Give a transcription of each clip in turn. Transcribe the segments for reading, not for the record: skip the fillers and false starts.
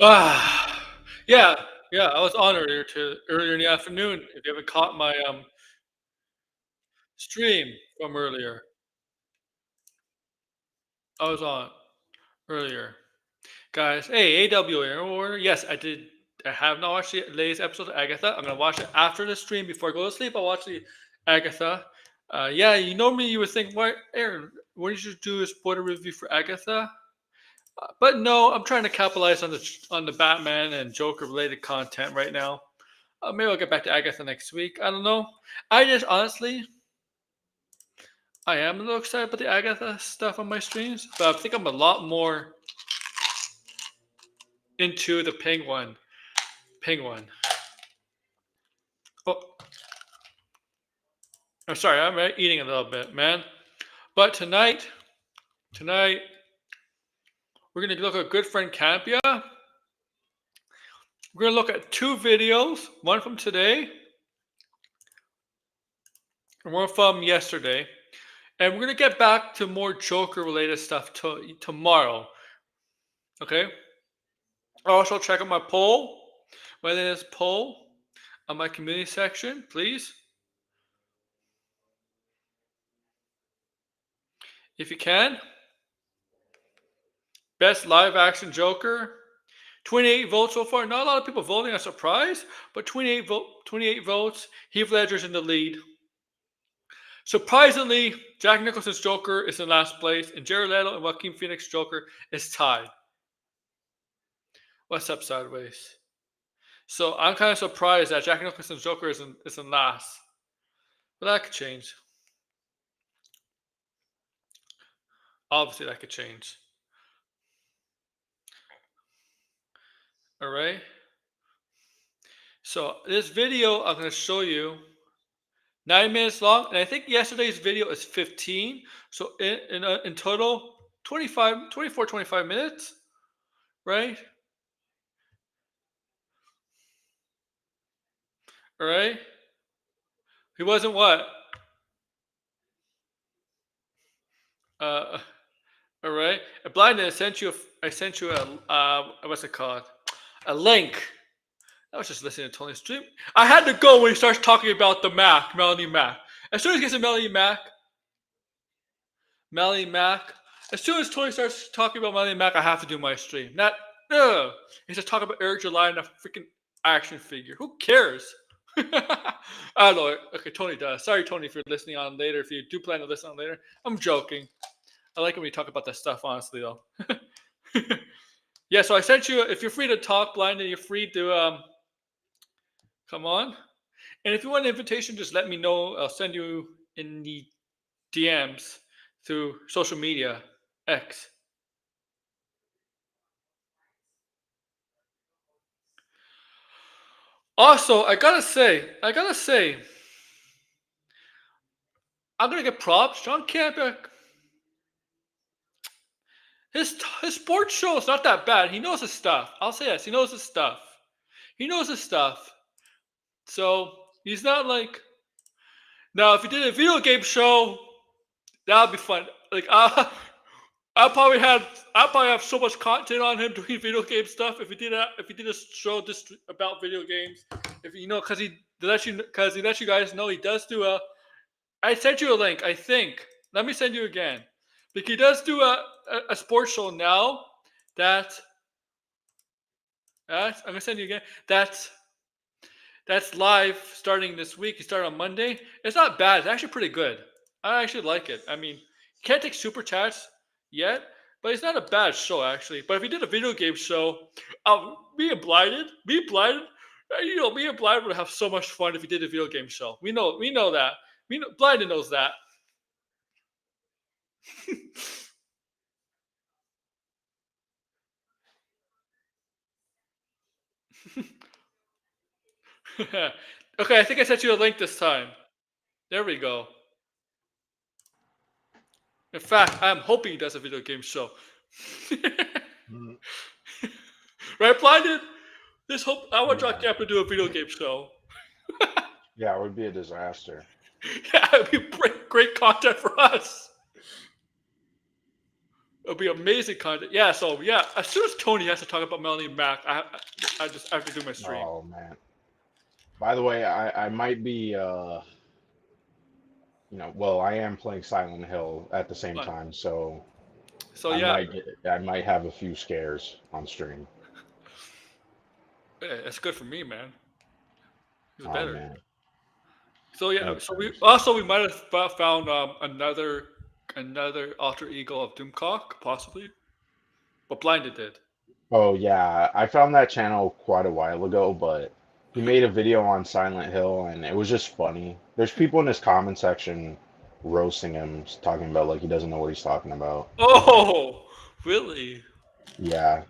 Ah, yeah, yeah. I was on earlier in the afternoon. If you haven't caught my stream from earlier, I was on earlier, guys. Hey, AWA in order. Yes, I did. I have not watched the latest episode of Agatha. I'm gonna watch it after the stream before I go to sleep. I'll watch the Agatha. Yeah, normally you would think, why, Aaron? What did you do a spoiler review for Agatha? But no, I'm trying to capitalize on the Batman and Joker related content right now. Maybe I'll get back to Agatha next week. I don't know. I just honestly, I am a little excited about the Agatha stuff on my streams, but I think I'm a lot more into the Penguin. Penguin. Oh, I'm sorry. I'm eating a little bit, man. But tonight we're gonna look at good friend Campea. We're gonna look at two videos, one from today and one from yesterday. And we're gonna get back to more Joker related stuff tomorrow. Okay. Also check out my poll, my latest poll on my community section, please. If you can. Best live action Joker. 28 votes so far. Not a lot of people voting. I'm surprised, but 28 votes. Heath Ledger's in the lead. Surprisingly, Jack Nicholson's Joker is in last place, and Jared Leto and Joaquin Phoenix's Joker is tied. What's up, Sideways? So I'm kind of surprised that Jack Nicholson's Joker is in last. But that could change. Obviously, that could change. All right. So this video I'm going to show you 9 minutes long, and I think yesterday's video is 15. So in total, 25 minutes, right? All right. He wasn't what? Uh, all right. Blinded. I sent you a what's it called? A link. I was just listening to Tony's stream. I had to go when he starts talking about the Melanie Mac. As soon as he gets to Melanie Mac. As soon as Tony starts talking about Melanie Mac, I have to do my stream. Not, he's just talking about Eric July and a freaking action figure. Who cares? I don't know. Okay, Tony does. Sorry, Tony, if you're listening on later. If you do plan to listen on later, I'm joking. I like when we talk about that stuff, honestly, though. Yeah, so I sent you. If you're free to talk, blind, and you're free to come on. And if you want an invitation, just let me know. I'll send you in the DMs through social media, X. Also, I gotta say, I'm gonna get props. John Campea, his sports show is not that bad. He knows his stuff. I'll say yes. He knows his stuff. He knows his stuff. So he's not like now. If he did a video game show, that would be fun. Like I'll probably have so much content on him doing video game stuff. If he did a show just about video games, if you know, because he lets you guys know he does do a. I sent you a link. I think. Let me send you again. Like he does do a sports show now. I'm gonna send you again. That's live starting this week. He started on Monday. It's not bad. It's actually pretty good. I actually like it. I mean, you can't take super chats yet, but it's not a bad show actually. But if he did a video game show, me and Blinded, me and Blinded would have so much fun if he did a video game show. We know that. Blinded knows that. Okay, I think I sent you a link this time. There we go. In fact, I'm hoping he does a video game show. Right, Blinded? I want John Campea to do a video game show. Yeah, it would be a disaster. Yeah, it'd be great content for us. It'll be amazing content. Yeah, so yeah, as soon as Tony has to talk about Melanie Mac, I have to do my stream. Oh man. By the way, I might be well, I am playing Silent Hill at the same Fun. time, so So yeah, I might have a few scares on stream. it's good for me, man. It's Oh better. man. So yeah, No so thanks. we might have found another alter ego of Doomcock, possibly, but Blinded did. Oh yeah, I found that channel quite a while ago, but he made a video on Silent Hill and it was just funny. There's people in his comment section roasting him, talking about like he doesn't know what he's talking about. Oh, really? Yeah,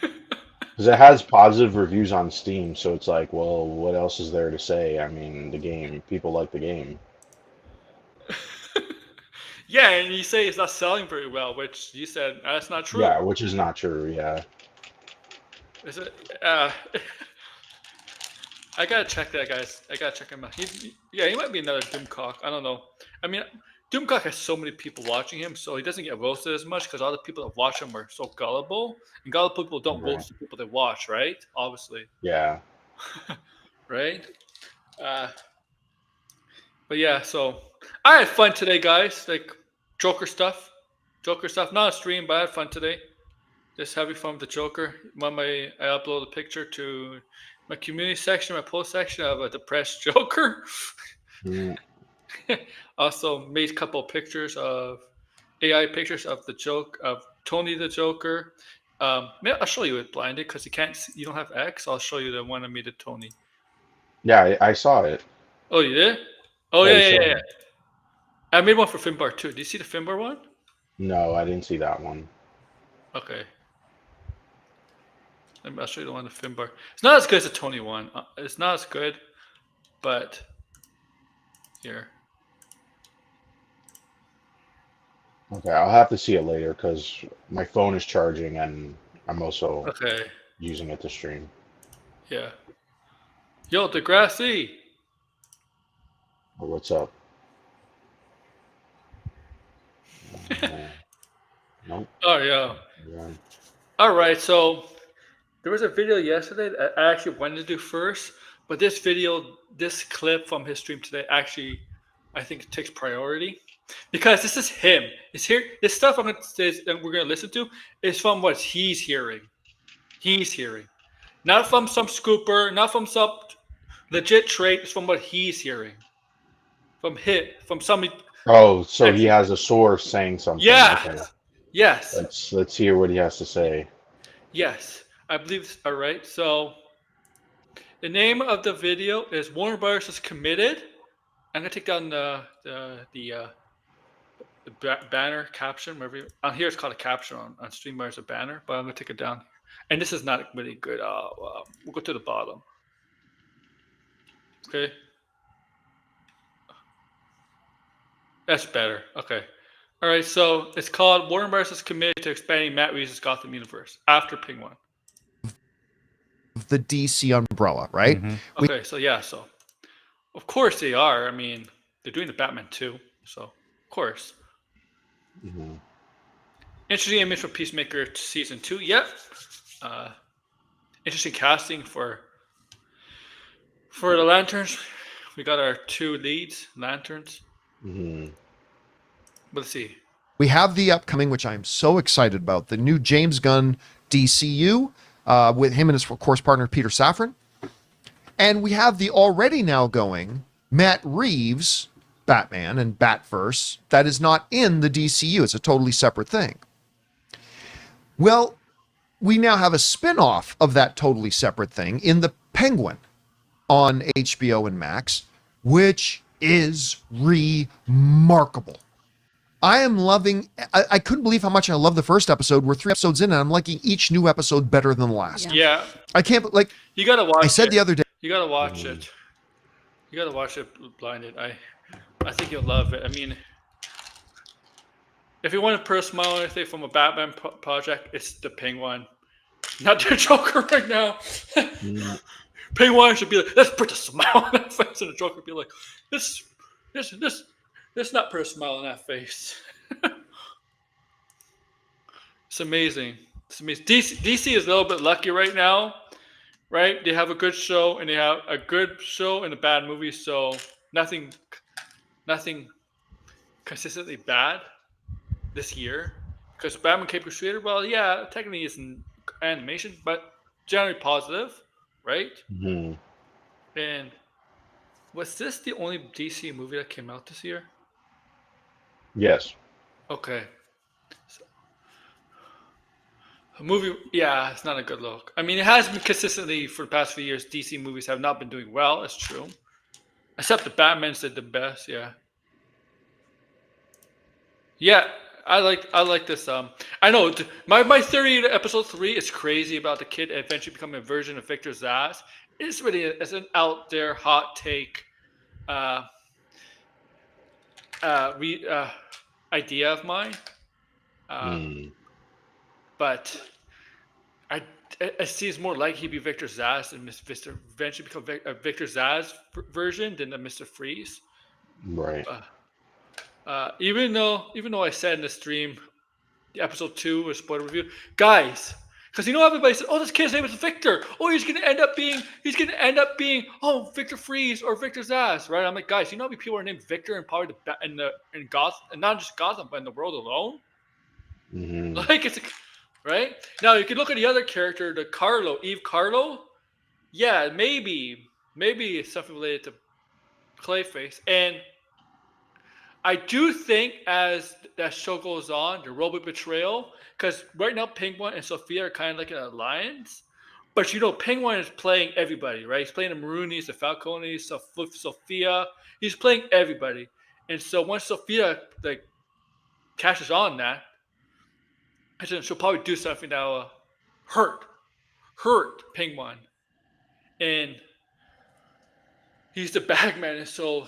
because it has positive reviews on Steam, so it's like, well, what else is there to say? I mean, the game, people like the game. Yeah, and you say it's not selling very well, which you said that's not true. Yeah, which is not true. Yeah. Is it? I gotta check that, guys. I gotta check him out. He might be another Doomcock. I don't know. I mean, Doomcock has so many people watching him, so he doesn't get roasted as much because all the people that watch him are so gullible, and gullible people don't Right. roast the people they watch, right? Obviously, Yeah. right? But yeah, so I had fun today, guys. Like Joker stuff, not a stream, but I had fun today. Just having fun with the Joker. I upload a picture to my community section, my post section of a depressed Joker. Mm. Also made a couple of pictures of AI pictures of Tony the Joker. Maybe I'll show you it blinded because you don't have X. I'll show you the one I made of Tony. Yeah, I saw it. Oh, you did? Oh Yeah, yeah. I made one for Finbar too. Do you see the Finbar one? No, I didn't see that one. Okay. I'll show you the one with Finbar. It's not as good as the Tony one. It's not as good, but here. Okay, I'll have to see it later because my phone is charging and I'm also Okay. using it to stream. Yeah. Yo, Degrassi. Oh, what's up? Nope. Oh yeah. Yeah. All right. So there was a video yesterday that I actually wanted to do first, but this clip from his stream today, actually, I think it takes priority because this is him. It's here. This stuff I'm going to say that we're going to listen to is from what he's hearing. He's hearing, not from some scooper, not from some legit trait. It's from what he's hearing. From somebody. Oh, so he has a source saying something. Yes. Okay. Yes. Let's hear what he has to say. Yes. I believe. All right. So the name of the video is Warner Brothers is committed. I'm gonna take down the banner caption. Wherever on here it's called a caption on StreamYard is a banner, but I'm gonna take it down. And this is not really good. We'll go to the bottom. Okay. That's better. Okay. All right. So it's called Warner Bros. Is committed to expanding Matt Reeves' Gotham universe after Penguin. The DC umbrella, right? Mm-hmm. Okay. So yeah. So of course they are. I mean, they're doing the Batman too. So of course. Mm-hmm. Interesting image for Peacemaker season 2. Yep. Interesting casting for the Lanterns. We got our 2 leads, Lanterns. Mm-hmm. Let's see. We have the upcoming, which I'm so excited about, the new James Gunn DCU with him and his, of course, partner Peter Safran. And we have the already now going Matt Reeves Batman and Batverse that is not in the DCU. It's a totally separate thing. Well, we now have a spin-off of that totally separate thing in the Penguin on HBO and Max, which is remarkable. I am loving. I couldn't believe how much I love the first episode. We're 3 episodes in, and I'm liking each new episode better than the last. Yeah. I can't like. You gotta watch it. I said the other day. You gotta watch it. You gotta watch it blinded. I think you'll love it. I mean, if you want to put a smile on your face from a Batman project, it's the Penguin, not the Joker right now. Penguin should be like, let's put a smile on that face, and the Joker be like, let's not put a smile on that face. It's amazing. It's amazing. DC is a little bit lucky right now, right? They have a good show, and they have a good show and a bad movie, so nothing consistently bad this year. Because Batman Cape Crusader, well, yeah, technically it's an animation, but generally positive, right? Mm-hmm. And was this the only DC movie that came out this year? Yes. Okay. A movie, yeah, it's not a good look. I mean, it has been consistently for the past few years. DC movies have not been doing well. It's true, except the Batman's did the best. Yeah, yeah. I like this. I know my theory to episode 3 is crazy about the kid eventually becoming a version of Victor Zsasz. It's really it's an out there hot take, idea of mine. But I see it's more like he'd be Victor Zsasz and Mr. eventually become a Victor Zsasz version than a Mr. Freeze. Right. Even though I said in the stream, the episode 2 was spoiler review, guys, because everybody said, oh, this kid's name is Victor. Oh, he's gonna end up being Victor Freeze or Victor Zsasz, right? I'm like, guys, how many people are named Victor and probably in Gotham, and not just Gotham, but in the world alone. Mm-hmm. Like it's. Right? Now, you can look at the other character, Eve Carlo. Yeah, maybe it's something related to Clayface. And I do think as that show goes on, the Robot Betrayal, because right now Penguin and Sophia are kind of like an alliance. But Penguin is playing everybody, right? He's playing the Maroonies, the Falcones, Sophia. He's playing everybody. And so once Sophia catches on that, she'll probably do something that will hurt Penguin. And he's the bagman, and so,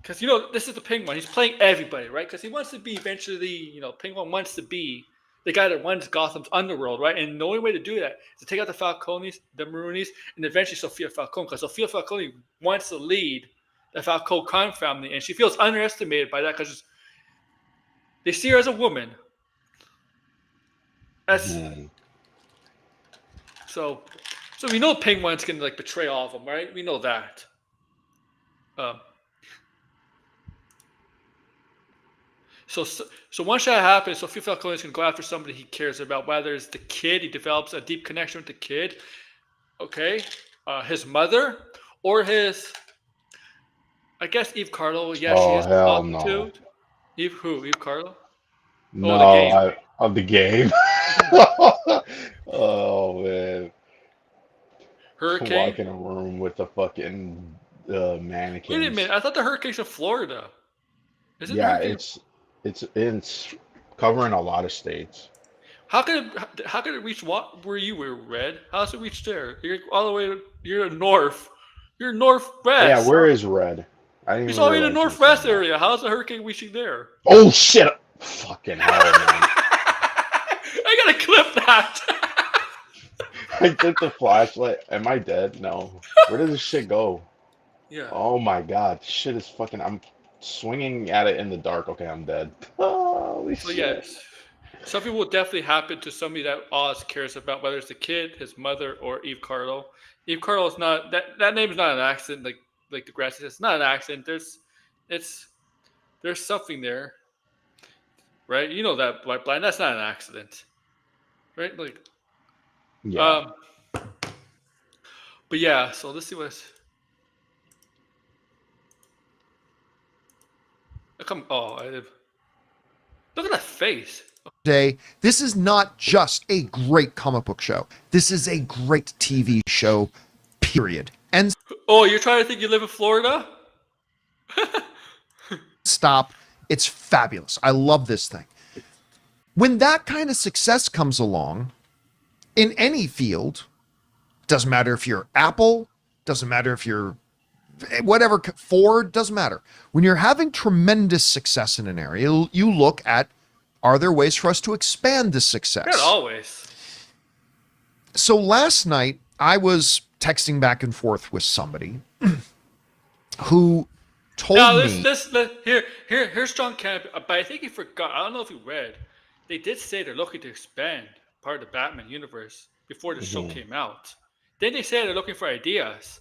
because this is the Penguin, he's playing everybody, right? Because he wants to be eventually, Penguin wants to be the guy that runs Gotham's underworld, right? And the only way to do that is to take out the Falcones, the Maroonies, and eventually Sophia Falcone, because Sophia Falcone wants to lead the Falcone crime family, and she feels underestimated by that because they see her as a woman. So we know Penguin's gonna betray all of them, right? We know that. So once that happens, Sophia Falcone is gonna go after somebody he cares about, whether it's the kid, he develops a deep connection with the kid, okay, his mother, or his, I guess Eve Carlo. Yeah, she is a prostitute. No. Eve who? Eve Carlo? No, of the game. Oh man. Hurricane. Walk in a room with the fucking mannequins. Wait a minute! I thought the hurricane's in Florida. Is it? Yeah, it's covering a lot of states. How could it reach where you were, Red? How does it reach there? You're all the way. You're north. You're northwest. Yeah, where is Red? He's all the way in the northwest area. How's the hurricane reaching there? Oh shit! Fucking hell, man. I gotta clip that. I did the flashlight. Am I dead? No. Where did this shit go? Yeah. Oh my god. Shit is fucking. I'm swinging at it in the dark. Okay, I'm dead. Holy shit. Yes. Something will definitely happen to somebody that Oz cares about, whether it's the kid, his mother, or Eve Carlo. Eve Carlo is not that name is not an accident. Like the grass says, it's not an accident. There's something there, right? You know that White Blind. That's not an accident, right? Yeah. But yeah. So let's see what's. Look at that face. Today, this is not just a great comic book show. This is a great TV show, period. And you're trying to think you live in Florida? stop It's fabulous. I love this thing. When that kind of success comes along in any field, doesn't matter if you're Apple, doesn't matter if you're whatever, Ford, doesn't matter. When you're having tremendous success in an area, you look at, are there ways for us to expand this success? Not always. So last night, I was texting back and forth with somebody who told me... Here's John Campea, but I think he forgot. I don't know if he read. They did say they're looking to expand part of the Batman universe before the show came out. Then they said they're looking for ideas.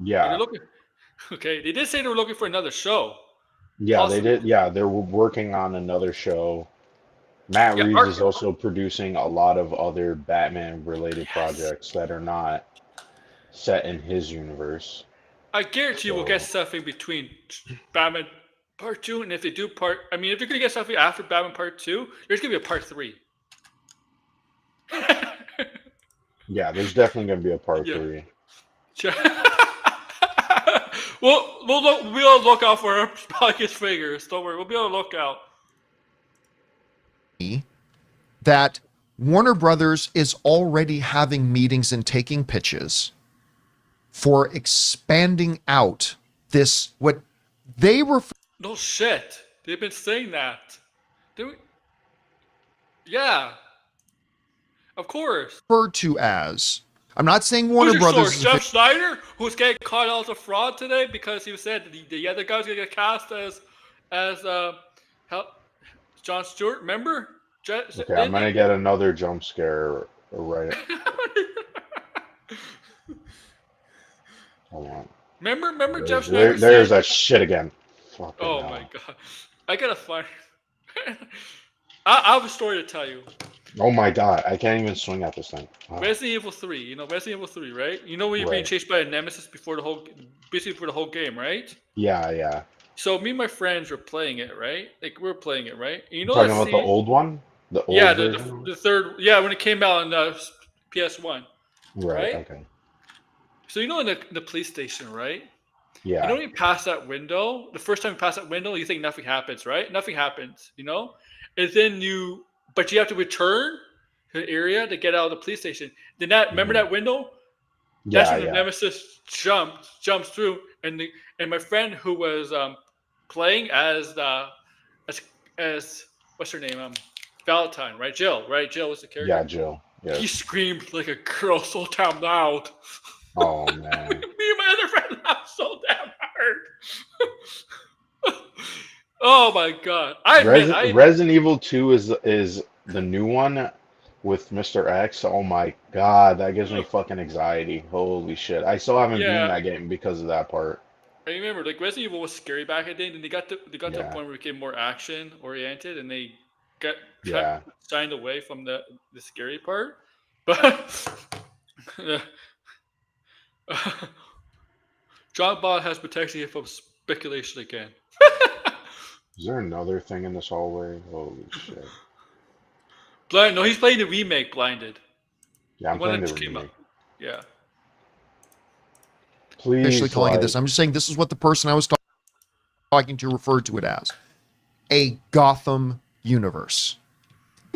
Yeah. Okay, they did say they were looking for another show. Yeah, Possibly. they did. Yeah, they're working on another show. Matt Reeves is also producing a lot of other Batman-related projects that are not set in his universe. I guarantee you we'll get stuff in between Batman Part 2, and if they do if you're going to get something after Batman Part 2, there's going to be a Part 3. Yeah, there's definitely going to be a Part 3. We'll look out for our pockets figures. Don't worry, we'll be on the lookout. That Warner Brothers is already having meetings and taking pitches for expanding out this, what they refer... No shit. They've been saying that. Yeah. Of course. Referred to as... I'm not saying Warner Brothers... Jeff Snyder, who's getting caught out as a fraud today because he said the other guy's going to get cast as Jon Stewart, remember? Okay, I'm going to get another jump scare right... Hold on. Remember Jeff Snyder? There's that shit again. Fucking hell. My god. I gotta find... I have a story to tell you. Oh my god, I can't even swing at this thing. Oh. Resident Evil 3, Resident Evil 3, right? You know when you're being chased by a nemesis before the whole game, right? Yeah. So me and my friends were playing it, right? Like we were playing it, right? And talking about the old one? The old version? the third, when it came out on PS1. Right? Okay. So in the police station, right? Yeah. When you pass that window, the first time you pass that window, you think nothing happens, right? Nothing happens, And then you have to return to the area to get out of the police station. Then remember that window? That's when the nemesis jumps through, and my friend who was playing as what's her name? Valentine, right? Jill, right? Jill was the character. Yeah, Jill. Yeah. He screamed like a girl so damn loud. Oh man. Me and my other friend laughed so damn hard. Oh my god! Resident Evil 2 is the new one with Mr. X. Oh my god, that gives me fucking anxiety. Holy shit! I still haven't beaten that game because of that part. I remember, like Resident Evil was scary back in the day, and they got to the point where it became more action oriented, and they got shined away from the scary part. But John Bond has protected you from speculation again. Is there another thing in this hallway? Holy shit. No, he's playing the remake, Blinded. Yeah, I'm playing the remake. Yeah. Please. Officially calling it this. I'm just saying this is what the person I was talking to referred to it as. A Gotham universe.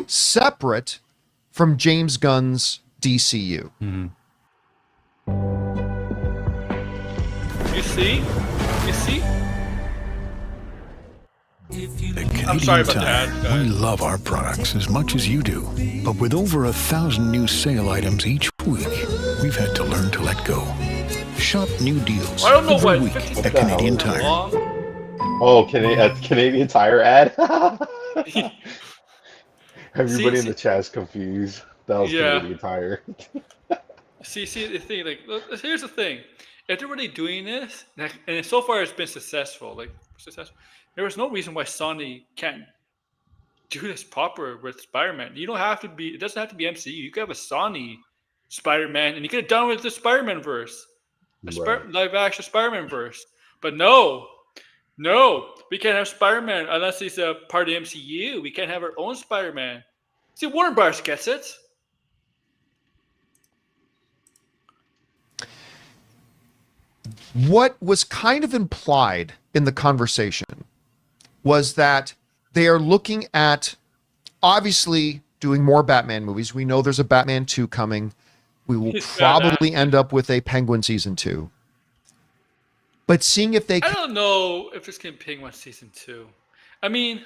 Separate from James Gunn's DCU. Mm-hmm. You see? I'm sorry about that. We love our products as much as you do. But with over 1,000 new sale items each week, we've had to learn to let go. Shop new deals every week at Canadian Tire. Oh, Canadian Tire ad? Everybody in the chat's confused. That was Canadian Tire. see the thing, like, here's the thing. If they're really doing this, and so far it's been successful, there was no reason why Sony can't do this proper with Spider-Man. You don't have to be. It doesn't have to be MCU. You could have a Sony Spider-Man, and you could have done it with the Spider-Man verse, live-action Spider-Man verse. But no, we can't have Spider-Man unless he's a part of the MCU. We can't have our own Spider-Man. See, Warner Bros. Gets it. What was kind of implied in the conversation was that they are looking at obviously doing more Batman movies. We know there's a Batman 2 coming. We will probably end up with a Penguin season 2. But seeing if they I don't know if this can Penguin season 2. I mean,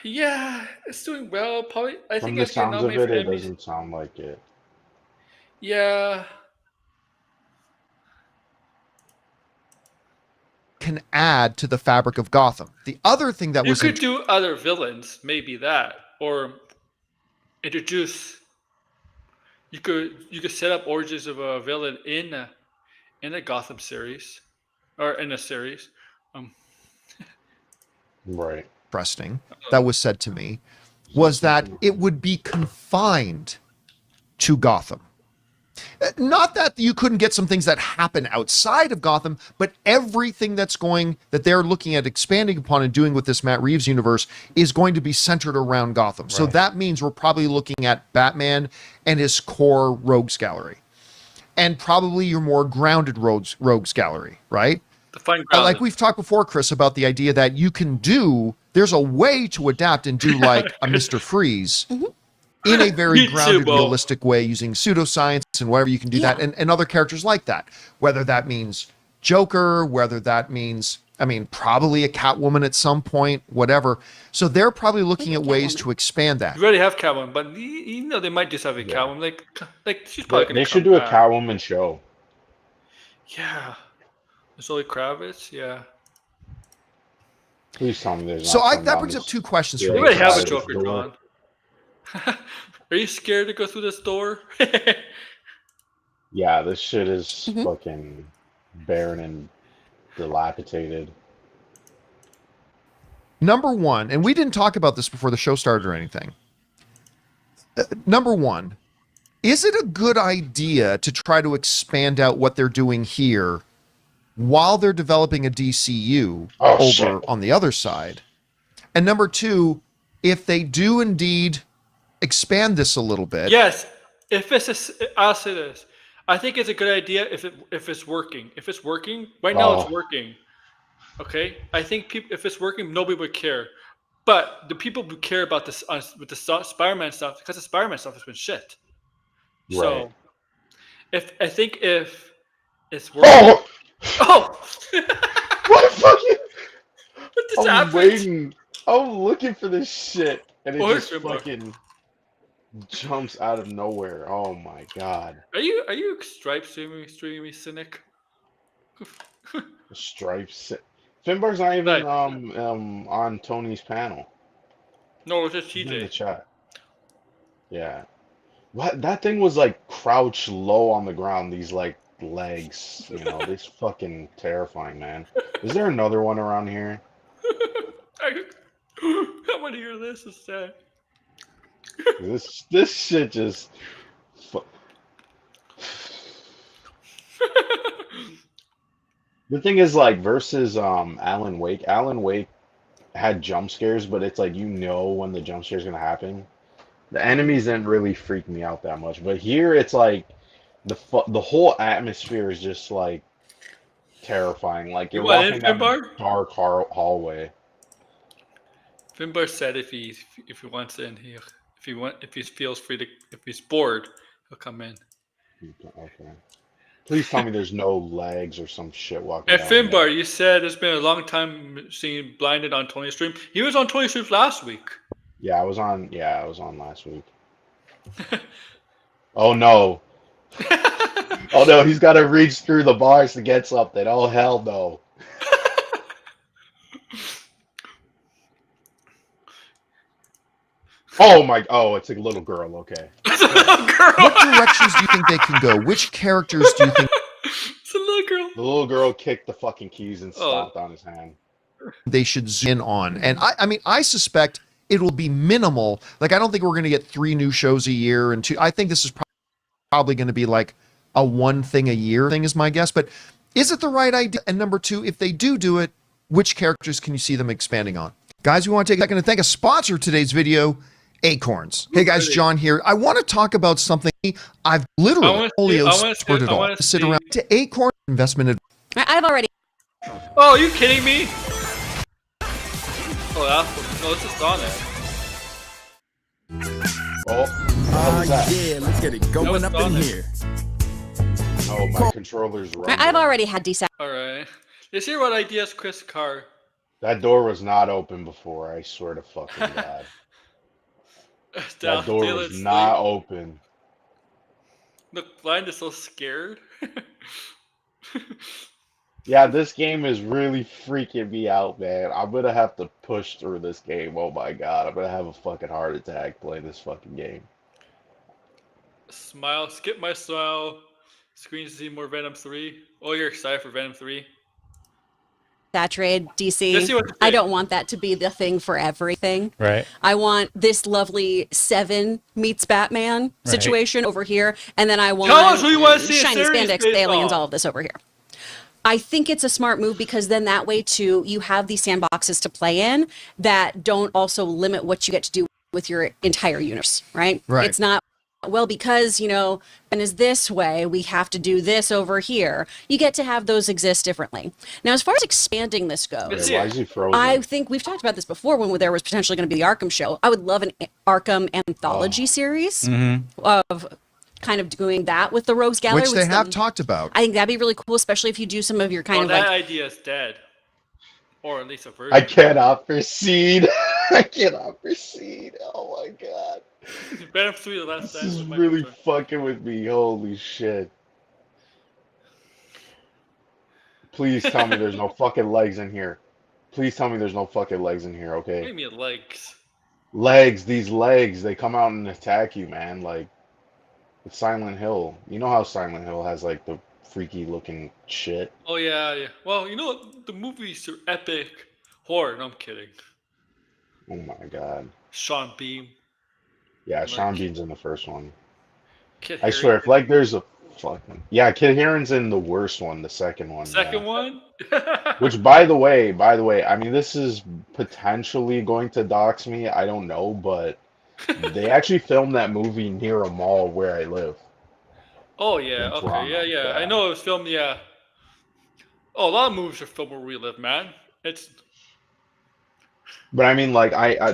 yeah, it's doing well. Probably, I From think the it's getting sounds of nominated it, for it Emmys. doesn't sound like it. Yeah. can add to the fabric of Gotham. The other thing that You was could do other villains, maybe that, or introduce. You could set up origins of a villain in a Gotham series, or in a series. Right. interesting that was said to me was that it would be confined to Gotham. Not that you couldn't get some things that happen outside of Gotham, but everything that they're looking at expanding upon and doing with this Matt Reeves universe is going to be centered around Gotham. Right. So that means we're probably looking at Batman and his core rogues gallery, and probably your more grounded rogues gallery, right? Like we've talked before, Chris, about the idea that there's a way to adapt and do like a Mr. Freeze in a very grounded, realistic way using pseudoscience and whatever you can do that, and other characters like that. Whether that means Joker, whether that means, probably a Catwoman at some point, whatever. So they're probably looking at ways to expand that. You already have Catwoman, but they might just have a Catwoman. Like she's probably going to They should do a Catwoman show. Yeah. Zoe Kravitz, yeah. Please tell me there's so that brings up two questions for me. You already have a Joker drawn. Are you scared to go through this door? Yeah, this shit is fucking barren and dilapidated. Number one, and we didn't talk about this before the show started or anything. Number one, is it a good idea to try to expand out what they're doing here while they're developing a DCU on the other side? And number two, if they do indeed expand this a little bit. Yes. I'll say this. I think it's a good idea if it's working. If it's working, now it's working. Okay? I think if it's working, nobody would care. But the people who care about this with the Spider-Man stuff, because the Spider-Man stuff has been shit. Right. So, if it's working. Oh! What fucking? What just happened? Waiting. I'm looking for this shit, and it just fucking jumps out of nowhere. Oh my god. Are you Stripe streaming me, cynic? Stripes. Finbar's not even on Tony's panel. No, it's just TJ. He's in the chat. Yeah. What? That thing was like crouched low on the ground. These like legs, this fucking terrifying, man. Is there another one around here? I want to hear this. It's sad. This shit just. The thing is, like, versus Alan Wake. Alan Wake had jump scares, but it's like when the jump scare is gonna happen. The enemies didn't really freak me out that much, but here it's like the whole atmosphere is just like terrifying. Like you're walking down a dark hallway. Finbar said if he wants in, if he feels free to, if he's bored, he'll come in. Okay. Please tell me there's no legs or some shit walking. And Finbar, you said it's been a long time seeing Blinded on Tony's stream. He was on Tony's stream last week. Yeah, I was on last week. Oh no. Oh no, he's got to reach through the bars to get something. Oh hell no. It's a little girl. Okay. It's a little girl. What directions do you think they can go? Which characters do you think? It's a little girl. The little girl kicked the fucking keys and stomped on his hand. They should zoom in on, and I suspect it will be minimal. Like I don't think we're going to get 3 new shows a year and 2. I think this is probably going to be like a 1 thing a year thing is my guess. But is it the right idea? And number 2, if they do it, which characters can you see them expanding on? Guys, we want to take a second to thank a sponsor of today's video, Acorns. Hey guys, John here. I want to talk about something I've literally sit around to Acorn Investment. I've already. Oh, are you kidding me? Oh, that's no, it's just on it. Oh, what was that? Yeah, let's get it going up in here. Oh, my controller's running. I've already had decent. All right. Let's hear what ideas Chris Carr. That door was not open before. I swear to fucking God. That door was not open. Look, Blind is so scared. Yeah, this game is really freaking me out, man. I'm gonna have to push through this game. Oh my God, I'm gonna have a fucking heart attack playing this fucking game. Smile, skip my smile. Screen to see more Venom 3. Oh, you're excited for Venom 3? Saturated Let's see what DC. you I think. don't want that to be the thing for everything. Right. I want this lovely Seven meets Batman situation over here, and then I want Tell us who you want to see a shiny series spandex based aliens, on. all of this over here. I think it's a smart move because then that way too you have these sandboxes to play in that don't also limit what you get to do with your entire universe, right? Right. It's not, well, because, you know, and is this way, we have to do this over here. You get to have those exist differently. Now, as far as expanding this goes, Let's Why is he frozen? I think we've talked about this before when there was potentially going to be the Arkham show. I would love an Arkham anthology series of kind of doing that with the Rogues Gallery. Which they with have some- talked about. I think that'd be really cool, especially if you do some of your kind Oh, of that like idea is dead. Or at least a version. I cannot proceed. I cannot proceed. Oh my God. Venom 3 the last This dance is with my really girlfriend. fucking with me. Holy shit. Please tell me there's no fucking legs in here. Please tell me there's no fucking legs in here, What do okay? you mean legs? Legs, these legs, they come out and attack you, man. Like, it's Silent Hill. You know how Silent Hill has, like, the freaky looking shit? Oh yeah, yeah. Well, you know what? The movies are epic horror. No, I'm kidding. Oh my God. Sean Bean. Yeah, Sean Like- Bean's in the first one. Kid I swear, if, Harington. like, there's a fucking... Yeah, Kid Harington's in the worst one, the second one. Second yeah. one? Which, by the way, I mean, this is potentially going to dox me. I don't know, but they actually filmed that movie near a mall where I live. Oh yeah, In okay, Toronto, yeah, yeah. I yeah. know it was filmed, yeah. Oh, a lot of movies are filmed where we live, man. It's But I mean, like,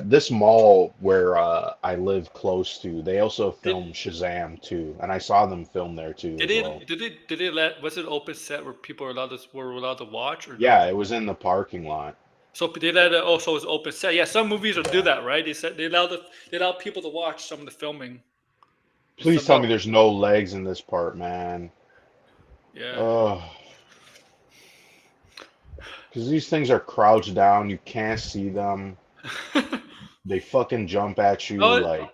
this mall where I live close to, they also filmed Shazam too, and I saw them film there too as well. did they let was it an open set where people were allowed to watch or Yeah, no? it was in the parking lot. So they let it also was open set. Yeah, some movies will do that, right? They allow people to watch some of the filming. Please Some tell more. me there's no legs in this part, man. Yeah. Ugh. Because these things are crouched down, you can't see them. They fucking jump at you Oh, like.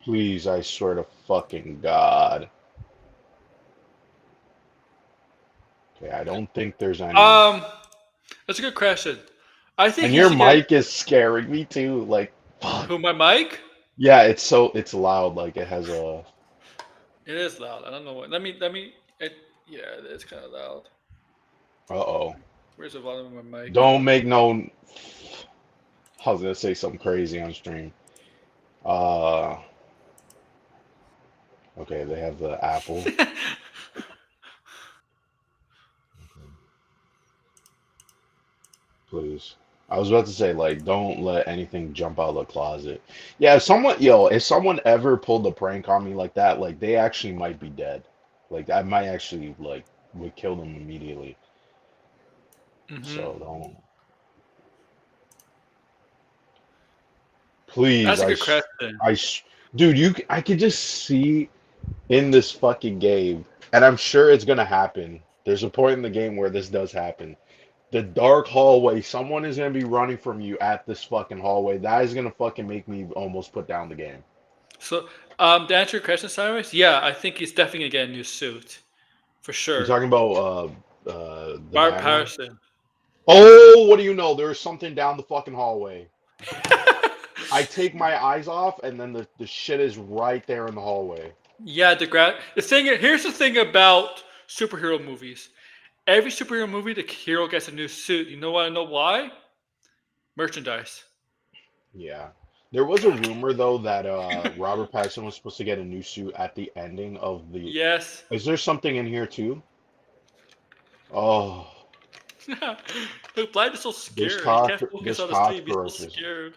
Please, I swear to fucking God. Okay, I don't think there's any. That's a good question. I think And you your should get- mic is scaring me too. Like, fuck. Who, my mic? Yeah, it's loud. Like it has a. It is loud. I don't know what. Let me. Yeah, it is kind of loud. Uh-oh. Where's the volume of my mic? Don't make no. I was gonna say something crazy on stream. Okay, they have the Apple. Please. I was about to say, like, don't let anything jump out of the closet. Yeah, if someone ever pulled a prank on me like that, like, they actually might be dead. Like, I might actually, like, would kill them immediately. Mhm. So don't. Please, That's a good question. dude, I could just see in this fucking game, and I'm sure it's gonna happen. There's a point in the game where this does happen. The dark hallway, someone is gonna be running from you at this fucking hallway. That is gonna fucking make me almost put down the game. So, to answer your question, Cyrus, yeah, I think he's definitely gonna get a new suit, for sure. You're talking about the Bart Batman? Patterson. Oh, what do you know? There's something down the fucking hallway. I take my eyes off, and then the shit is right there in the hallway. Yeah, here's the thing about superhero movies. Every superhero movie, the hero gets a new suit. You know why? Merchandise. Yeah. There was a rumor though that Robert Pattinson was supposed to get a new suit at the ending of the. Yes. Is there something in here too? Oh, Look, Blind is so There's scared. He can't focus on his team. He's so cockroaches. scared.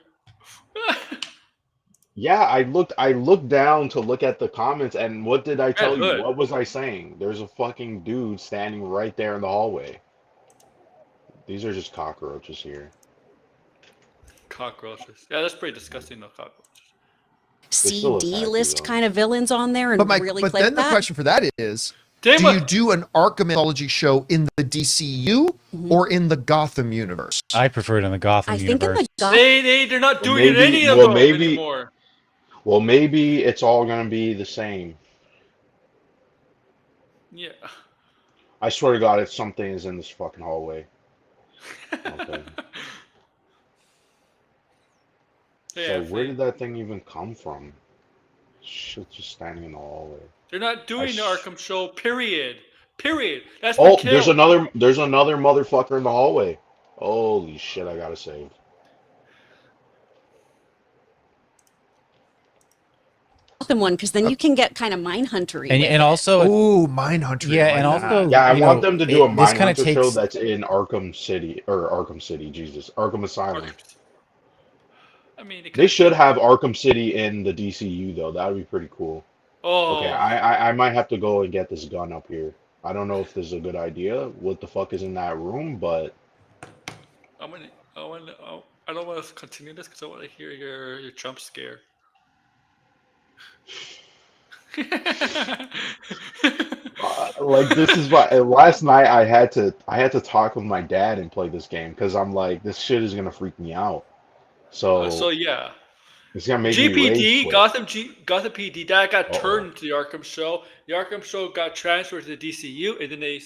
Yeah, I looked down to look at the comments, and what did I Red tell you? Hood. What was I saying? There's a fucking dude standing right there in the hallway. These are just cockroaches here. Cockroaches. Yeah, that's pretty disgusting, though, cockroaches. still CD attack you, list though. kind of villains on there and really but play then with the that. question for that is, Damn do it. you do an Arkham Mythology show in the DCU or in the Gotham universe? I prefer it in the Gotham I think in universe. the Gotham. They're not doing any of them anymore. Well, maybe it's all gonna be the same. Yeah. I swear to God, if something is in this fucking hallway. Okay. Yeah, So where did that thing even come from? Shit, just standing in the hallway. they're not doing the Arkham show, period. Period. That's Oh, been there's killed. another motherfucker in the hallway. Holy shit, I gotta save. Gotham one, because then you can get kind of mindhuntery. And also, Ooh, Mindhunter. yeah, and also, Yeah, I you want know, them to do a this kind of Mindhunter show takes. that's in Arkham City, Jesus, Arkham Asylum. I mean, They should have Arkham City in the DCU though. That would be pretty cool. Oh, Okay, I might have to go and get this gun up here. I don't know if this is a good idea. What the fuck is in that room? But I don't want to continue this because I want to hear your jump scare. like this is why last night I had to talk with my dad and play this game because I'm like this shit is gonna freak me out. So yeah, it's gonna make me rage GPD quit. Gotham PD that got turned to the Arkham show. The Arkham show got transferred to the DCU, and then they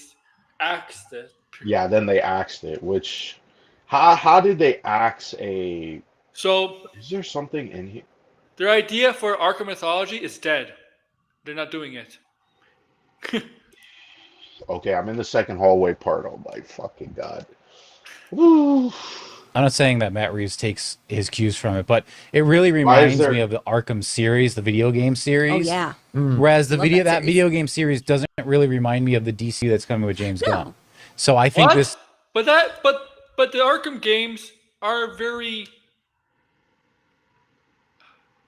axed it. Yeah, then they axed it. Which how did they axe a? So Is there something in here? their idea for Arkham Mythology is dead. They're not doing it. Okay, I'm in the second hallway part. Oh my fucking god. Woo. I'm not saying that Matt Reeves takes his cues from it, but it really reminds me of the Arkham series, the video game series. Oh yeah. Whereas the Love that series. video game series doesn't really remind me of the DC that's coming with James Gunn. So I think this. But the Arkham games are very.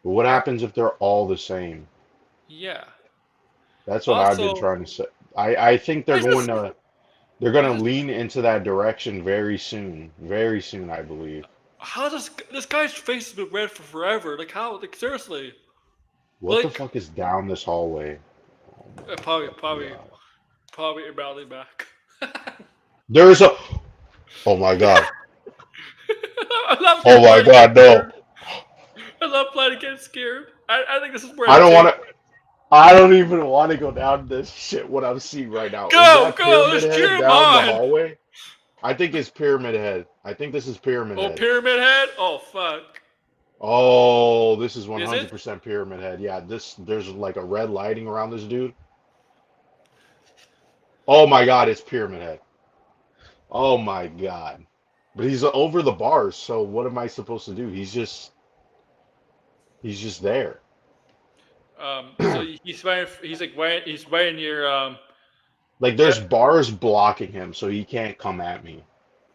What happens if they're all the same? Yeah. That's what I've been Also- trying to say. I think they're It's going just- to lean into that direction very soon. Very soon, I believe. How does this guy's face has been red for forever? Like how? Like seriously? What the Like- fuck is down this hallway? Probably rally back. There's a. Oh my god. I love Oh my god, no. I love playing to get scared. I think this is where I don't want to. I don't even want to go down this shit. What I'm seeing right now. Go, Is that go, Pyramid let's Head cheer him down on. the hallway? I think it's Pyramid Head. I think this is Pyramid Oh, Head. Pyramid Head? Oh fuck. Oh, this is it? 100% Pyramid Head. Yeah, there's like a red lighting around this dude. Oh my god, it's Pyramid Head. Oh my god. But he's over the bars, so what am I supposed to do? He's just there. So he's wearing your Like there's bars blocking him, so he can't come at me.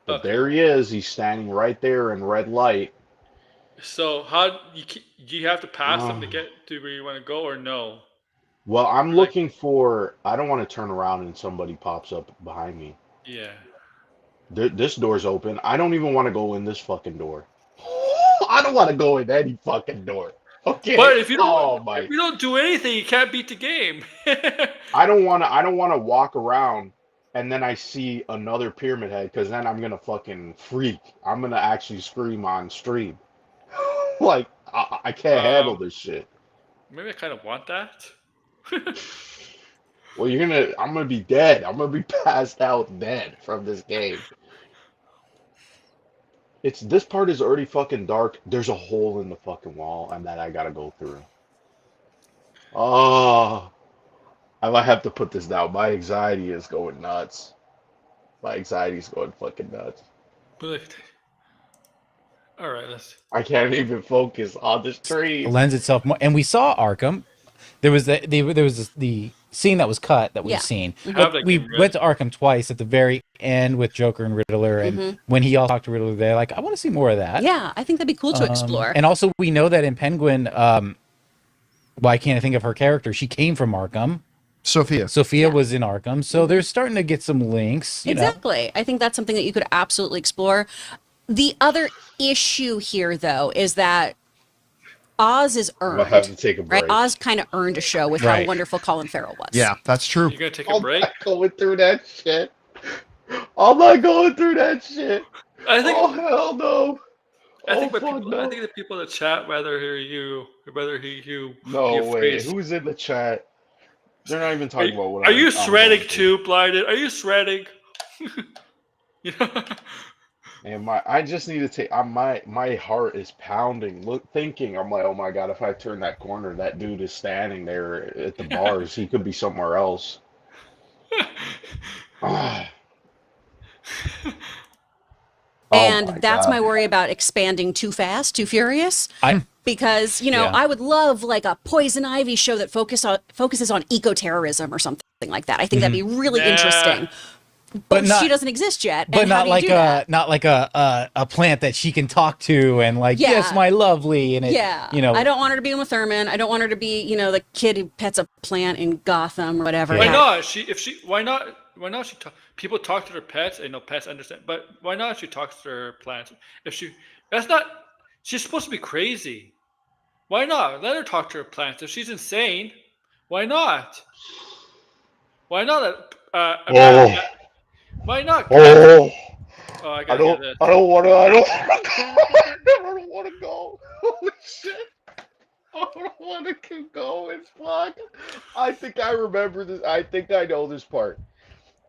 But Okay. there he is. He's standing right there in red light. So how do you have to pass them to get to where you want to go or no? Well, I'm Like- looking for. I don't want to turn around and somebody pops up behind me. Yeah. This door's open. I don't even want to go in this fucking door. I don't want to go in any fucking door. Okay. But if you oh don't, my, if you don't do anything, you can't beat the game. I don't want to walk around and then I see another Pyramid Head because then I'm gonna fucking freak. I'm gonna actually scream on stream. Like I can't handle this shit. Maybe I kind of want that. Well, I'm gonna be dead. I'm gonna be passed out dead from this game. This part is already fucking dark. There's a hole in the fucking wall, and that I gotta go through. Oh, I might have to put this down. My anxiety is going nuts. My anxiety is going fucking nuts. All right, let's. I can't even focus on this tree. lends itself more. And we saw Arkham. there was the scene that was cut that we've seen. But we went to Arkham twice at the very end with Joker and Riddler, and when he also talked to Riddler, they're like, I want to see more of that. Yeah, I think that'd be cool to explore. And also, we know that in Penguin, why can't I think of her character? She came from Arkham. Sophia was in Arkham, so they're starting to get some links. Exactly. I think that's something that you could absolutely explore. The other issue here, though, is that Oz is earned. We'll have to take a break. Right? Oz kind of earned a show with how wonderful Colin Farrell was. Yeah, that's true. You're gonna take a break? I'm not going through that shit. I'm not going through that shit. I think. Oh hell no. I think the people in the chat rather hear you. No way. Who's in the chat? They're not even talking about what. Are you shredding too, Blinded? Are you shredding? And I just need to take. My heart is pounding. Thinking. I'm like, oh my god, if I turn that corner, that dude is standing there at the bars. He could be somewhere else. And that's my worry about expanding too fast, too furious. Because, I would love like a Poison Ivy show that focuses on eco-terrorism or something like that. I think that'd be really interesting. But she doesn't exist yet. But not like a plant that she can talk to and like, yes, my lovely. And I don't want her to be Uma Thurman. I don't want her to be, the kid who pets a plant in Gotham or whatever. Why not? Why not? People talk to their pets. I know pets understand, but why not? She talks to her plants. She's supposed to be crazy. Why not? Let her talk to her plants. If she's insane, why not? Why not? Why not? Oh, I don't want to go. Holy shit. I don't want to keep going. Fuck. I think I remember this. I think I know this part.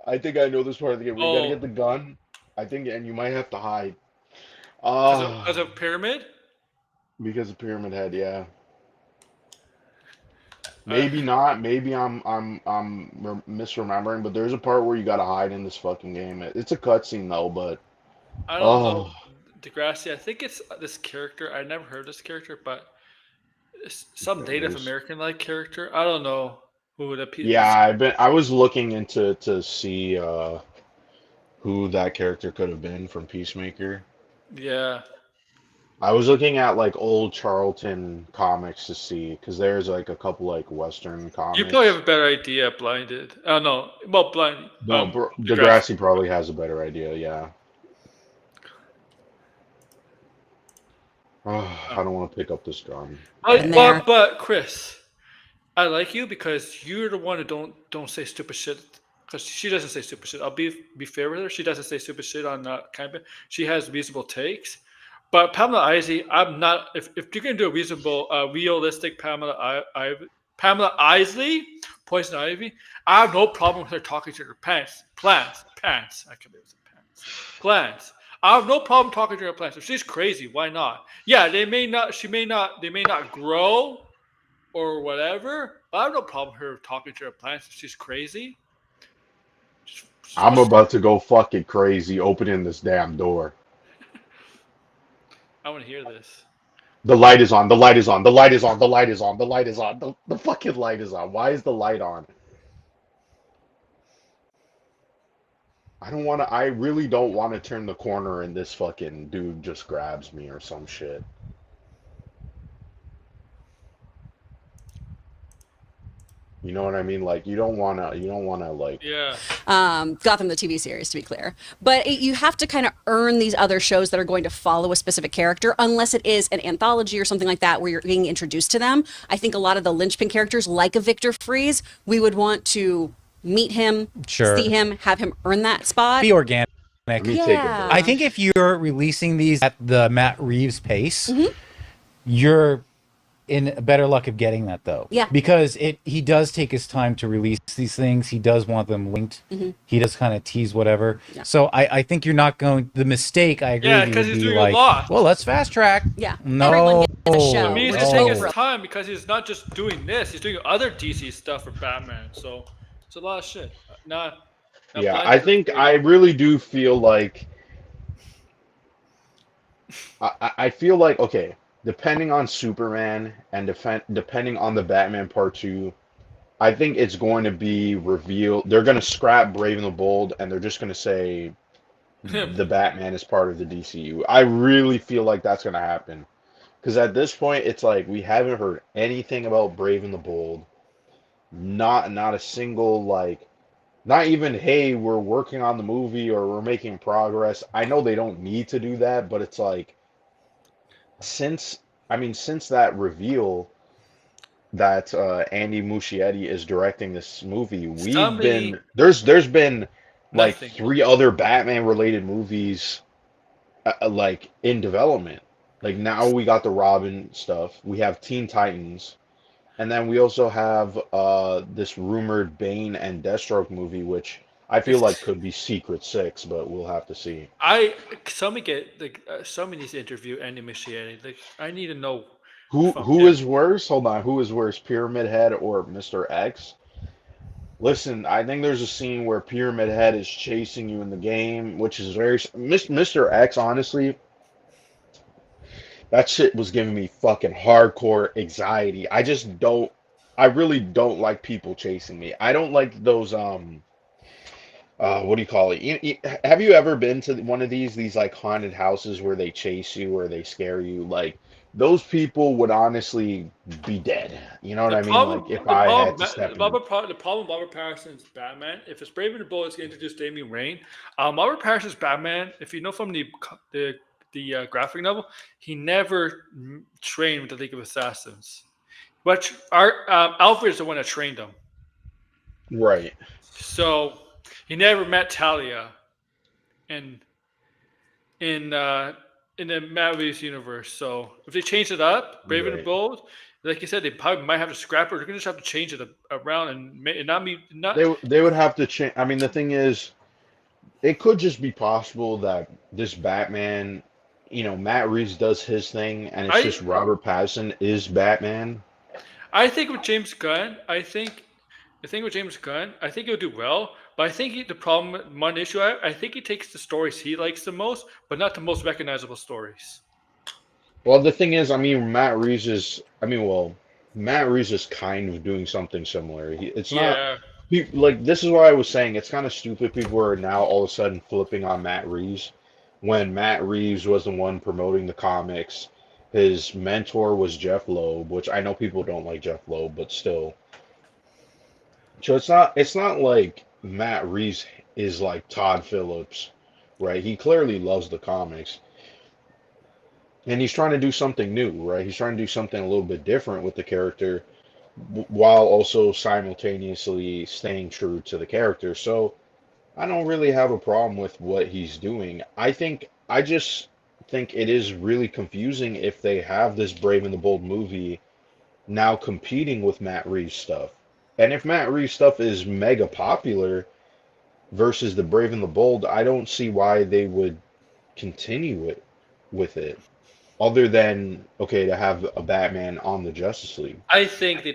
I think I know this part of the game. We gotta get the gun. I think, and you might have to hide. As a pyramid? Because of Pyramid Head, yeah. Maybe not. Maybe I'm misremembering. But there's a part where you gotta hide in this fucking game. It's a cutscene though, but I don't know. Degrassi, I think it's this character. I never heard of this character, but it's some Native American like character. I don't know who the people. Yeah, I was looking into to see who that character could have been from Peacemaker. Yeah. I was looking at like old Charlton comics to see, because there's like a couple like Western comics. You probably have a better idea, Blinded. No, well, Blind. No, Degrassi probably has a better idea. Yeah. I don't want to pick up this gun. But Chris, I like you because you're the one who don't say stupid shit. Because she doesn't say stupid shit. I'll be fair with her. She doesn't say stupid shit on Campea. She has reasonable takes. But Pamela Isley, I'm not. If you're gonna do a realistic Pamela Isley, Poison Ivy, I have no problem with her talking to her plants. I can use plants. I have no problem talking to her plants. If she's crazy, why not? Yeah, they may not grow or whatever. But I have no problem with her talking to her plants if she's crazy. I'm about to go fucking crazy opening this damn door. I want to hear this. The light is on. The light is on. The light is on. The light is on. The light is on. The fucking light is on. Why is the light on? I really don't want to turn the corner and this fucking dude just grabs me or some shit. You know what I mean? Like, you don't want to like... Yeah. Gotham, the TV series, to be clear. But you have to kind of earn these other shows that are going to follow a specific character, unless it is an anthology or something like that where you're being introduced to them. I think a lot of the linchpin characters, like a Victor Freeze, we would want to meet him, see him, have him earn that spot. Be organic. Yeah. I think if you're releasing these at the Matt Reeves pace, you're in better luck of getting that, though. Yeah. Because he does take his time to release these things. He does want them linked. He does kind of tease whatever. Yeah. So I think you're not going... The mistake, I agree with you, because he's doing a lot. Well, let's fast track. Yeah. No. Everyone gets a show. It means he's taking his time because he's not just doing this. He's doing other DC stuff for Batman. So it's a lot of shit. I think I really do feel like... I feel like, okay... depending on Superman and depending on the Batman Part 2, I think it's going to be revealed. They're going to scrap Brave and the Bold, and they're just going to say the Batman is part of the DCU. I really feel like that's going to happen. Because at this point, it's like we haven't heard anything about Brave and the Bold. Not a single, like, not even, hey, we're working on the movie or we're making progress. I know they don't need to do that, but it's like, since that reveal that Andy Muschietti is directing this movie, there's been like Nothing. 3 other Batman related movies like in development. Like now we got the Robin stuff, we have Teen Titans, and then we also have this rumored Bane and Deathstroke movie, which I feel like could be Secret Six, but we'll have to see. Somebody needs to interview Andy Muschietti. Like, I need to know Who is worse? Hold on, who is worse, Pyramid Head or Mr. X? Listen, I think there's a scene where Pyramid Head is chasing you in the game, which is very Mr. X. Honestly, that shit was giving me fucking hardcore anxiety. I really don't like people chasing me. I don't like those what do you call it? Have you ever been to one of these like haunted houses where they chase you or they scare you? Like those people would honestly be dead. You know what I mean? Like if I had to step in. The problem with Robert Pattinson's Batman, if it's Brave and the Bold, it's going to introduce Damian Wayne. Robert Pattinson's Batman, if you know from the graphic novel, he never trained with the League of Assassins. But Alfred is the one that trained him. Right. So he never met Talia in the Matt Reeves universe. So if they change it up, Brave and the Bold, like you said, they probably might have to scrap it. They're gonna just have to change it around and not. They would have to change. I mean, the thing is, it could just be possible that this Batman, Matt Reeves does his thing, and it's just Robert Pattinson is Batman. I think with James Gunn, I think he'll do well. But I think the problem, one issue, I think he takes the stories he likes the most, but not the most recognizable stories. Well, the thing is, I mean, Matt Reeves is kind of doing something similar. It's not like, this is why I was saying it's kind of stupid. People are now all of a sudden flipping on Matt Reeves when Matt Reeves was the one promoting the comics. His mentor was Jeff Loeb, which I know people don't like Jeff Loeb, but still. So it's not like Matt Reeves is like Todd Phillips, right? He clearly loves the comics. And he's trying to do something new, right? He's trying to do something a little bit different with the character while also simultaneously staying true to the character. So I don't really have a problem with what he's doing. I just think it is really confusing if they have this Brave and the Bold movie now competing with Matt Reeves stuff. And if Matt Reeves stuff is mega popular versus the Brave and the Bold, I don't see why they would continue with it. Other than, okay, to have a Batman on the Justice League. I think they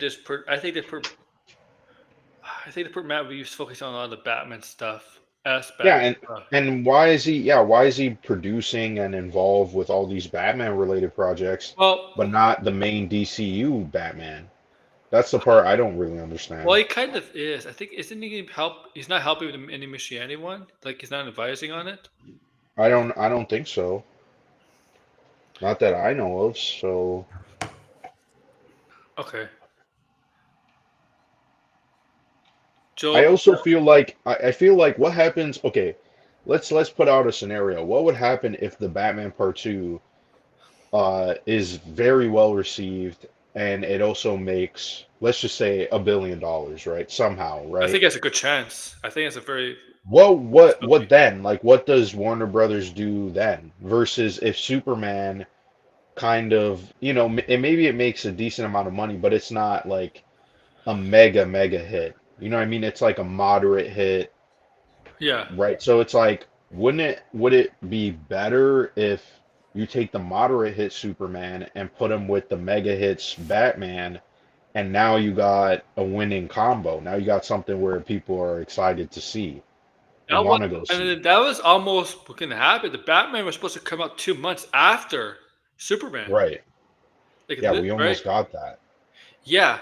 put Matt Reeves focusing on a lot of the Batman stuff. And why is he producing and involved with all these Batman related projects, but not the main DCU Batman? That's the part I don't really understand. Well, he kind of is. I think isn't he he's not helping with any Muschietti one? Like he's not advising on it? I don't think so. Not that I know of, so okay. Joel, I also feel like what happens, okay, let's put out a scenario. What would happen if the Batman Part 2 is very well received and it also makes, let's just say, $1 billion, right? Somehow, right? I think that's a good chance. I think it's a very what then? Like, what does Warner Brothers do then? Versus if Superman kind of, maybe it makes a decent amount of money, but it's not like a mega hit. You know what I mean? It's like a moderate hit. Yeah. Right. So it's like, would it be better if you take the moderate hit Superman and put him with the mega hits Batman, and now you got a winning combo. Now you got something where people are excited to see. That was almost what can happen. The Batman was supposed to come out 2 months after Superman. Right. Yeah, we almost got that. Yeah,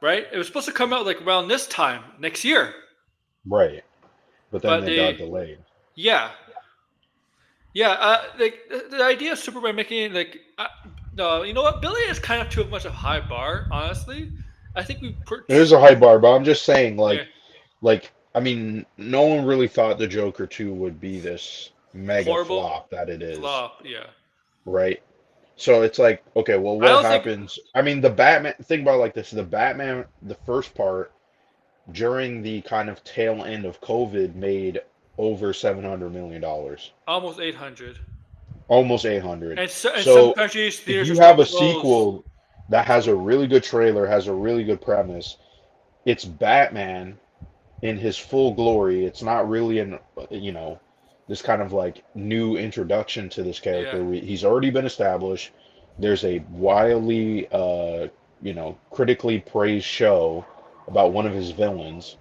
right. It was supposed to come out like around this time next year. Right, but then they got delayed. Yeah, like the idea of Superman making like, no, you know what? Billy is kind of too much of a high bar, honestly. I think It is a high bar, but I'm just saying, yeah. I mean, no one really thought the Joker 2 would be this mega Horrible flop that it is. flop, yeah. Right? So it's like, okay, well, what happens? I mean, the Batman, think about it like this: the Batman, the first part, during the kind of tail end of COVID, made over $700 million. Almost 800. Almost 800. And some countries, if theaters you are have a still closed. sequel that has a really good trailer, has a really good premise, it's Batman in his full glory. It's not really this kind of like new introduction to this character. Yeah. He's already been established. There's a wildly, critically praised show about one of his villains.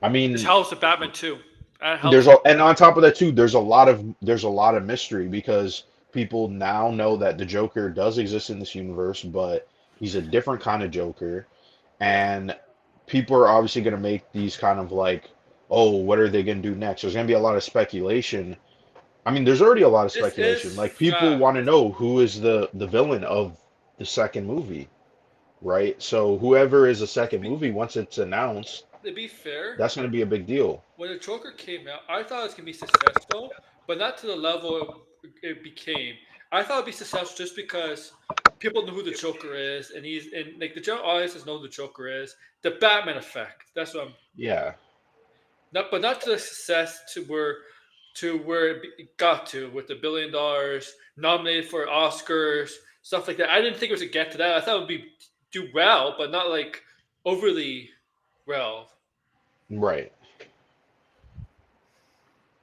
I mean, this helps the Batman too. And on top of that too, there's a lot of mystery because people now know that the Joker does exist in this universe, but he's a different kind of Joker, and people are obviously going to make these kind of like, oh, what are they going to do next? There's going to be a lot of speculation. I mean, there's already a lot of speculation. Like people want to know who is the villain of the second movie, right? So whoever is the second movie, once it's announced, to be fair, that's going to be a big deal. When the Joker came out, I thought it was going to be successful, but not to the level it became. I thought it'd be successful just because people know who the Joker is, and like the general audiences know who the Joker is. The Batman effect. That's what I'm. Yeah. But not to the success to where it got to with the $1 billion nominated for Oscars, stuff like that. I didn't think it was to get to that. I thought it would do well, but not like overly well. Right.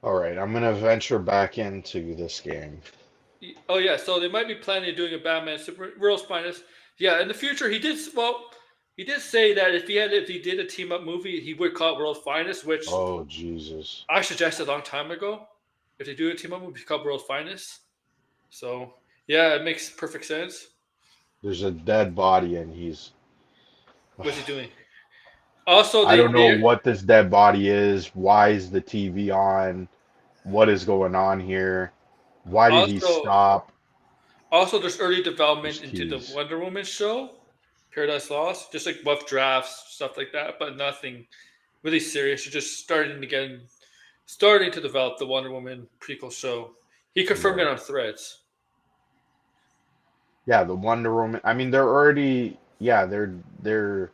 All right, I'm gonna venture back into this game. Oh yeah, so they might be planning on doing a Batman Super World's Finest. Yeah, in the future he did say that if he did a team up movie, he would call it World's Finest, which oh Jesus, I suggested a long time ago. If they do a team up movie, called World's Finest. So yeah, it makes perfect sense. There's a dead body and he's. What's he doing? Also, I don't know what this dead body is. Why is the TV on? What is going on here? Why did he stop? Also, there's early development into the Wonder Woman show, Paradise Lost, just like rough drafts, stuff like that, but nothing really serious. You're just starting to develop the Wonder Woman prequel show. He confirmed it on Threads. Yeah, the Wonder Woman. I mean, they're already. Yeah, they're.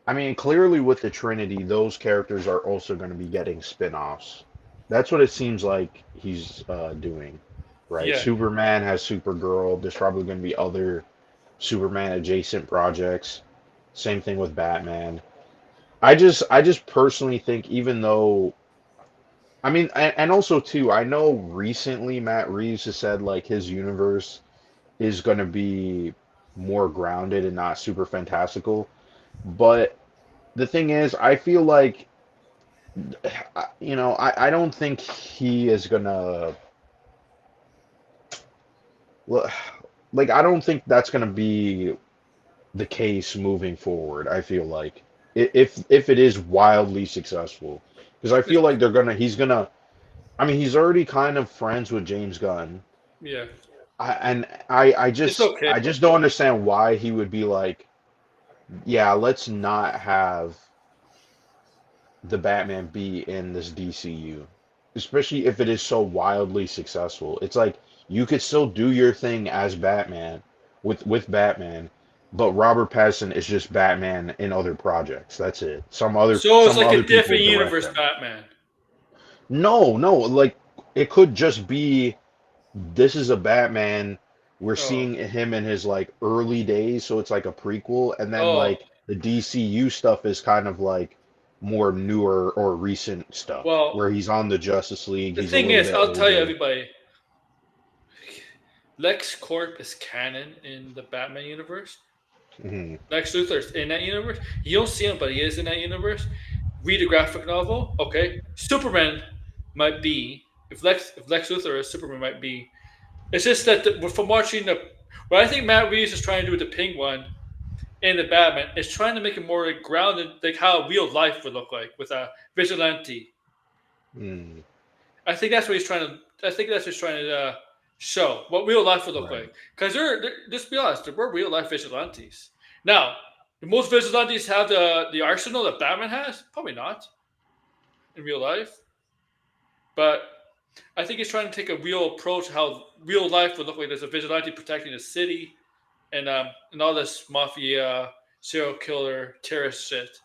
I mean, clearly with the Trinity, those characters are also going to be getting spin-offs. That's what it seems like he's doing, right? Yeah. Superman has Supergirl. There's probably going to be other Superman adjacent projects. Same thing with Batman. I just personally think, even though, I mean, and also too, I know recently Matt Reeves has said like his universe is going to be more grounded and not super fantastical. But the thing is, I feel like, I don't think he is gonna, like, I don't think that's gonna be the case moving forward. I feel like if it is wildly successful, because I feel like he's gonna. I mean, he's already kind of friends with James Gunn. Yeah. I just don't understand why he would be like, yeah, let's not have the Batman be in this DCU, especially if it is so wildly successful. It's like you could still do your thing as Batman with Batman, but Robert Pattinson is just Batman in other projects. That's it. So it's like a different universe Batman. No, like it could just be this is a Batman. We're seeing him in his like early days, so it's like a prequel, and then like the DCU stuff is kind of like more newer or recent stuff, where he's on the Justice League. The thing is, I'll tell you, everybody, Lex Corp is canon in the Batman universe. Mm-hmm. Lex Luthor's in that universe. You don't see him, but he is in that universe. Read a graphic novel. Okay, Superman might be if Lex Luthor is Superman might be It's just that from watching what I think Matt Reeves is trying to do with the Penguin in the Batman is trying to make it more like grounded, like how real life would look like with a vigilante. Mm. I think that's what he's trying to. I think that's what he's trying to show what real life would look like. Because just be honest, there were real life vigilantes. Now, do most vigilantes have the arsenal that Batman has? Probably not in real life. But I think he's trying to take a real approach to how real life would look like. There's a vigilante protecting the city, and all this mafia, serial killer, terrorist shit.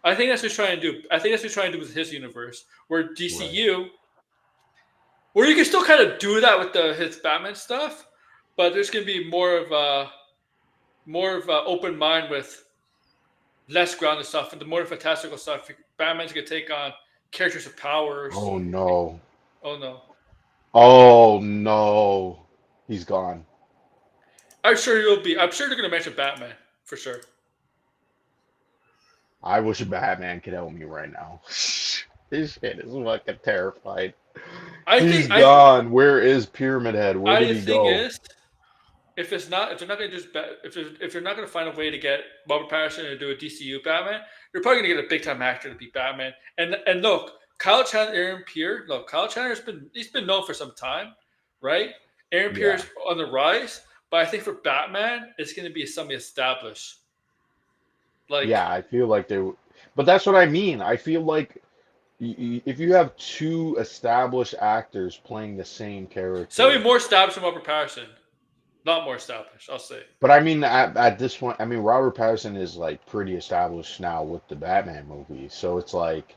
I think that's what he's trying to do. I think that's what he's trying to do with his universe, where DCU, where you can still kind of do that with his Batman stuff, but there's going to be more of a open mind with less grounded stuff and the more fantastical stuff. Batman's going to take on characters with powers. Oh no! Oh no! Oh no! He's gone. I'm sure you'll be. I'm sure they're going to mention Batman for sure. I wish Batman could help me right now. This shit is fucking terrified. He's gone. Where is Pyramid Head? Where did he go? The thing is, if they're not going to if they're not going to find a way to get Robert Pattinson to do a DCU Batman, you're probably going to get a big time actor to be Batman. And look, Kyle Chandler, Aaron Pierre. Look, Kyle Chandler's been known for some time, right? Aaron Pierre's on the rise, but I think for Batman, it's going to be something established. I feel like but that's what I mean. I feel like if you have two established actors playing the same character, somebody more established than Robert Pattinson, not more established, I'll say. But I mean, at this point, I mean, Robert Pattinson is like pretty established now with the Batman movie, so it's like,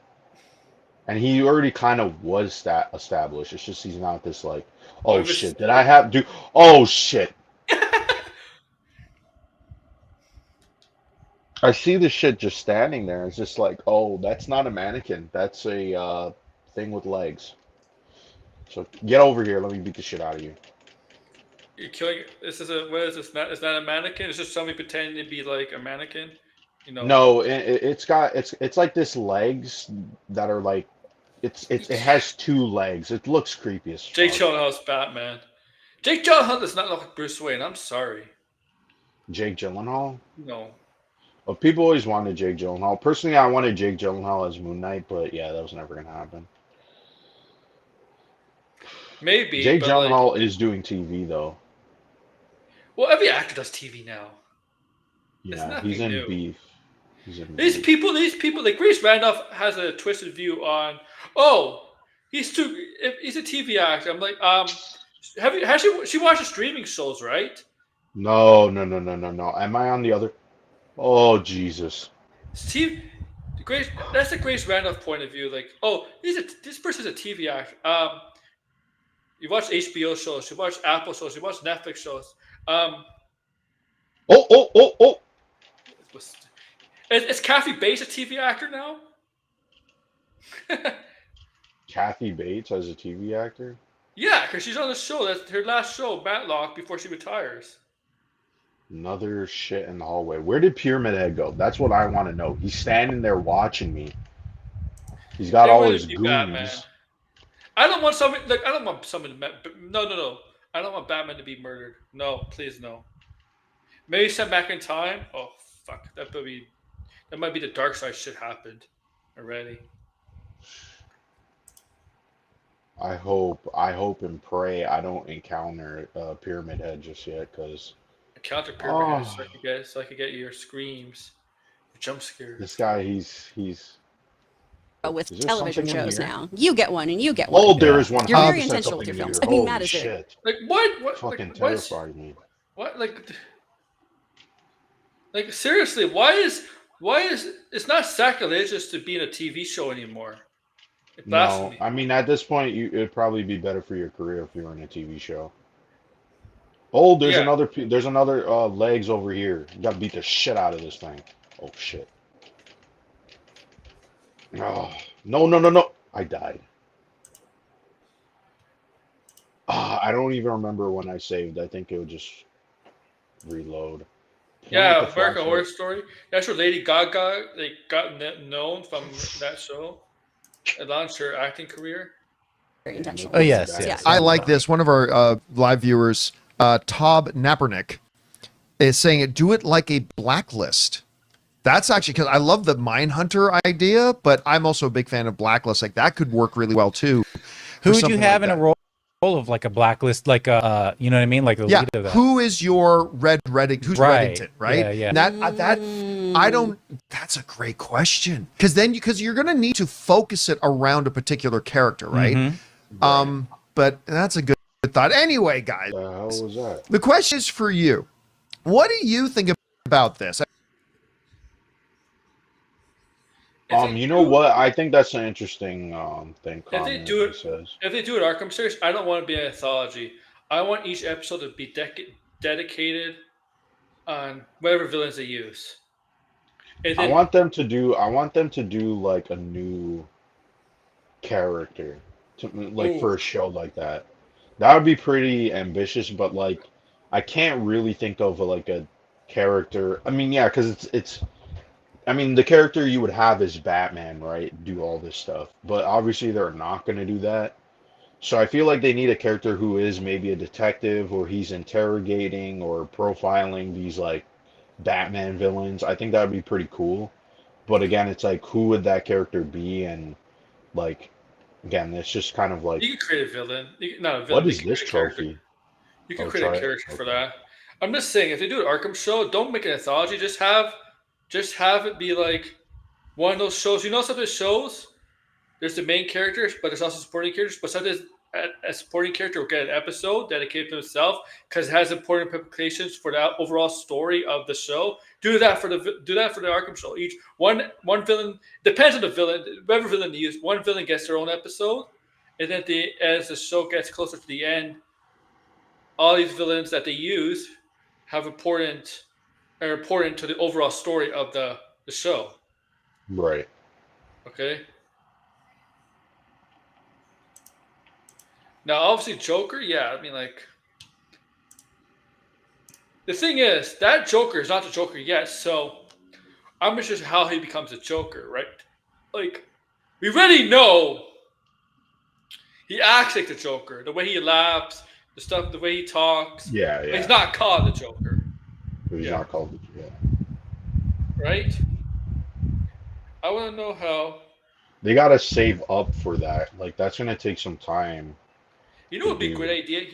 and he already kind of was that established. It's just he's not this like, oh shit, did I have to? Oh shit. I see the shit just standing there. It's just like, oh, that's not a mannequin. That's a thing with legs. So get over here. Let me beat the shit out of you. You're killing. What is this? It's not a mannequin. It's just somebody pretending to be like a mannequin. You know. No, it's like this legs that are like, it has two legs. It looks creepy as fuck. Jake Gyllenhaal's Batman. Jake Gyllenhaal does not look like Bruce Wayne. I'm sorry. Jake Gyllenhaal? No. Well, people always wanted Jake Gyllenhaal. Personally, I wanted Jake Gyllenhaal as Moon Knight, but yeah, that was never going to happen. Maybe. Jake Gyllenhaal is doing TV, though. Well, every actor does TV now. Yeah, he's in Beef. These people, like Grace Randolph has a twisted view on, he's a TV actor. I'm like, she watches streaming shows, right? No. Am I on the other? Oh, Jesus. Steve, that's the Grace Randolph point of view. Like, this person's a TV actor. You watch HBO shows, you watch Apple shows, you watch Netflix shows. Is Kathy Bates a TV actor now? Kathy Bates as a TV actor? Yeah, because she's on the show. That's her last show, Matlock, before she retires. Another shit in the hallway. Where did Pyramid Head go? That's what I want to know. He's standing there watching me. He's got all his goons. Batman. I don't want someone like no. I don't want Batman to be murdered. No, please no. Maybe sent back in time. Oh fuck, that might be the dark side shit happened already. I hope and pray I don't encounter Pyramid Head just yet, because encounter Pyramid Head so I could get your screams, your jump scares. This guy, he's with television shows now. You get one and you get one. Oh, there is one. You're very intentional with your films. I mean, Matt is there. Like what? Fucking terrified me. What like seriously? Why is it's not sacrilegious to be in a TV show another? No, I mean at this point, it'd probably be better for your career if you were in a TV show. Oh, there's another legs over here. You gotta beat the shit out of this thing. Oh shit. Oh, no. I died. I don't even remember when I saved. I think it would just reload. Yeah, American Horror Story. That's where Lady Gaga got known from that show. It launched her acting career. intentional. Oh, yes. Yeah. I like this. One of our live viewers, Tob Nappernick, is saying it. Do it like a Blacklist. That's actually because I love the Mindhunter idea, but I'm also a big fan of Blacklist. Like that could work really well too. Who would you have in a role of like a Blacklist, like a you know what I mean, like the lead of that? Who is your Reddington? Who's Reddington? Right? Yeah. That's a great question because you're gonna need to focus it around a particular character, right? Mm-hmm. But that's a good thought. Anyway, guys, How was that? the question is for you. What do you think about this? You know what? I think that's an interesting thing. If they do it Arkham series, I don't want to be an anthology. I want each episode to be dedicated on whatever villains they use. And then, I want them to do like a new character, for a show like that. That would be pretty ambitious, but like I can't really think of a character. I mean, yeah, because it's. I mean, the character you would have is Batman, right? Do all this stuff. But obviously they're not going to do that. So I feel like they need a character who is maybe a detective or he's interrogating or profiling these like Batman villains. I think that would be pretty cool. But again, it's like who would that character be? And like again, it's just kind of like you could create a villain. Not a villain. What is this trophy? You can create a character for that. I'm just saying, if they do an Arkham show, don't make an anthology. Just have it be like one of those shows. You know, some of the shows, there's the main characters, but there's also supporting characters. But sometimes a supporting character will get an episode dedicated to himself because it has important implications for the overall story of the show. Do that for the Arkham show. Each one villain, depends on the villain. Whatever villain they use, one villain gets their own episode, and then as the show gets closer to the end, all these villains that they use are important to the overall story of the show. Right. Okay. Now, obviously, Joker, yeah, I mean, like, the thing is, that Joker is not the Joker yet, so I'm interested in how he becomes a Joker, right? Like, we already know he acts like the Joker, the way he laughs, the way he talks. Yeah. But he's not called the Joker. He's not called the Joker. Right? I want to know how. They got to save up for that. Like, that's going to take some time. You know what would be a great idea?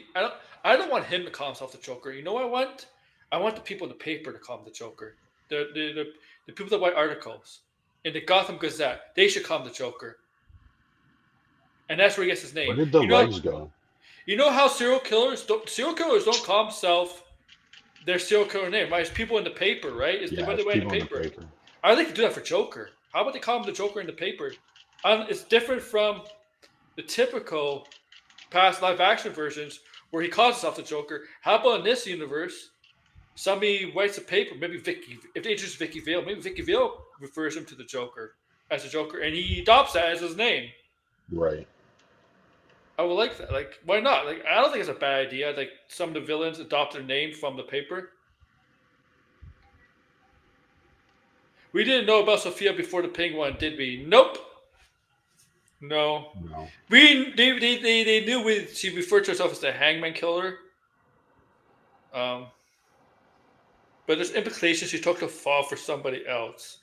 I don't want him to call himself the Joker. You know what I want? I want the people in the paper to call him the Joker. The people that write articles. In the Gotham Gazette. They should call him the Joker. And that's where he gets his name. Where did the legs go? You know how serial killers don't call themselves their serial killer name, right? It's people in the paper, right? It's Yeah, the way in the paper. I'd like to do that for Joker. How about they call him the Joker in the paper? It's different from the typical past live action versions where he calls himself the Joker. How about in this universe, somebody writes a paper, maybe Vicky, if they introduce Vicky Vale, maybe Vicky Vale refers him to the Joker as a Joker, and he adopts that as his name. Right. I would like that. Like, why not? Like, I don't think it's a bad idea. Like, some of the villains adopt their name from the paper. We didn't know about Sophia before the Penguin, did we? Nope. No. They knew she referred to herself as the Hangman Killer. But there's implications she took the fall for somebody else.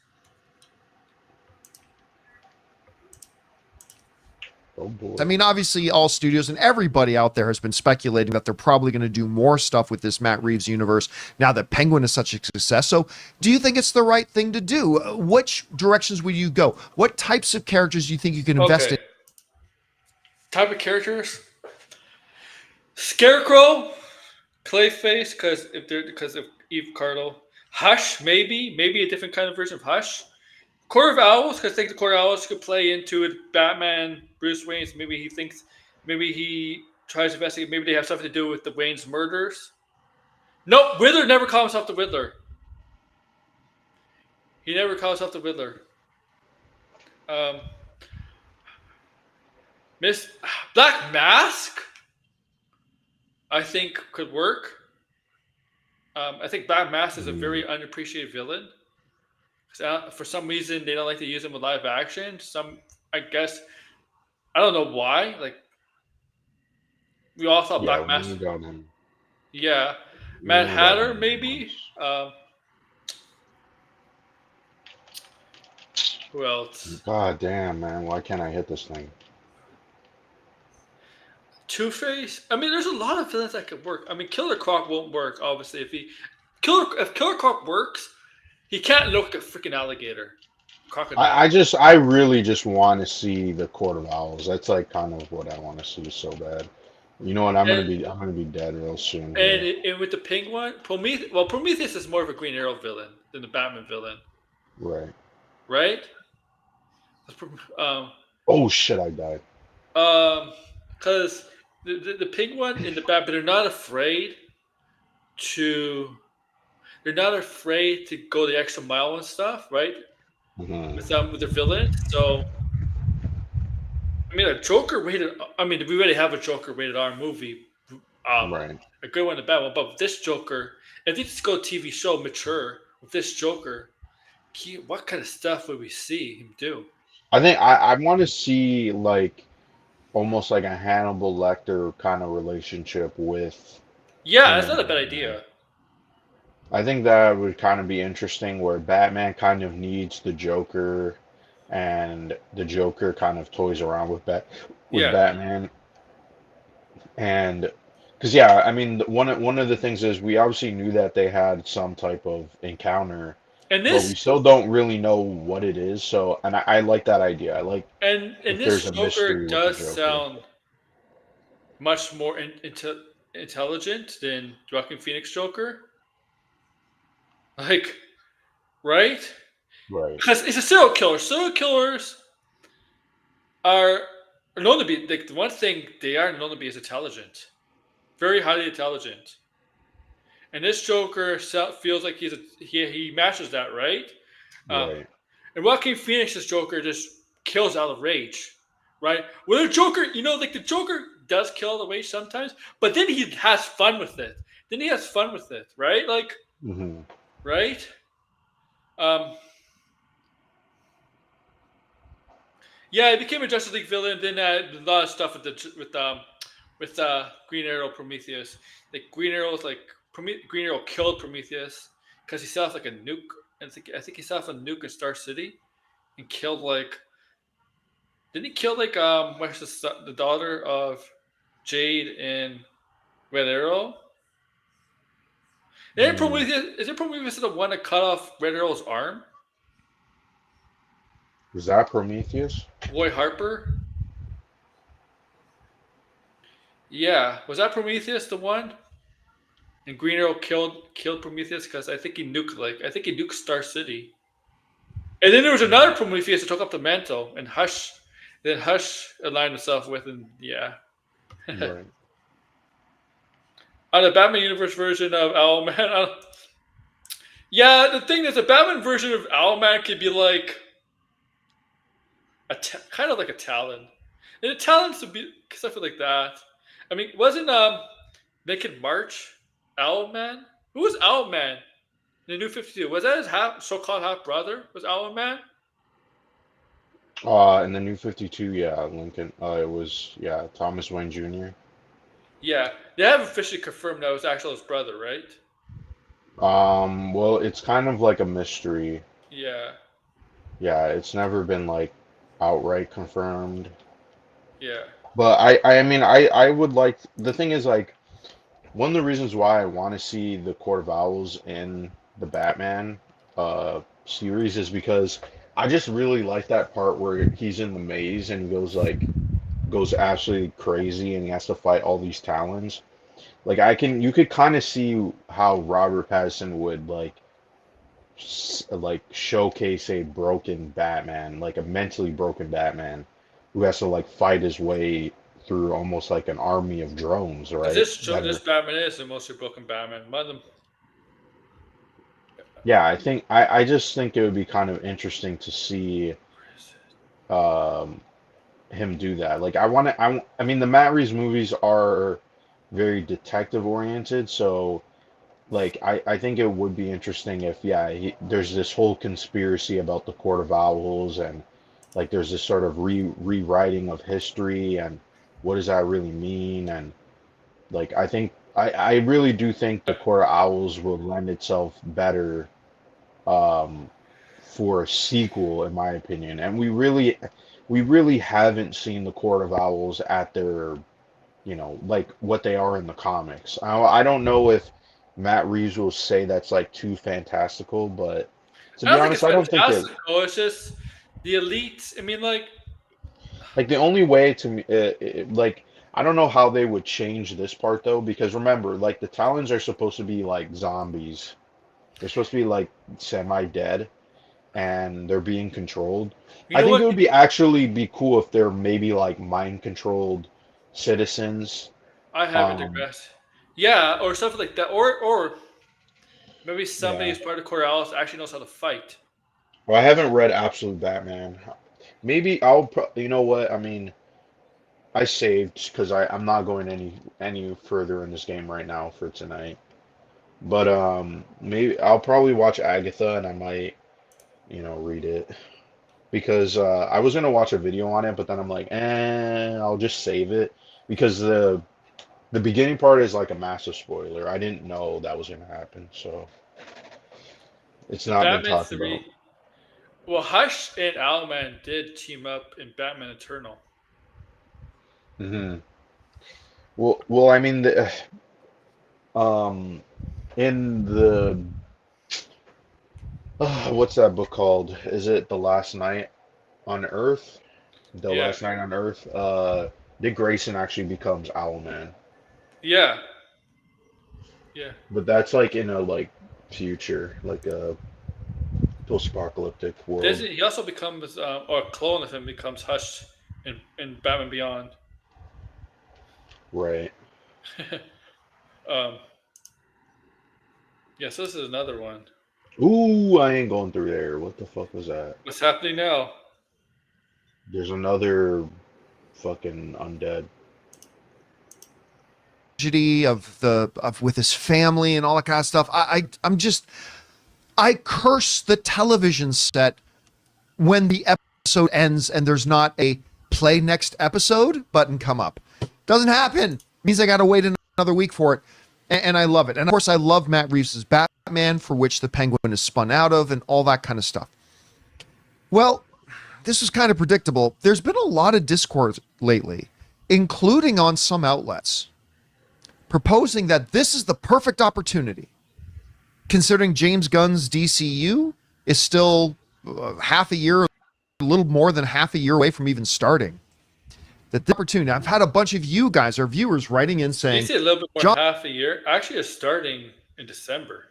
Oh boy. I mean, obviously, all studios and everybody out there has been speculating that they're probably going to do more stuff with this Matt Reeves universe now that Penguin is such a success. So, do you think it's the right thing to do? Which directions would you go? What types of characters do you think you can invest in? Type of characters? Scarecrow, Clayface, because of Eve Carlo. Hush, maybe a different kind of version of Hush. Court of Owls, because I think the Court of Owls could play into it. Batman, Bruce Wayne, maybe he tries to investigate. Maybe they have something to do with the Wayne's murders. Nope, Riddler never calls himself the Riddler. He never calls himself the Riddler. Miss Black Mask, I think could work. I think Black Mask is a very unappreciated villain. For some reason, they don't like to use him with live action. I guess, I don't know why. Like, We all thought Yeah, Black we Mask. got him. Yeah, We Mad only got Hatter him maybe. once. Who else? God damn, man! Why can't I hit this thing? Two-Face. I mean, there's a lot of villains that could work. I mean, Killer Croc won't work, obviously. If Killer Croc works, he can't look like a freaking alligator. Crocodile. I really just want to see the Court of Owls. That's like kind of what I want to see so bad. You know what? I'm gonna be dead real soon. And with the Penguin, Prometheus is more of a Green Arrow villain than the Batman villain. Right. Right? Oh shit! I died. Because the Penguin and the Batman, they're not afraid to. They're not afraid to go the extra mile and stuff, right? Mm-hmm. With their villains. So, I mean, a Joker rated. I mean, we already have a Joker rated R movie. Right. A good one, a bad one. But with this Joker, if they just go TV show mature with this Joker, what kind of stuff would we see him do? I think I want to see like almost like a Hannibal Lecter kind of relationship with. Yeah, that's not a bad idea. I think that would kind of be interesting where Batman kind of needs the Joker and the Joker kind of toys around with Batman. And because yeah, I mean one of the things is we obviously knew that they had some type of encounter, but we still don't really know what it is. So, and I like that idea. I like and this Joker does sound much more intelligent than Joaquin Phoenix Joker. Like, right? Right. Because it's a serial killer. Serial killers are known to be, like, the one thing they are known to be is intelligent. Very highly intelligent. And this Joker feels like he matches that, right? Right. And Joaquin Phoenix's Joker just kills out of rage, right? Where the Joker, like the Joker does kill out of rage sometimes, but then he has fun with it. Right? Like, mm-hmm. Right? Yeah, he became a Justice League villain. Then a lot of stuff with Green Arrow Prometheus. Like Green Arrow's like Green Arrow killed Prometheus because he set off like a nuke. And I think he set off a nuke in Star City and killed like. Didn't he kill like what's the daughter of Jade and Red Arrow? Is it Prometheus the one that cut off Red Arrow's arm? Was that Prometheus? Roy Harper? Yeah. Was that Prometheus the one? And Green Arrow killed Prometheus because I think he nuked Star City. And then there was another Prometheus that took up the mantle and Hush aligned himself with him. Yeah. Right. On the Batman Universe version of Owlman, yeah, the thing is, the Batman version of Owlman could be like kind of like a Talon, and the Talons would be stuff like that. I mean, wasn't Naked March Owlman? Who was Owlman in the New 52? Was that his so-called half brother? Was Owlman? In the New 52, yeah, Lincoln. It was Thomas Wayne Jr. Yeah, they have officially confirmed that it was actually his brother, right? Well, it's kind of like a mystery. Yeah. Yeah, it's never been like outright confirmed. Yeah. But I mean, I would like, the thing is like, one of the reasons why I want to see the Court of Owls in the Batman series is because I just really like that part where he's in the maze and he goes absolutely crazy and he has to fight all these Talons. Like you could kind of see how Robert Pattinson would like showcase a broken Batman, like a mentally broken Batman who has to like fight his way through almost like an army of drones, right? This Batman is the mostly broken Batman. Yeah, I just think it would be kind of interesting to see him do that. Like I mean the Matt Reeves movies are very detective oriented, so like I think it would be interesting if there's this whole conspiracy about the Court of Owls and like there's this sort of rewriting of history and what does that really mean, and Like I really do think the Court of Owls will lend itself better um, for a sequel, in my opinion. And we really haven't seen the Court of Owls at their, like what they are in the comics. I don't know if Matt Reeves will say that's like too fantastical, but to I be don't think honest, it's I don't think it. fantastical. It's just the elite. I mean, like, Like the only way to me, like I don't know how they would change this part though, because remember, like the Talons are supposed to be like zombies. They're supposed to be like semi-dead, and they're being controlled. you I know think it what? would be actually be cool if they're maybe like mind-controlled citizens. I haven't Um, digressed. Yeah, or something like that, or maybe somebody yeah. who's part of Coriolis actually knows how to fight. Well, I haven't read Absolute Batman. Maybe you know what? I mean, I saved because I'm not going any further in this game right now for tonight. But maybe I'll probably watch Agatha and I might, read it because I was gonna watch a video on it, but then I'm like, I'll just save it because the beginning part is like a massive spoiler. I didn't know that was gonna happen, so it's So not been Batman talked about. 3. Well, Hush and Owlman did team up in Batman Eternal. Hmm. Well, I mean, um, in the what's that book called? Is it The Last Night on Earth? The Yeah, Last Night on Earth. Dick Grayson actually becomes Owlman, yeah, yeah. but that's like in a like future, like a post-apocalyptic world, He also becomes, or a clone of him becomes Hush in Batman Beyond. right? um, yeah, so this is another one. Ooh, I ain't going through there. What the fuck was that? What's happening now? There's another fucking undead. Tragedy of with his family and all that kind of stuff. I curse the television set when the episode ends and there's not a play next episode button come up. Doesn't happen. It means I got to wait another week for it. And I love it. And of course, I love Matt Reeves' Batman, for which the Penguin is spun out of and all that kind of stuff. Well, this was kind of predictable. There's been a lot of discourse lately, including on some outlets, proposing that this is the perfect opportunity, considering James Gunn's DCU is still half a year, a little more than half a year away from even starting. That the opportunity, I've had a bunch of you guys, our viewers, writing in saying, You say a little bit more than half a year. Actually, it's starting in December.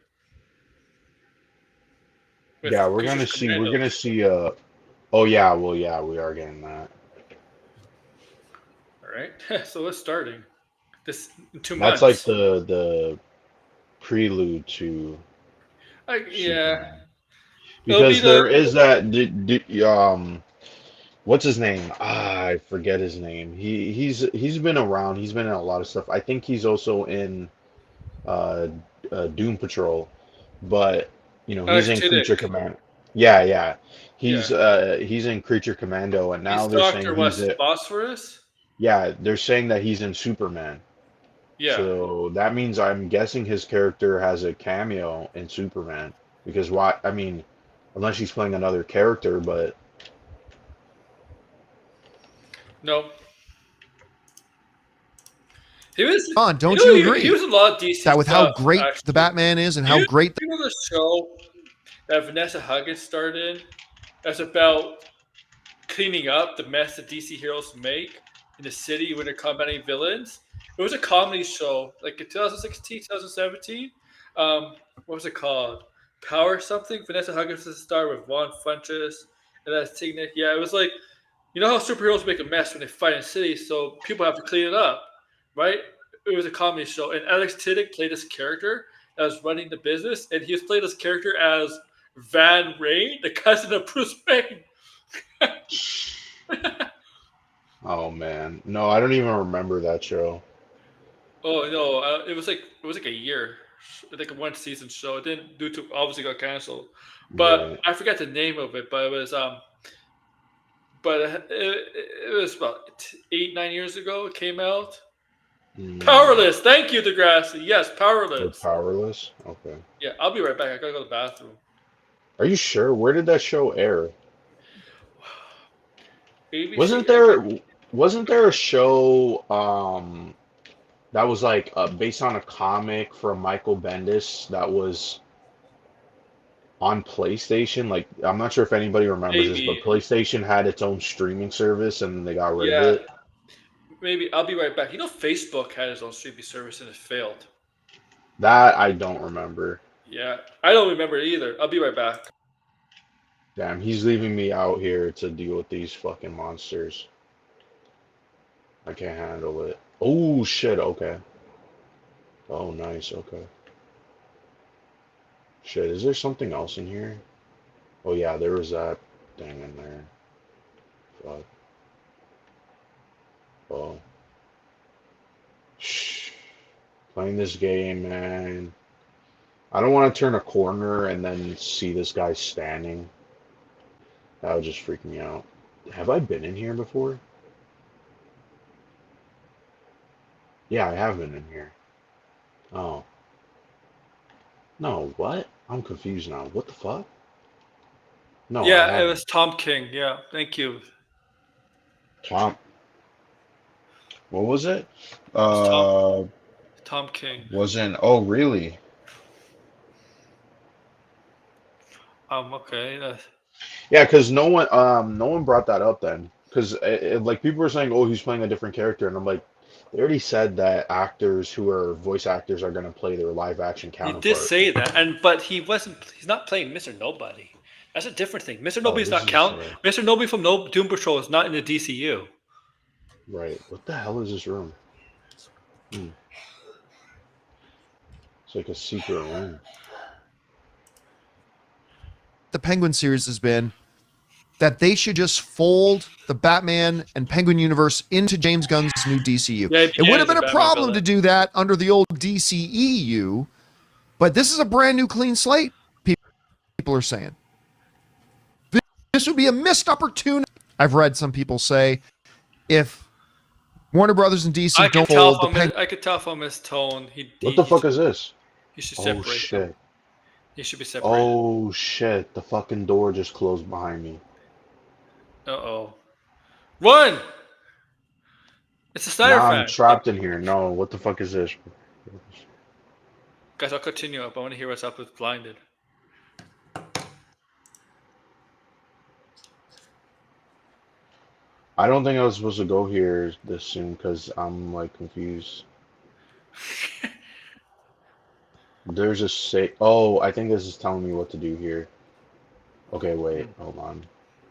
Yeah, we're gonna see. We're gonna see. Oh yeah. Well, yeah, we are getting that. All right. So it's starting this in 2 That's months. like the prelude to Yeah. Superman. Because there is that what's his name? I forget his name. He's been around. He's been in a lot of stuff. I think he's also in uh, Doom Patrol, but he's in Creature Command. Yeah, yeah. He's in Creature Commando, and now they're saying Dr. he's Phosphorus. yeah, they're saying that he's in Superman. Yeah. So that means I'm guessing his character has a cameo in Superman because why? I mean, unless he's playing another character, but No. He was. John, don't you agree? He was a lot of DC that with stuff, how great actually. the Batman is and how great You know the show that Vanessa Hudgens starred in? That's about cleaning up the mess that DC heroes make in the city when they're combating villains. It was a comedy show, like in 2016, 2017. What was it called? Power something? Vanessa Hudgens is a star with Vaughn Funches and that Signet. Yeah, it was like, you know how superheroes make a mess when they fight in cities, so people have to clean it up, right? It was a comedy show, and Alex Tiddick played this character that was running the business, and he was played this character as Van Rain, the cousin of Bruce Wayne. oh man, no, I don't even remember that show. Oh no, it was like a year, like a 1 season show. It didn't do too, obviously got canceled, but Right. I forgot the name of it. But it was it was about 8-9 years ago. It came out. Powerless. Thank you, Degrassi. Yes, We're powerless. powerless? Okay. Yeah, I'll be right back. I gotta go to the bathroom. Are you sure? Where did that show air? ABC, Wasn't there a show that was like based on a comic from Michael Bendis that was on PlayStation? Like, I'm not sure if anybody remembers this, but maybe. PlayStation had its own streaming service and they got rid of Yeah, it. maybe. I'll be right back. You know, Facebook had its own streaming service and it failed. That I don't remember. Yeah, I don't remember it either. I'll be right back. Damn, he's leaving me out here to deal with these fucking monsters. I can't handle it. Oh shit, okay. Oh nice, okay. Shit, is there something else in here? Oh yeah, there was that thing in there. Fuck. Oh. Shh. Playing this game, man. I don't want to turn a corner and then see this guy standing. That would just freak me out. Have I been in here before? Yeah, I have been in here. Oh. No, what? I'm confused now. What the fuck? No, I Yeah, it haven't. was Tom King. Yeah, thank you. Tom. What was it? Was Tom King. Wasn't. Oh, really? Okay. Yeah, because no one brought that up then. Because like people were saying, oh, he's playing a different character, and I'm like, they already said that actors who are voice actors are gonna play their live action He counterpart. did say that, but he's not playing Mr. Nobody. That's a different thing. Mr. Nobody's not count. Mr. Nobody from Doom Patrol is not in the DCU. Right. What the hell is this room? It's like a secret room. The Penguin series has been that they should just fold the Batman and Penguin universe into James Gunn's new DCU. Yeah, it would have been a Batman problem villain. to do that under the old DCEU, but this is a brand new clean slate, people are saying. This would be a missed opportunity. I've read some people say if Warner Brothers and DC don't fold the Penguin... I could tell from his tone. What the fuck is this? He should Oh separate them. shit. He should be separated. Oh shit. The fucking door just closed behind me. Uh-oh. Run! It's a Snyder Now fan. I'm trapped in here. No, what the fuck is this? Guys, I'll continue up. I want to hear what's up with Blinded. I don't think I was supposed to go here this soon because I'm like confused. There's a say. Oh, I think this is telling me what to do here. Okay, wait, hold on.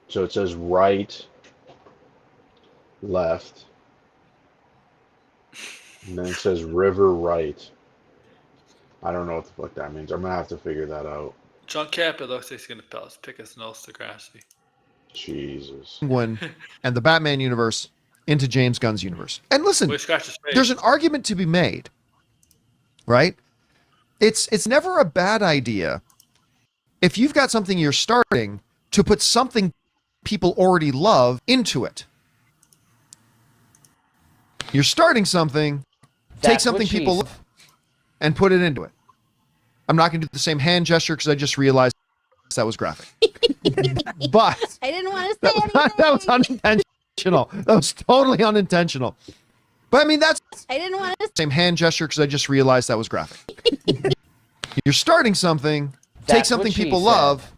So it says right, left, and then it says river right. I don't know what the fuck that means. I'm gonna have to figure that out. John Campea looks like he's going to pick his nose to Grassy. Jesus. Penguin and the Batman universe into James Gunn's universe. And listen, there's an argument to be made, right? It's never a bad idea if you've got something you're starting to put something people already love into it. You're starting something, take something people love and put it into it. I'm not going to do the same hand gesture because I just realized that was graphic. But I didn't want to say anything. that was unintentional. That was totally unintentional. But I mean, that's I didn't want to same hand gesture because I just realized that was graphic. You're starting something, take something people love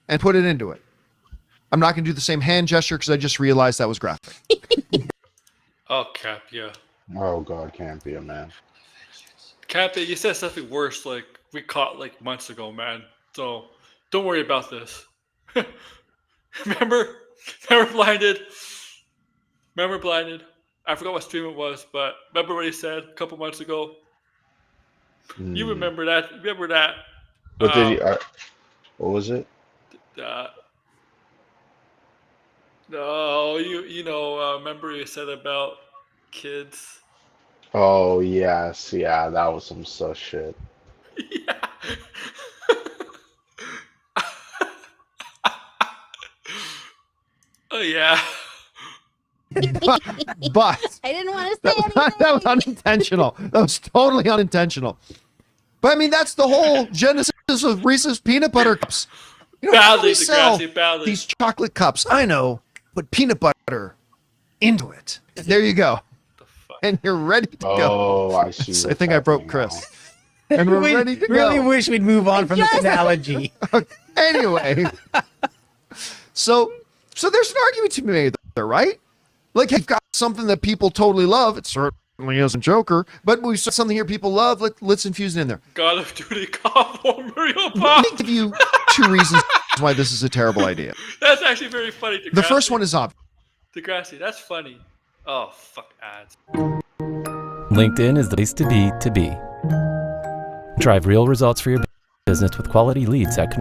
and put it into it. I'm not going to do the same hand gesture because I just realized that was graphic. Oh, Campea. Oh god, Campea, man. Campea, you said something worse like we caught like months ago, man. So don't worry about this. Remember Blinded? Remember Blinded? I forgot what stream it was, but remember what he said a couple months ago? You remember that? Remember that? What did he? What was it? No, you know. Remember he said about kids? Oh yes, yeah, that was some sus shit. Yeah. Oh yeah. but I didn't want to say anything. that was unintentional. That was totally unintentional. But I mean, that's the whole genesis of Reese's peanut butter cups. You know, Badly, we sell badly. these chocolate cups. I know, put peanut butter into it. There you go. And you're ready to go. Oh, I see. I think I broke Chris. And we're ready to go. Really wish we'd move on from this analogy. Anyway, so there's an argument to be made there, right? Like, you've got something that people totally love. It certainly isn't Joker, but we've got something here people love. Let's infuse it in there. God of Duty cop or Mario Let Pop. me give you 2 reasons why this is a terrible idea. That's actually very funny. The first one is obvious. Degrassi, that's funny. Oh, fuck ads. LinkedIn is the place to be. Drive real results for your business with quality leads that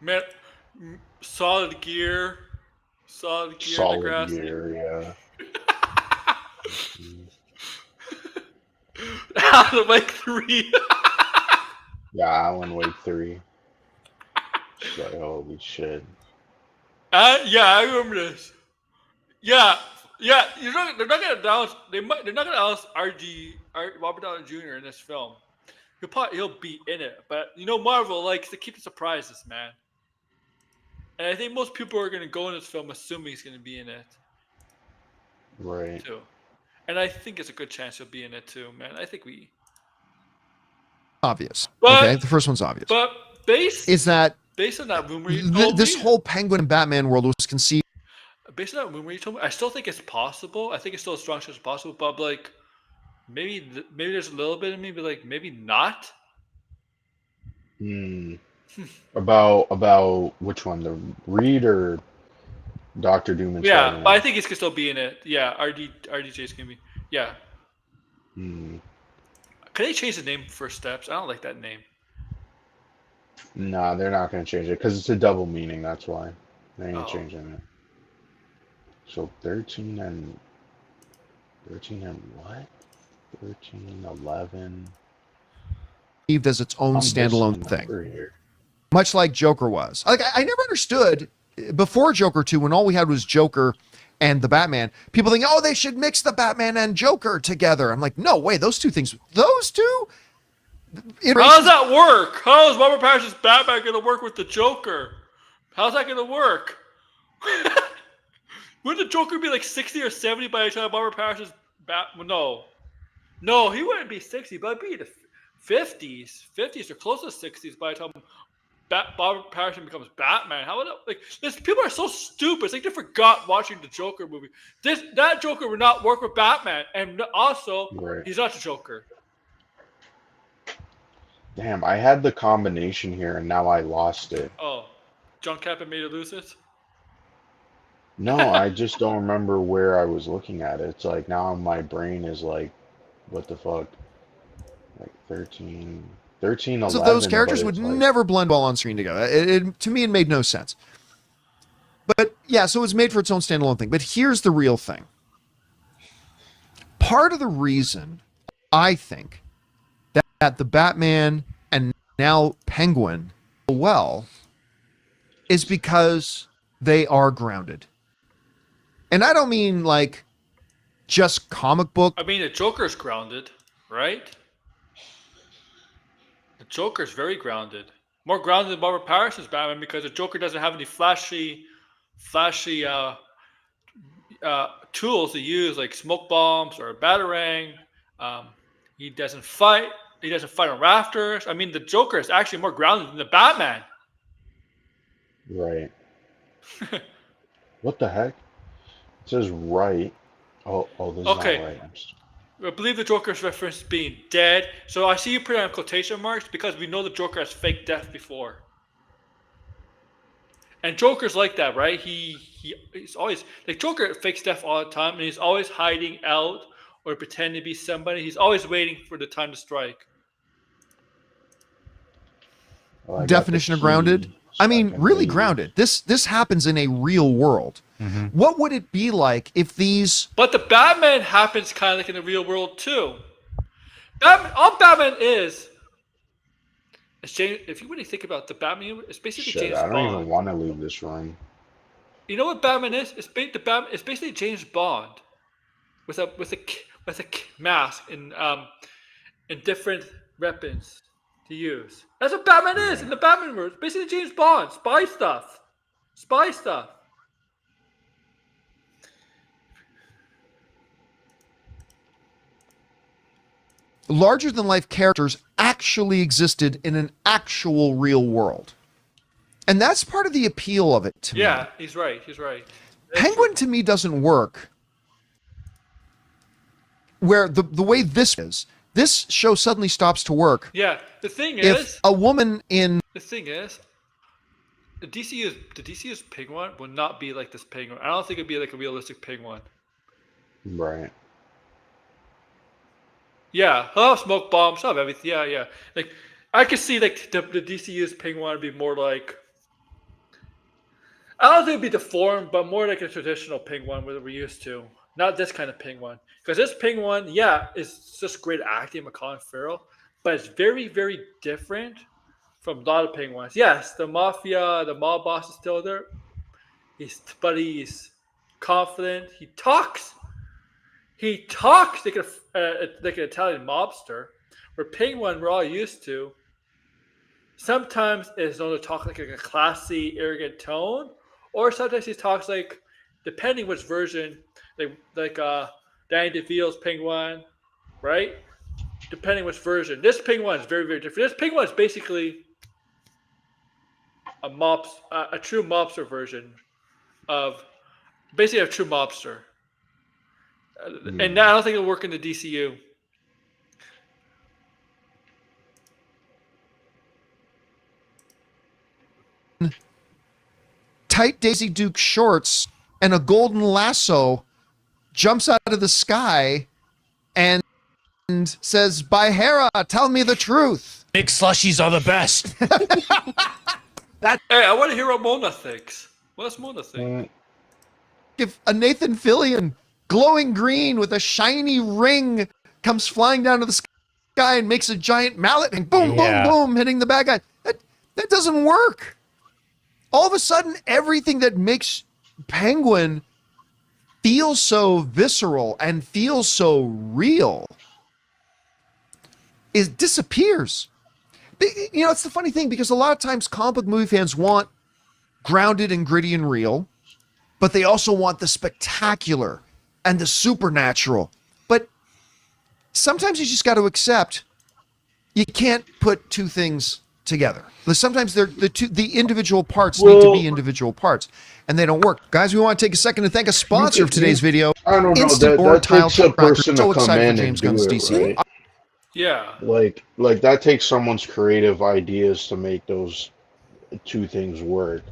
Man, solid gear. Degrassi. Gear, yeah. Alan Wake 3. Yeah, Alan Wake 3. Like, holy shit. Yeah, I remember this. Yeah. They're not gonna announce. They're not gonna announce Robert Downey Jr. in this film. He'll be in it, but you know Marvel likes to keep the surprises, man. And I think most people are gonna go in this film assuming he's gonna be in it. Right. Too. And I think it's a good chance he'll be in it too, man. I think Obvious. But, okay, the first one's obvious. But based on that rumor you told this me, whole Penguin and Batman world was conceived. based on that rumor you told me, I still think it's possible. I think it's still as strong as possible, but like maybe there's a little bit of me, but like maybe not. About which one? The Reed or Dr. Doom and Yeah, Spider-Man? but I think he's gonna still be in it. Yeah, RDJ's gonna be. Yeah. Could they change the name First Steps? I don't like that name. Nah, they're not going to change it because it's a double meaning. That's why they ain't changing it. So 13 and what? 13, 11. Conceived as its own standalone thing, much like Joker was. Like, I never understood before Joker 2, when all we had was Joker and the Batman. People think, oh, they should mix the Batman and Joker together. I'm like, no way, those two. How does that work? How is Robert Pattinson's Batman going to work with the Joker? How's that going to work? Wouldn't the Joker be like 60 or 70 by the time Robert Pattinson's Batman? No, he wouldn't be 60, but it'd be the 50s or close to 60s by the time Robert Pattinson becomes Batman. How would it, like this? People are so stupid. It's like they forgot watching the Joker movie. That Joker would not work with Batman, and also he's not the Joker. Damn, I had the combination here and now I lost it. Oh, John Campea made you lose it? No, I just don't remember where I was looking at it. It's like now my brain is like, what the fuck? Like 13, 11. So those characters would never blend well on screen together. To me, it made no sense. But yeah, so it's made for its own standalone thing. But here's the real thing. Part of the reason I think that the Batman and now Penguin well is because they are grounded. And I don't mean like just comic book. I mean, the Joker's grounded, right? The Joker's very grounded. More grounded than Robert Pattinson's Batman because the Joker doesn't have any flashy tools to use like smoke bombs or a batarang. He doesn't fight. He doesn't fight on rafters. I mean, the Joker is actually more grounded than the Batman. Right. What the heck? It says right. Oh, this is not right. I believe the Joker's reference being dead. So I see you put it on quotation marks because we know the Joker has fake death before. And Joker's like that, right? He's always like Joker fakes death all the time, and he's always hiding out or pretending to be somebody. He's always waiting for the time to strike. Well, definition of grounded. I mean, really grounded. This happens in a real world. Mm-hmm. What would it be like if these? But the Batman happens kind of like in the real world too. All Batman is James. If you really think about the Batman, it's basically James Bond. I don't even want to leave this room. You know what Batman is? It's basically James Bond with a mask and different weapons to use. That's what Batman is in the Batman world. It's basically James Bond, spy stuff. Larger than life characters actually existed in an actual real world. And that's part of the appeal of it to me. Yeah, he's right. Penguin to me doesn't work. Where the way this show suddenly stops to work. Yeah, the thing if is, a woman in the DCU's Penguin will not be like this Penguin. I don't think it'd be like a realistic Penguin. Right. Yeah, he'll have smoke bombs, he'll have everything. Yeah. Like I could see like the DCU's Penguin would be more like, I don't think it'd be deformed, but more like a traditional Penguin that we're used to. Not this kind of Penguin. Because this Penguin, is just great acting with Colin Farrell, but it's very, very different from a lot of Penguins. Yes, the mafia, the mob boss is still there. He's confident. He talks like an Italian mobster. Where Penguin, we're all used to, sometimes is known to talk like a classy, arrogant tone, or sometimes he talks like, depending which version, like Danny DeVito's Penguin, right? Depending which version. This Penguin is very, very different. This Penguin is basically a true mobster version of, basically a true mobster. And I don't think it'll work in the DCU. Tight Daisy Duke shorts and a golden lasso jumps out of the sky and says, "By Hera, tell me the truth. Big slushies are the best." Hey, I want to hear what Mona thinks. What does Mona think? If a Nathan Fillion, glowing green with a shiny ring, comes flying down to the sky and makes a giant mallet and boom, boom, boom, hitting the bad guy, that doesn't work. All of a sudden, everything that makes Penguin feel so visceral and feel so real disappears. You know, it's the funny thing, because a lot of times comic book movie fans want grounded and gritty and real, but they also want the spectacular and the supernatural. But sometimes you just got to accept you can't put two things together. Sometimes the individual parts need to be individual parts, and they don't work. Guys, we want to take a second to thank a sponsor of today's video. I don't know. Instant That takes a Tracker. person So to come excited in for and James do Gunn's it, DC. right? Yeah. Like that takes someone's creative ideas to make those two things work.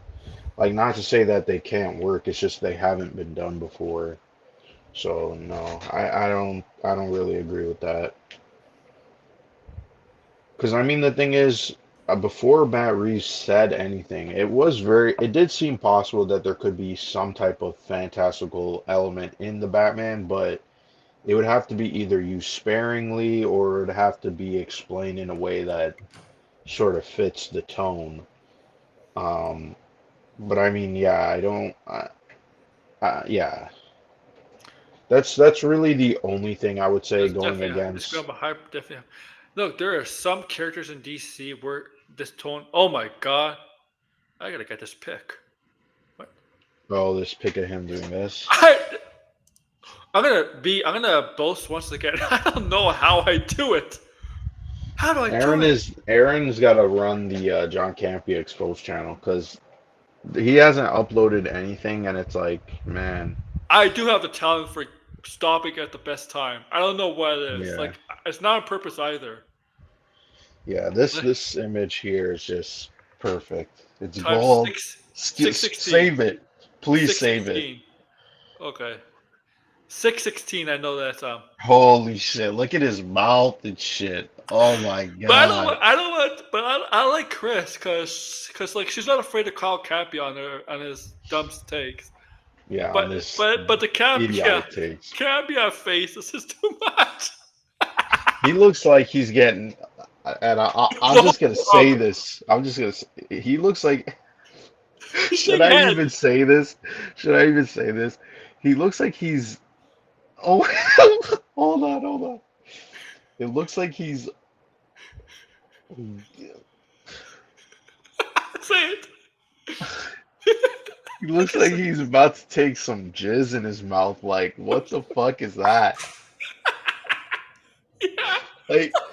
Like, not to say that they can't work, it's just they haven't been done before. So no, I don't really agree with that. Because I mean, the thing is, before Matt Reeves said anything, it did seem possible that there could be some type of fantastical element in the Batman, but it would have to be either used sparingly or it would have to be explained in a way that sort of fits the tone. But I mean, that's really the only thing I would say going against. Look, there are some characters in DC where this tone. Oh my god, I gotta get this pick. What? Oh, this pick of him doing this. I'm gonna boast once again. I don't know how I do it. How do I do it? Aaron's got to run the John Campea Exposed channel, because he hasn't uploaded anything, and it's like, man. I do have the talent for stopping at the best time. I don't know what it is. Yeah. Like, it's not on purpose either. Yeah, this image here is just perfect. It's Times gold. 616. Save it. Please save it. Okay. 616, I know that's Holy shit, look at his mouth and shit. Oh my god. But I like Chris because like she's not afraid to call Campea on his dumb takes. Yeah, but the Campea face is just too much. He looks like he's getting, and I'm just gonna say this. He looks like Should I even say this? Should I even say this? He looks like he's. Oh, hold on. It looks like he's. Say it. He looks like he's about to take some jizz in his mouth. Like, what the fuck is that? Yeah.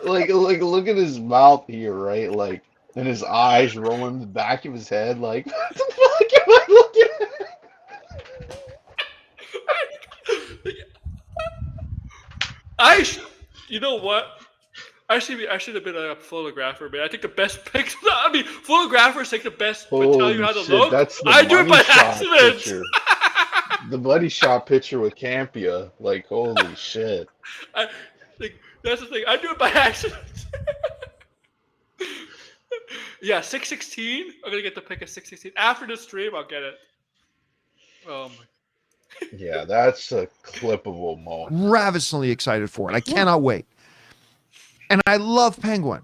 Like, look at his mouth here, right? Like, and his eyes rolling the back of his head. Like, what the fuck am I looking at? You know what? I should have been a photographer, man. I think the best pics. I mean, photographers take the best, but tell you how to look. That's the I do it by money shot accident. picture. The bloody shot picture with Campea. Like, holy shit. That's the thing. I do it by accident. Yeah, 616. I'm gonna get the pick of 616 after the stream. I'll get it. Oh my. Yeah, that's a clippable moment. Ravishingly excited for it. I cannot wait. And I love Penguin.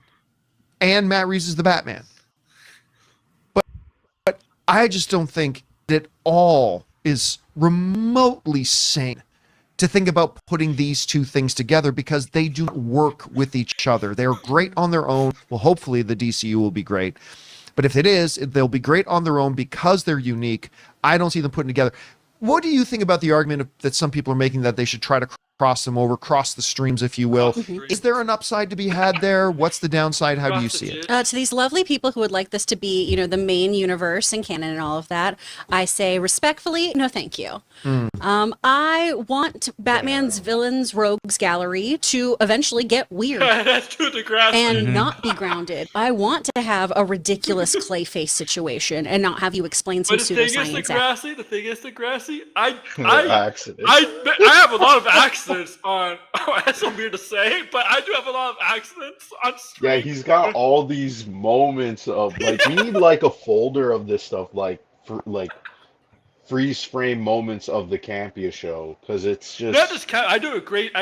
And Matt Reeves is the Batman. But I just don't think that all is remotely sane to think about putting these two things together because they do not work with each other. They're great on their own. Well, hopefully the DCU will be great. But if it is, they'll be great on their own because they're unique. I don't see them putting together. What do you think about the argument that some people are making that they should try to cross them over, cross the streams, if you will? Is there an upside to be had there? What's the downside? How do you see it? To these lovely people who would like this to be, the main universe and canon and all of that, I say respectfully, no, thank you. I want Batman's villains rogues gallery to eventually get weird That's true, Degrassi. and not be grounded. I want to have a ridiculous Clayface situation and not have you explain some But the thing is, pseudoscience. Degrassi, Accident. I have a lot of accidents on. Oh, that's so weird to say, but I do have a lot of accidents on stream. Yeah, he's got all these moments of like we need like a folder of this stuff, like freeze frame moments of the Campea show, because it's just. Not just I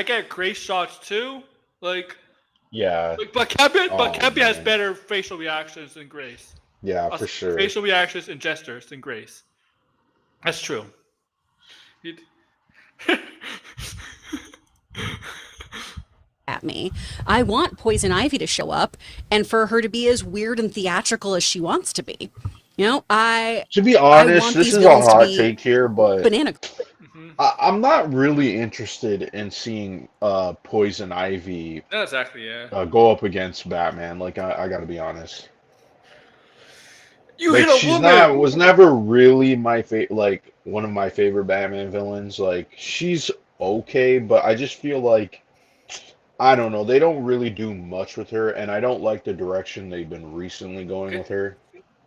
get great shots too, like. Yeah. But Campea has better facial reactions than Grace. Yeah, for sure. Facial reactions and gestures than Grace. That's true. At me. I want Poison Ivy to show up and for her to be as weird and theatrical as she wants to be. To be honest, this is a hot take here, but banana. I'm not really interested in seeing Poison Ivy go up against Batman. Like I gotta be honest. You hit a she's woman. was never really my one of my favorite Batman villains. Like she's okay, but I just feel like I don't know. They don't really do much with her, and I don't like the direction they've been recently going with her.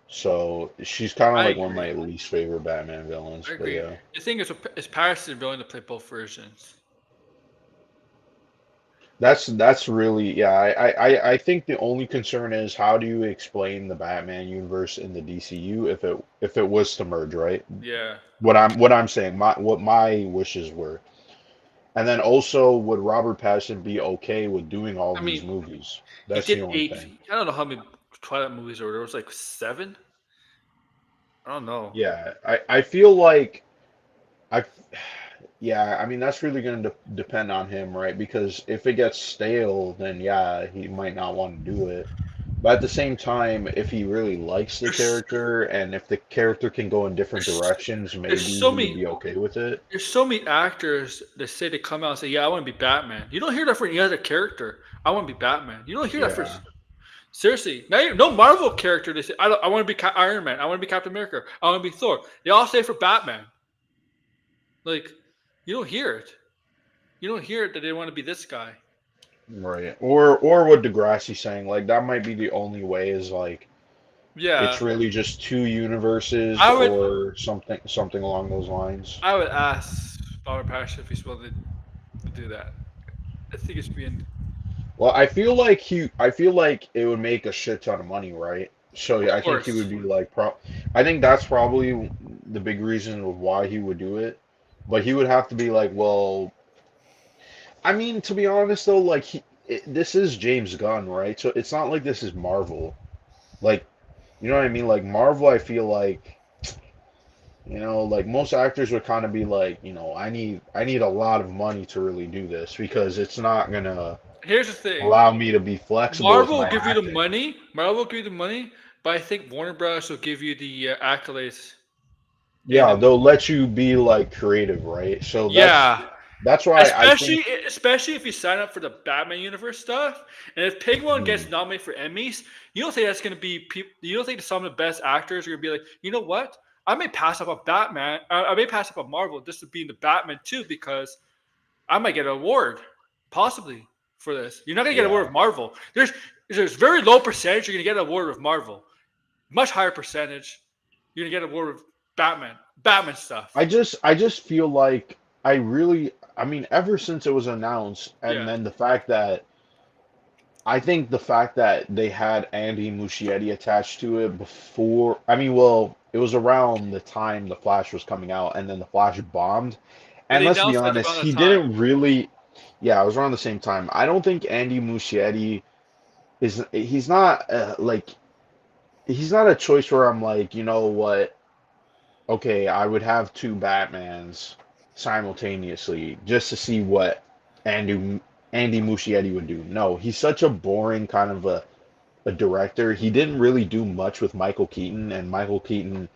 So she's kind of like one of my least favorite Batman villains. I agree. But yeah. The thing is Paris is willing to play both versions. That's really I think the only concern is how do you explain the Batman universe in the DCU if it was to merge, right? Yeah. What I'm saying, what my wishes were. And then also, would Robert Pattinson be okay with doing all these movies? That's the only thing. I don't know how many Twilight movies there were. There was like 7. I don't know. Yeah, I feel like I mean that's really going to depend on him, right? Because if it gets stale, then yeah, he might not want to do it. But at the same time, if he really likes the character and if the character can go in different directions, maybe he'd be okay with it. There's so many actors that say they come out and say, "Yeah, I want to be Batman." You don't hear that for any other character. I want to be Batman. You don't hear that for. Seriously, no Marvel character. They say, "I want to be Iron Man. I want to be Captain America. I want to be Thor." They all say for Batman. Like, you don't hear it. You don't hear it that they want to be this guy. Right. Or what Degrassi saying, like that might be the only way is like it's really just two universes or something along those lines. I would ask Robert Pattinson if he's willing to do that. I think it's being Well, I feel like it would make a shit ton of money, right? So I think he would be like I think that's probably the big reason of why he would do it. But he would have to be like, well, I mean, to be honest though, like this is James Gunn, right? So it's not like this is Marvel. Like, you know what I mean? Like Marvel, I feel like You know, like most actors would kind of be like, you know, I need a lot of money to really do this because it's not gonna Here's the thing: allow me to be flexible with Marvel will my give you the acting. money. Marvel will give you the money, but I think Warner Bros. Will give you the accolades. And Yeah, they'll let you be like creative, right? So yeah, that's why I think. especially if you sign up for the Batman universe stuff, and if Penguin Hmm, gets nominated for Emmys, you don't think that's going to be people? You don't think some of the best actors are going to be like, you know what? I may pass up on Batman. I may pass up on Marvel just to be in the Batman too because I might get an award, possibly for this. You're not going to get an award yeah. with Marvel. There's very low percentage you're going to get an award with Marvel. Much higher percentage you're going to get an award with Batman stuff. I just feel like I mean, ever since it was announced, and Yeah. then I think the fact that they had Andy Muschietti attached to it before, I mean, well, it was around the time The Flash was coming out, and then The Flash bombed. But And they let's be announced that honest, around the he time. didn't really, yeah, it was around the same time. I don't think Andy Muschietti he's not he's not a choice where I'm like, you know what? Okay, I would have two Batmans simultaneously just to see what Andy Andy Muschietti would do. No, he's such a boring kind of a director. He didn't really do much with Michael Keaton, and Michael Keaton,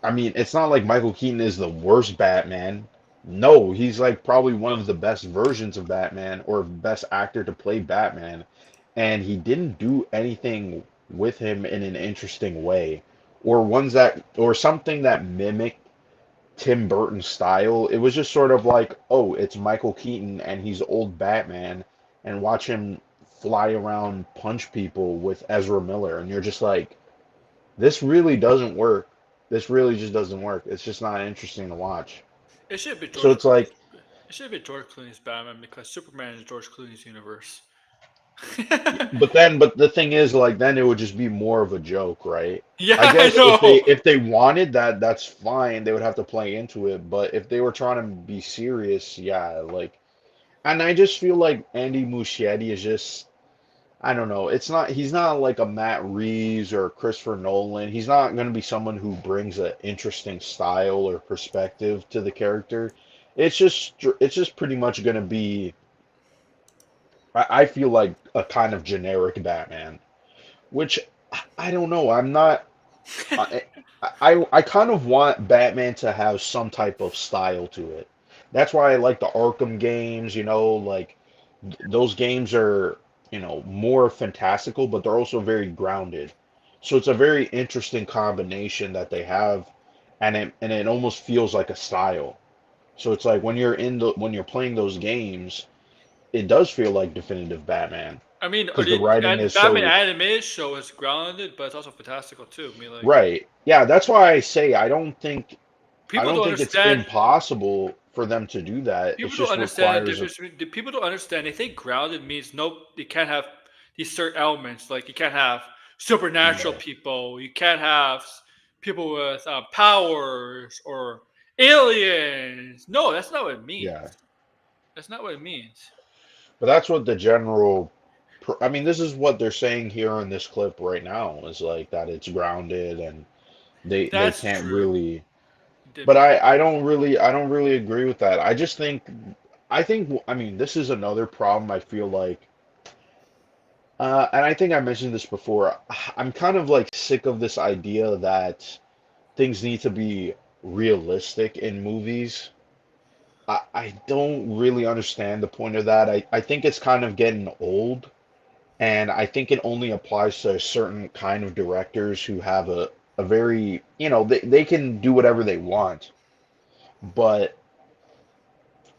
I mean, it's not like Michael Keaton is the worst Batman. No, he's like probably one of the best versions of Batman or best actor to play Batman, and he didn't do anything with him in an interesting way or ones that or something that mimicked Tim Burton's style. It was just sort of like, oh, it's Michael Keaton and he's old Batman, and watch him fly around punch people with Ezra Miller, and you're just like, this really doesn't work. This really just doesn't work. It's just not interesting to watch. It should be So George it's Clooney. like, It should be George Clooney's Batman because Superman is George Clooney's universe. but the thing is, like, then it would just be more of a joke, right? Yeah, I I guess know. if they wanted that, that's fine. They would have to play into it. But if they were trying to be serious, yeah, like, and I just feel like Andy Muschietti is just, I don't know. He's not like a Matt Reeves or Christopher Nolan. He's not going to be someone who brings an interesting style or perspective to the character. It's just pretty much going to be, I feel like a kind of generic Batman, which I don't know. I'm not. I kind of want Batman to have some type of style to it. That's why I like the Arkham games, like those games are, more fantastical, but they're also very grounded. So it's a very interesting combination that they have, and it almost feels like a style. So it's like when you're playing those games, it does feel like definitive Batman I mean, because the writing and is Batman so animated show is grounded, but it's also fantastical too. I mean, like right. Yeah, that's why I say I people don't don't think it's understand. impossible for them to do that. It People don't just understand the requires a difference. The people don't understand. They think grounded means no. You can't have these certain elements. Like you can't have supernatural right. people. You can't have people with powers or aliens. No, that's not what it means. Yeah. That's not what it means. But that's what the general I mean, this is what they're saying here in this clip right now is like that it's grounded and they That's can't true. really Did but mention. I don't really agree with that. I mean, this is another problem I feel like and I think I mentioned this before. I'm kind of like sick of this idea that things need to be realistic in movies. I don't really understand the point of that. I think it's kind of getting old, and I think it only applies to a certain kind of directors who have a very, they can do whatever they want. But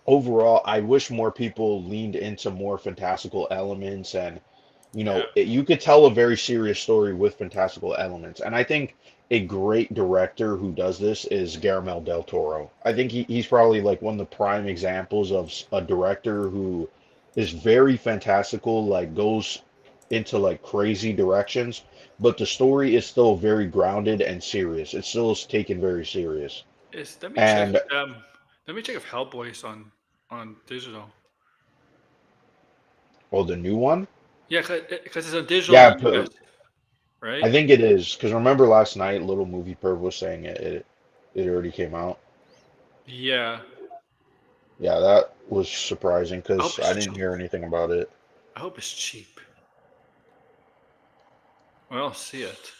overall, I wish more people leaned into more fantastical elements and Yeah. you could tell a very serious story with fantastical elements. And I think a great director who does this is Guillermo del Toro. I think he's probably like one of the prime examples of a director who is very fantastical, like goes into like crazy directions, but the story is still very grounded and serious. It still is taken very serious. Let me check. And Let me check if Hellboy's on digital. oh, the new one? Yeah, because it's on digital in Yeah, the US, I right? think it is because remember last night, Little Movie Perv was saying it. it already came out. Yeah. Yeah, that was surprising because I didn't hear anything about it. I hope it's cheap. I don't see it.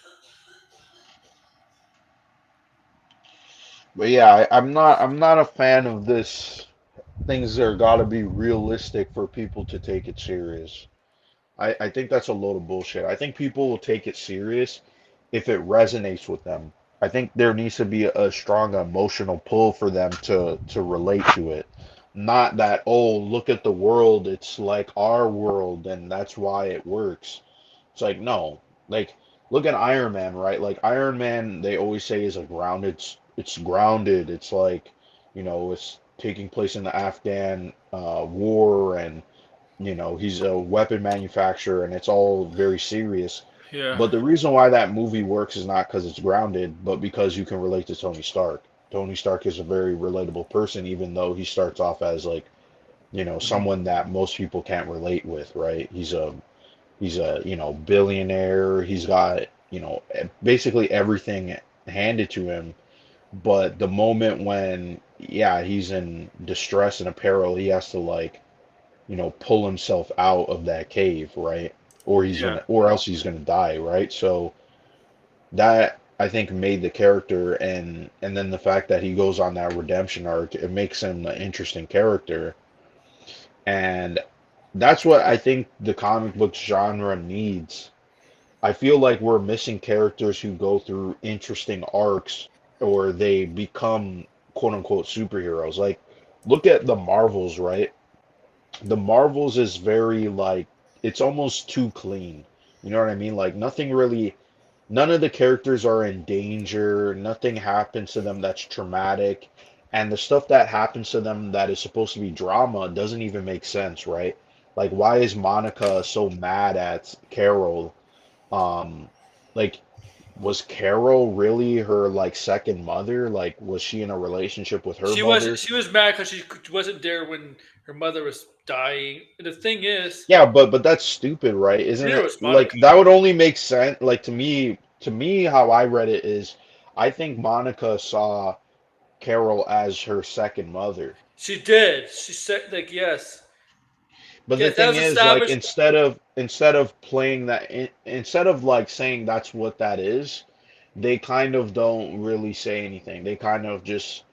But yeah, I'm not a fan of this. Things that are got to be realistic for people to take it serious. I think that's a load of bullshit. I think people will take it serious if it resonates with them. I think there needs to be a strong emotional pull for them to relate to it. Not that, oh, look at the world, it's like our world and that's why it works. It's like, no. Like, look at Iron Man, right? Like Iron Man, they always say is a grounded, it's grounded. It's like, it's taking place in the Afghan war, and he's a weapon manufacturer, and it's all very serious. Yeah. But the reason why that movie works is not because it's grounded, but because you can relate to Tony Stark. Tony Stark is a very relatable person, even though he starts off as like, someone that most people can't relate with, right? He's a billionaire. He's got, basically everything handed to him. But the moment when, yeah, he's in distress and peril, he has to like, pull himself out of that cave, right? Or else he's gonna die, right? So that I think made the character, and then the fact that he goes on that redemption arc, it makes him an interesting character. And that's what I think the comic book genre needs. I feel like we're missing characters who go through interesting arcs, or they become quote unquote superheroes. Like, look at the Marvels, right? The Marvels is very like, it's almost too clean. You know what I mean? Like none of the characters are in danger. Nothing happens to them that's traumatic. And the stuff that happens to them that is supposed to be drama doesn't even make sense, right? Like, why is Monica so mad at Carol? Like, was Carol really her like second mother? Like, was she in a relationship with her mother? She was mad because she wasn't there when her mother was dying. And the thing is, yeah, but that's stupid, right? Isn't it? Like, that would only make sense. Like, to me, how I read it is, I think Monica saw Carol as her second mother. She did. She said, like, yes. But the thing is, like, instead of playing that, instead of like saying that's what that is, they kind of don't really say anything. They kind of just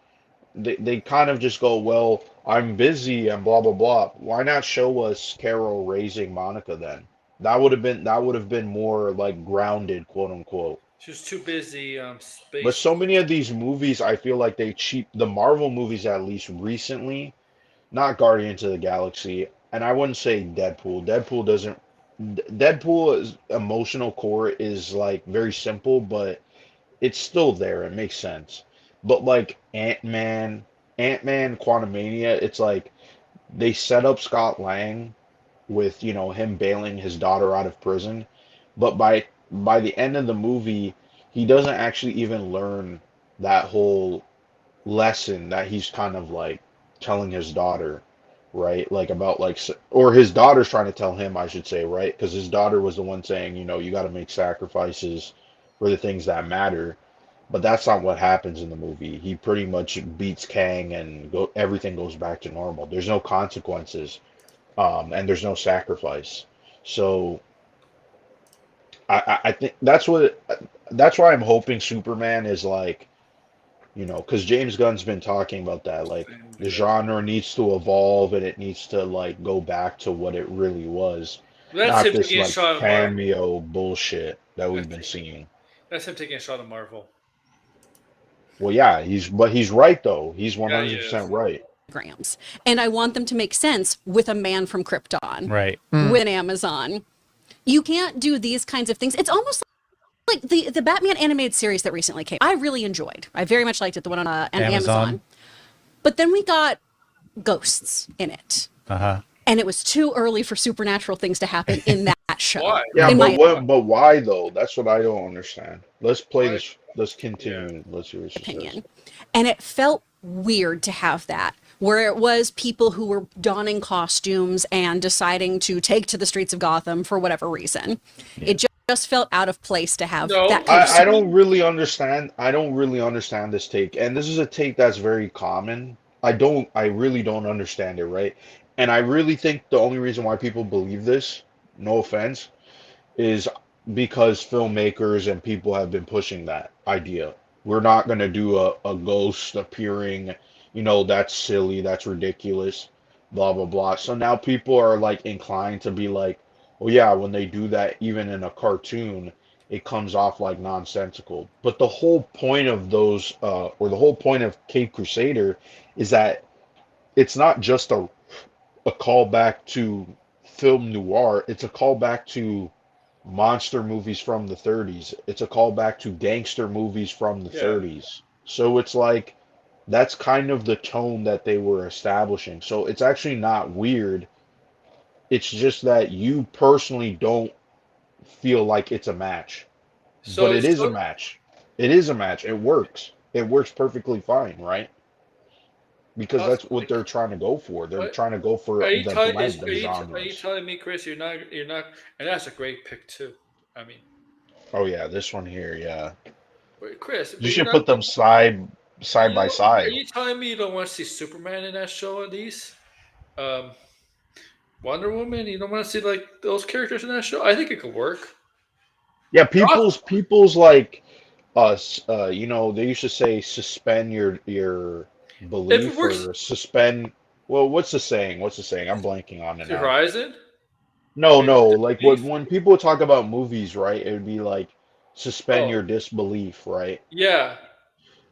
they kind of just go, well, I'm busy and blah blah blah. Why not show us Carol raising Monica then? That would have been more like grounded, quote unquote. She was too busy. Space. But so many of these movies, I feel like they cheap the Marvel movies, at least recently, not Guardians of the Galaxy, and I wouldn't say Deadpool. Deadpool's emotional core is like very simple, but it's still there. It makes sense. But like Ant-Man, Quantumania, it's like they set up Scott Lang with, him bailing his daughter out of prison, but by the end of the movie, he doesn't actually even learn that whole lesson that he's kind of like telling his daughter, right? Like, about like, or his daughter's trying to tell him, I should say, right? Because his daughter was the one saying, you got to make sacrifices for the things that matter. But that's not what happens in the movie. He pretty much beats Kang, and everything goes back to normal. There's no consequences, and there's no sacrifice. So I think that's why I'm hoping Superman is like, because James Gunn's been talking about that. Like, the genre needs to evolve, and it needs to like go back to what it really was. That's not this like cameo bullshit that we've been seeing. That's him taking a shot at Marvel. Well, yeah, he's right though. He's 100% right. Grams, and I want them to make sense with a man from Krypton, right? With an Amazon. You can't do these kinds of things. It's almost like the Batman animated series that recently came. I really enjoyed. I very much liked it, the one on Amazon. But then we got ghosts in it. And it was too early for supernatural things to happen in that show. Why? Yeah, but why though? That's what I don't understand. Let's play this. Let's continue. Yeah. Let's hear what she says. And it felt weird to have that, where it was people who were donning costumes and deciding to take to the streets of Gotham for whatever reason. Yeah. It just felt out of place to have No, that kind of I don't really understand. I don't really understand this take, and this is a take that's very common. I really don't understand it, right? And I really think the only reason why people believe this, no offense, is because filmmakers and people have been pushing that idea. We're not going to do a ghost appearing, that's silly, that's ridiculous, blah, blah, blah. So now people are like inclined to be like, oh, yeah, when they do that, even in a cartoon, it comes off like nonsensical. But the whole point of those, or the whole point of Cape Crusader is that it's not just a callback to film noir, it's a callback to monster movies from the 30s. It's a callback to gangster movies from the Yeah. 30s. So it's like that's kind of the tone that they were establishing. So it's actually not weird. It's just that you personally don't feel like it's a match. So But it is a so match. It is a match. It works. It works perfectly fine, right? Because that's what possibly. they're trying to go for. They're What trying to go for are you the telling? blend of Are you genres. telling me, Chris? You're not, and that's a great pick too. I mean, Oh yeah, this one here, yeah. wait, Chris, You but you're should not. put them side by Are side. you telling me you don't want to see Superman in that show? At least, um, Wonder Woman. You don't want to see like those characters in that show? I think it could work. Yeah, Goth- people's like us, they used to say suspend your If it belief works, or suspend. Well, what's the saying? What's the saying? I'm blanking on it the now. Horizon. No, Maybe no, like disbelief. when people talk about movies, right? It would be like suspend Oh, your disbelief, right? yeah.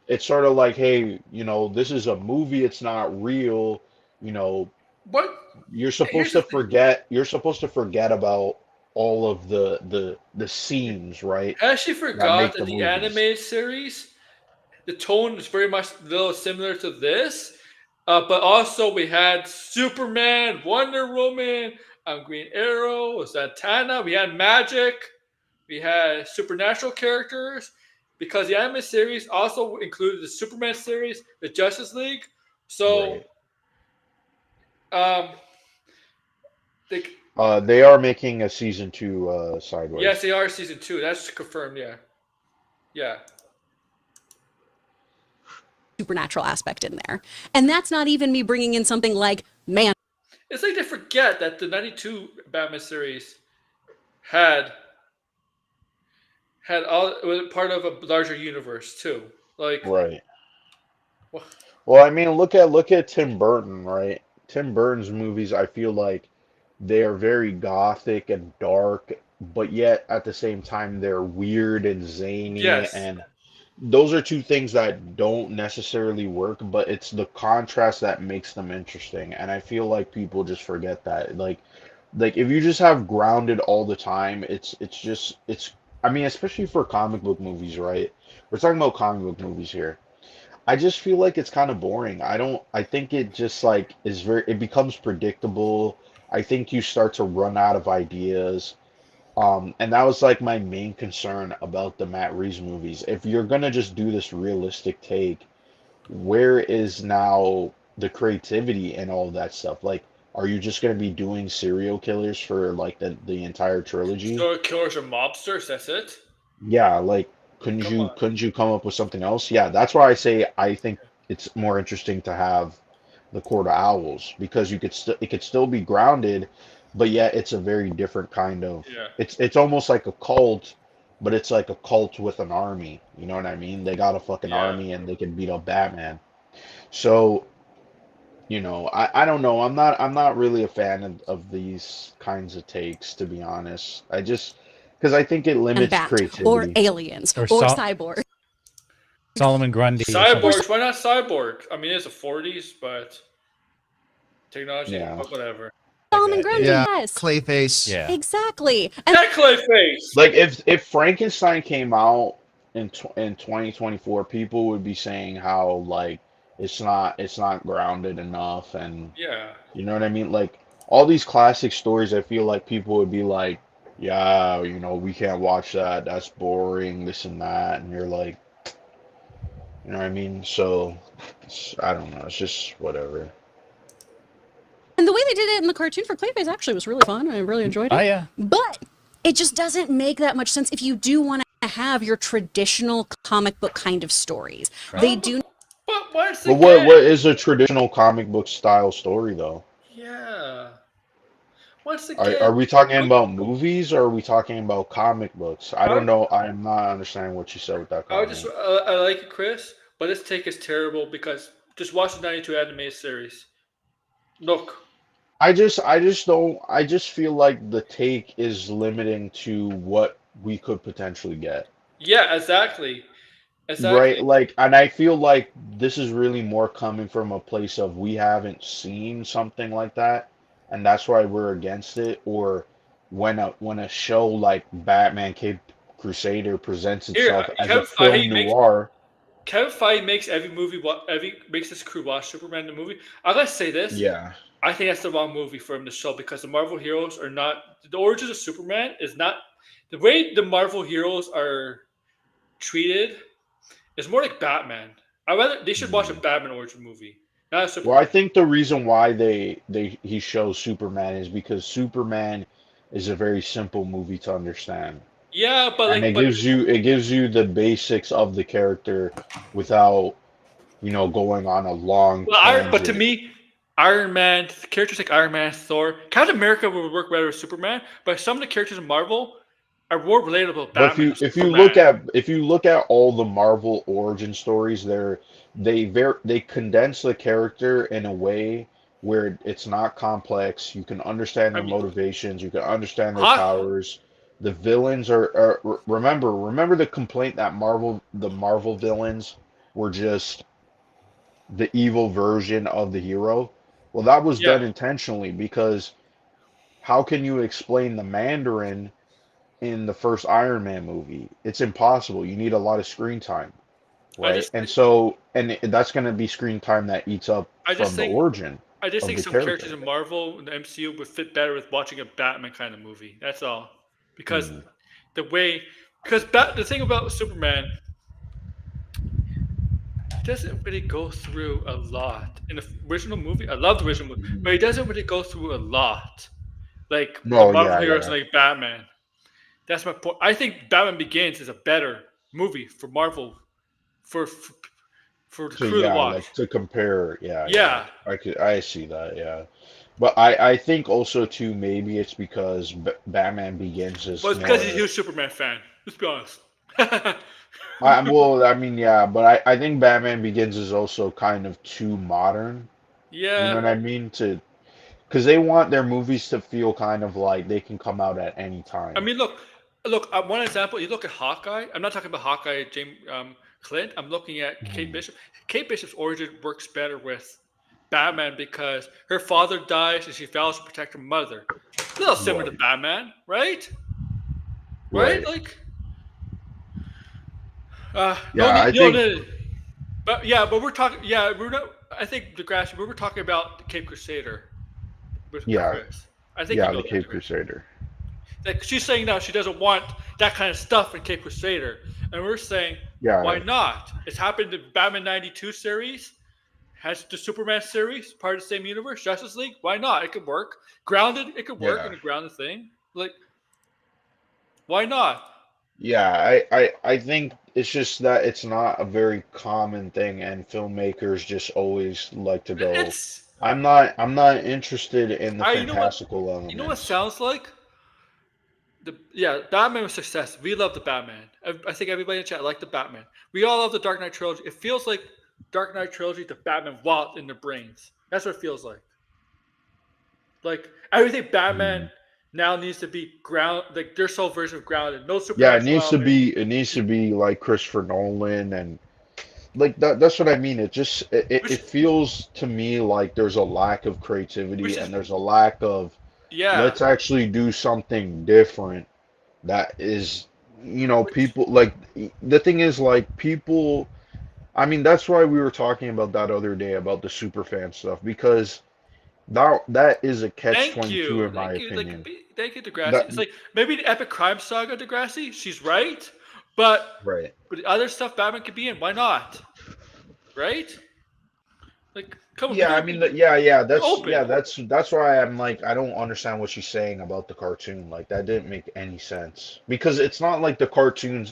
It's sort of like, hey, this is a movie, it's not real, you know, What? Here's the thing. you're supposed to forget about all of the scenes, right? I actually That forgot make that the the movies. animated series, the tone is very much a little similar to this. But also we had Superman, Wonder Woman, Green Arrow, Zatanna. We had magic. We had supernatural characters because the anime series also included the Superman series, the Justice League. So Right. um, they, They are making a season 2 Sideways. yes, they are season 2. That's confirmed. Yeah, yeah. supernatural aspect in there. And that's not even me bringing in something like man. It's like they forget that the '92 Batman series had all it was part of a larger universe too. Like, Right. wha- Well, I mean, look at Tim Burton, right? Tim Burton's movies, I feel like they are very gothic and dark, but yet at the same time they're weird and zany, yes, and those are two things that don't necessarily work, but it's the contrast that makes them interesting. And I feel like people just forget that. Like if you just have grounded all the time, it's I mean, especially for comic book movies, right? We're talking about comic book movies here. I just feel like it's kind of boring. I think it just like it becomes predictable. I think you start to run out of ideas. And that was like my main concern about the Matt Reeves movies. If you're gonna just do this realistic take, where is now the creativity and all that stuff? Like, are you just gonna be doing serial killers for like the entire trilogy? so killers are mobsters. That's it. Yeah, like couldn't Come you on. couldn't you come up with something else? Yeah, that's why I say I think it's more interesting to have the Court of Owls because it could still be grounded, but yet it's a very different kind of Yeah, it's almost like a cult, but it's like a cult with an army. You know what I mean? They got a fucking yeah. army and they can beat up Batman. So, I don't know. I'm not really a fan of these kinds of takes, to be honest. I just because I think it limits Bat or creativity. aliens Or or cyborg. Solomon Grundy or something. Cyborgs. Why not cyborg? I mean, it's the '40s, but technology. Yeah. But whatever. Solomon Grundy, Yeah, yes. Clayface. Yeah. Exactly. And That Clayface. Like if Frankenstein came out in 2024, people would be saying how like it's not grounded enough, and Yeah. you know what I mean? Like all these classic stories, I feel like people would be like, yeah, we can't watch that. That's boring, this and that. And you're like, you know what I mean? So I don't know. It's just whatever. the way they did it in the cartoon for Clayface actually was really fun. I really enjoyed it. Oh yeah. But it just doesn't make that much sense if you do want to have your traditional comic book kind of stories. They do. But once But again, what is a traditional comic book style story though? yeah. Once Are again, we talking about movies or are we talking about comic books? I I don't would, know. I'm not understanding what you said with that I would just comment. I like it, Chris, but this take is terrible because just watch the '92 animated series. Look, I just feel like the take is limiting to what we could potentially get. yeah, exactly, Right? exactly. Like, and I feel like this is really more coming from a place of we haven't seen something like that, and that's why we're against it. Or when a show like Batman Cape Crusader presents Here, itself as a Kevin Feige film noir. makes every movie every makes his crew watch Superman the movie. I gotta say this. Yeah. I think that's the wrong movie for him to show because the Marvel heroes are not the origins of Superman is not the way the Marvel heroes are treated is more like Batman. They should watch a Batman origin movie, not a Well, I Superman. think the reason why he shows Superman is because Superman is a very simple movie to understand. Yeah, And it gives you the basics of the character without, going on a long but to tangent. me, Iron Man characters like Iron Man, Thor, Captain America would work better with Superman. But some of the characters in Marvel are more relatable with But Batman than if you look Superman. at all the Marvel origin stories, they condense the character in a way where it's not complex. You can understand I their mean, motivations. You can understand their Hawk, powers. The villains remember the complaint that the Marvel villains were just the evil version of the hero. Well, that was yeah. done intentionally because how can you explain the Mandarin in the first Iron Man movie? It's impossible. You need a lot of screen time, I right? just, And that's going to be screen time that eats up I just from the think, origin I just of think the some characters character. in Marvel and the MCU would fit better with watching a Batman kind of movie. That's all. Because Mm. the way, the thing about Superman, he doesn't really go through a lot in the original movie. I love the original movie, but he doesn't really go through a lot like the No, Marvel yeah, heroes yeah. like Batman. That's my point. I think Batman Begins is a better movie for Marvel for for, for the So crew to yeah, watch. like to compare, yeah, yeah. Yeah, I see that, yeah. But I think also too maybe it's because Batman Begins but is it's because he's a more. huge Superman fan. Let's be honest. Well, I mean, yeah, but I think Batman Begins is also kind of too modern. You know Yeah, what I mean? Because they want their movies to feel kind of like they can come out at any I time. mean, look. One example. You look at Hawkeye. I'm not talking about Hawkeye, James Clint. I'm looking at Kate Mhm. Bishop. Kate Bishop's origin works better with Batman because her father dies and she vows to protect her mother. A little similar to Right, Batman, right? Right? right. Like, no Yeah, need, I no think, need. But yeah, but we're talking. Yeah, we're not. I think Degrassi. We were talking about Cape Crusader with yeah, Chris. I think you yeah, know the that, Cape Chris. Crusader. Like she's saying now she doesn't want that kind of stuff in Cape Crusader, and we're saying why Yeah, not? It's happened in Batman '92 series, has the Superman series, part of the same universe, Justice League. Why not? It could work. Grounded, it could work in yeah, a grounded thing. Like why not? yeah. I think it's just that it's not a very common thing, and filmmakers just always like to go. It's I'm not interested in the I fantastical you know what elements. sounds like Batman was success. We love the Batman. I think everybody in chat liked the Batman. We all love the Dark Knight trilogy. It feels like Dark Knight trilogy to Batman walked in their brains. That's what it feels like. Like everything Batman now needs to be ground, like their sole version of grounded. No Yeah, supernatural element. it needs to be like Christopher Nolan and like that's what I mean. It Which, feels to me like there's a lack of creativity which is and there's a lack of yeah. let's actually do something different that is people like the thing is like people I mean that's why we were talking about that other day about the super fan stuff because that is a catch Thank 22 you, in my like opinion. thank you, Degrassi. That It's like maybe the epic crime saga, Degrassi. She's right, but right. the other stuff Batman could be in. Why not? Right? Like, come on. Yeah, I mean, that's open. that's why I'm like, I don't understand what she's saying about the cartoon. Like, that didn't make any sense because it's not like the cartoon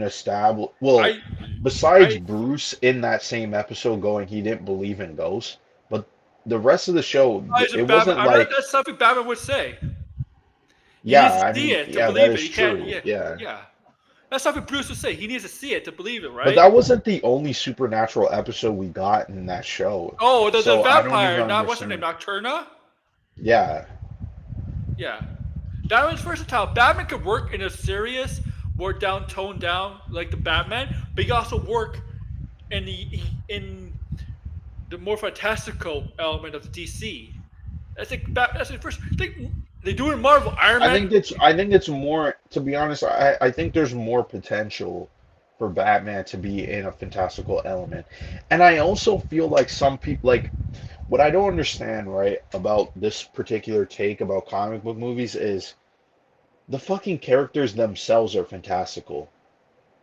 established. Well, I besides I Bruce in that same episode going, he didn't believe in ghosts, but the rest of the show, it wasn't I know like, that's something Batman would say. He needs yeah, to I see mean, it to yeah, that believe it. is He can't. true, Yeah, yeah. yeah. That's something Bruce would say. He needs to see it to believe it, But right? that wasn't the only supernatural episode we got in that show, Oh, the so I don't even vampire, not what's her name, understand. Nocturna. Yeah, Yeah, Batman's versatile. Batman could work in a serious, more down, toned down like the Batman, but he can also work in the more fantastical element of the DC. That's the first thing they do in Marvel. Iron Man. I think it's more, to be honest, I think there's more potential for Batman to be in a fantastical element. And I also feel like some people, like, what I don't understand, right, about this particular take about comic book movies is the fucking characters themselves are fantastical.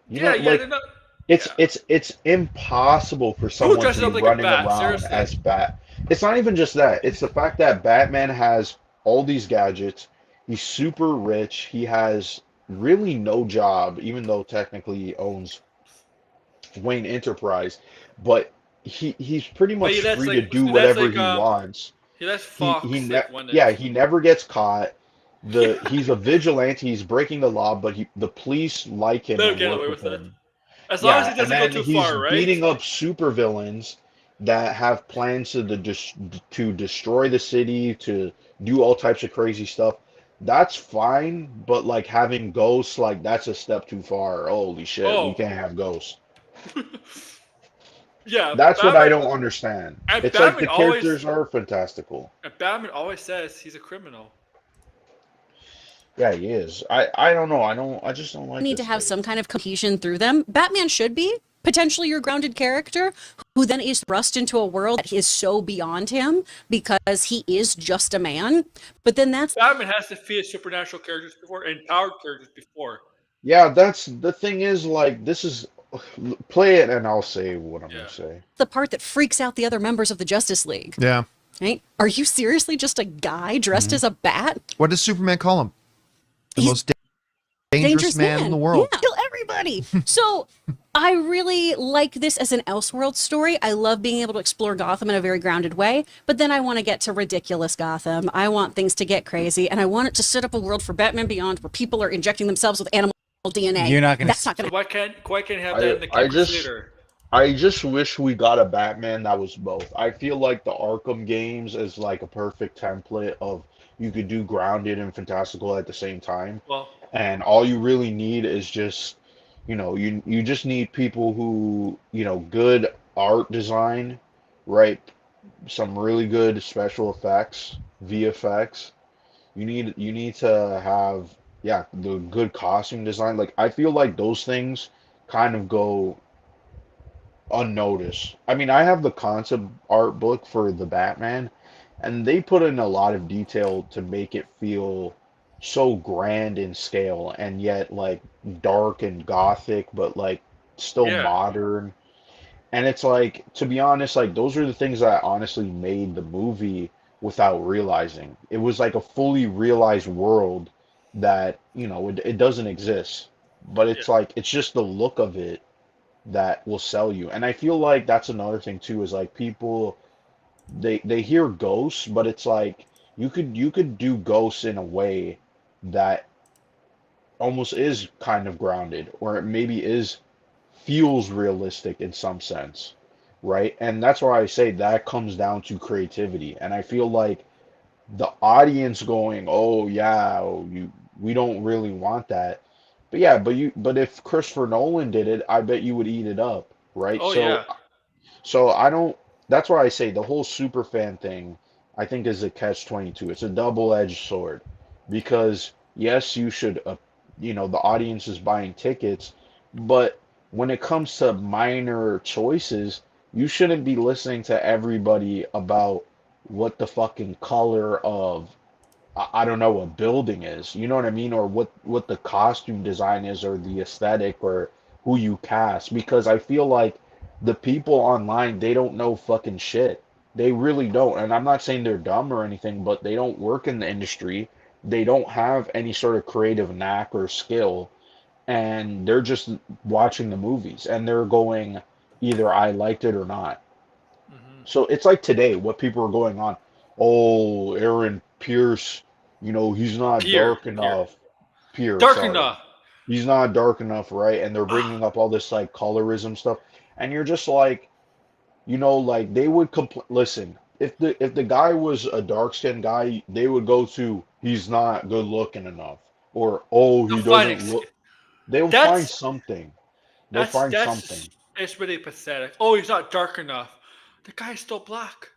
You know, Yeah, yeah, like, they're not. it's Yeah. it's it's impossible for Who someone to dresses be up like a running bat? around Seriously. as Bat. It's not even just that. It's the fact that Batman has all these gadgets. He's super rich. He has really no job, even though technically he owns Wayne Enterprise, but he's pretty But much free to do whatever he wants. he lets Fox like one Yeah, it. he never gets caught. He's a vigilante. He's breaking the law, but the police like him They'll and get work away with with it. him. As long as Yeah, he and doesn't go then too he's far, right? beating up supervillains that have plans to destroy the city, to do all types of crazy stuff. That's fine, but like having ghosts, like that's a step too far. Holy shit, we Oh. can't have ghosts. Yeah, That's what I Batman don't understand. and It's like the Batman always characters are fantastical. and Batman always says he's a criminal. Yeah, he is. I don't know. I just don't like Need this to have take. some kind of cohesion through them. Batman should be potentially your grounded character who then is thrust into a world that is so beyond him because he is just a man. But then that's Batman has defeated supernatural characters before and powered characters before. Yeah, that's the thing is, like, this is, play it and I'll say what I'm Yeah. gonna say. the part that freaks out the other members of the Justice League. Yeah. Right? Are you seriously just a guy dressed as a bat? What does Superman call him? The He's most dangerous man in the world. Yeah, kill everybody. So I really like this as an Elseworld story. I love being able to explore Gotham in a very grounded way, but then I want to get to ridiculous Gotham. I want things to get crazy, and I want it to set up a world for Batman Beyond where people are injecting themselves with animal DNA. You're not gonna That's not going to Why can't have that in the I Campus just Theater? I just wish we got a Batman that was both. I feel like the Arkham games is like a perfect template of you could do grounded and fantastical at the same time. Well, And all you really need is just, you just need people who, good art design, right? Some really good special effects, VFX. You need to have, yeah, the good costume design. Like, I feel like those things kind of go unnoticed. I mean, I have the concept art book for the Batman, and they put in a lot of detail to make it feel so grand in scale and yet like dark and gothic, but like still yeah. modern. And it's like, to be honest, like those are the things that honestly made the movie without realizing. It was like a fully realized world that, it doesn't exist. But it's like, it's just the look of it that will sell you. And I feel like that's another thing too, is like people they hear ghosts, but it's like you could do ghosts in a way that almost is kind of grounded, or it maybe is feels realistic in some sense, right? And that's why I say that comes down to creativity. And I feel like the audience going, "Oh yeah, we don't really want that." But yeah, but if Christopher Nolan did it, I bet you would eat it up, right? Oh So yeah. so I don't. That's why I say the whole super fan thing, I think, is a catch-22. It's a double-edged sword, because yes, you should, the audience is buying tickets, but when it comes to minor choices, you shouldn't be listening to everybody about what the fucking color of, I don't know, a building is. You know what I mean? Or what the costume design is, or the aesthetic, or who you cast, because I feel like the people online, they don't know fucking shit. They really don't. And I'm not saying they're dumb or anything, but they don't work in the industry. They don't have any sort of creative knack or skill. And they're just watching the movies and they're going, either I liked it or not. Mm-hmm. So it's like today, what people are going on. Oh, Aaron Pierce, he's not dark enough. Pierce, Dark sorry. enough. He's not dark enough, right? And they're bringing up all this like colorism stuff. And you're just like, like they would complain. Listen, if the guy was a dark skinned guy, they would go to he's not good looking enough, or oh The he finding. doesn't look. They'll find That's something. They'll find something. it's really pathetic. Oh, he's not dark enough. The guy's still black.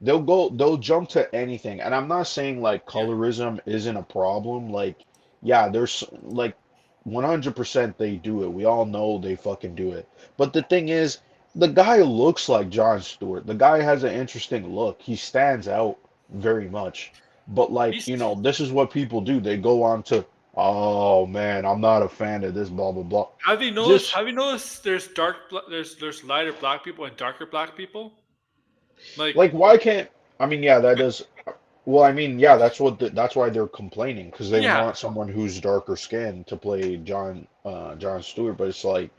They'll jump to anything, and I'm not saying like Yeah. colorism isn't a problem. Like, yeah, there's like 100% they do it. We all know they fucking do it. But the thing is, the guy looks like Jon Stewart. The guy has an interesting look. He stands out very much. But like, He's, this is what people do. They go on to, oh man, I'm not a fan of this, blah blah blah. have you noticed? Just Have you noticed? There's lighter black people and darker black people. Like like why can't I mean, yeah, that does. Well, I mean, yeah, that's why they're complaining because they yeah. want someone who's darker skinned to play John Stewart, but it's like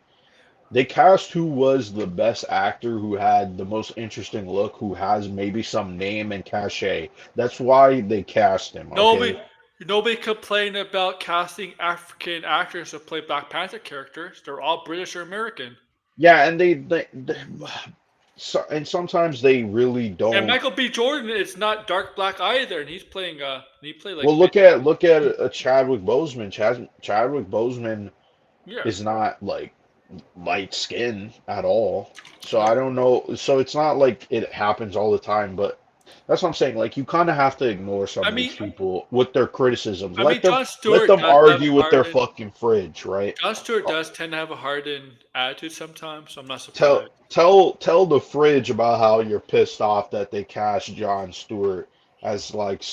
they cast who was the best actor, who had the most interesting look, who has maybe some name and cachet. That's why they cast him. Okay. Nobody complained about casting African actors to play Black Panther characters. They're all British or American. Yeah, and and sometimes they really And don't. Michael B. Jordan is not dark black either, and he's playing he played like Well, look at Chadwick Boseman. Chadwick Boseman yeah. is not like light skin at all. So I don't know. So it's not like it happens all the time, but that's what I'm saying. Like you kind of have to ignore some of these people with their criticisms. Let them Jon Stewart let them does have argue a with their hardened. fucking fridge, right? Jon Stewart does tend to have a hardened attitude sometimes, so I'm not Tell surprised. tell the fridge about how you're pissed off that they cast Jon Stewart as like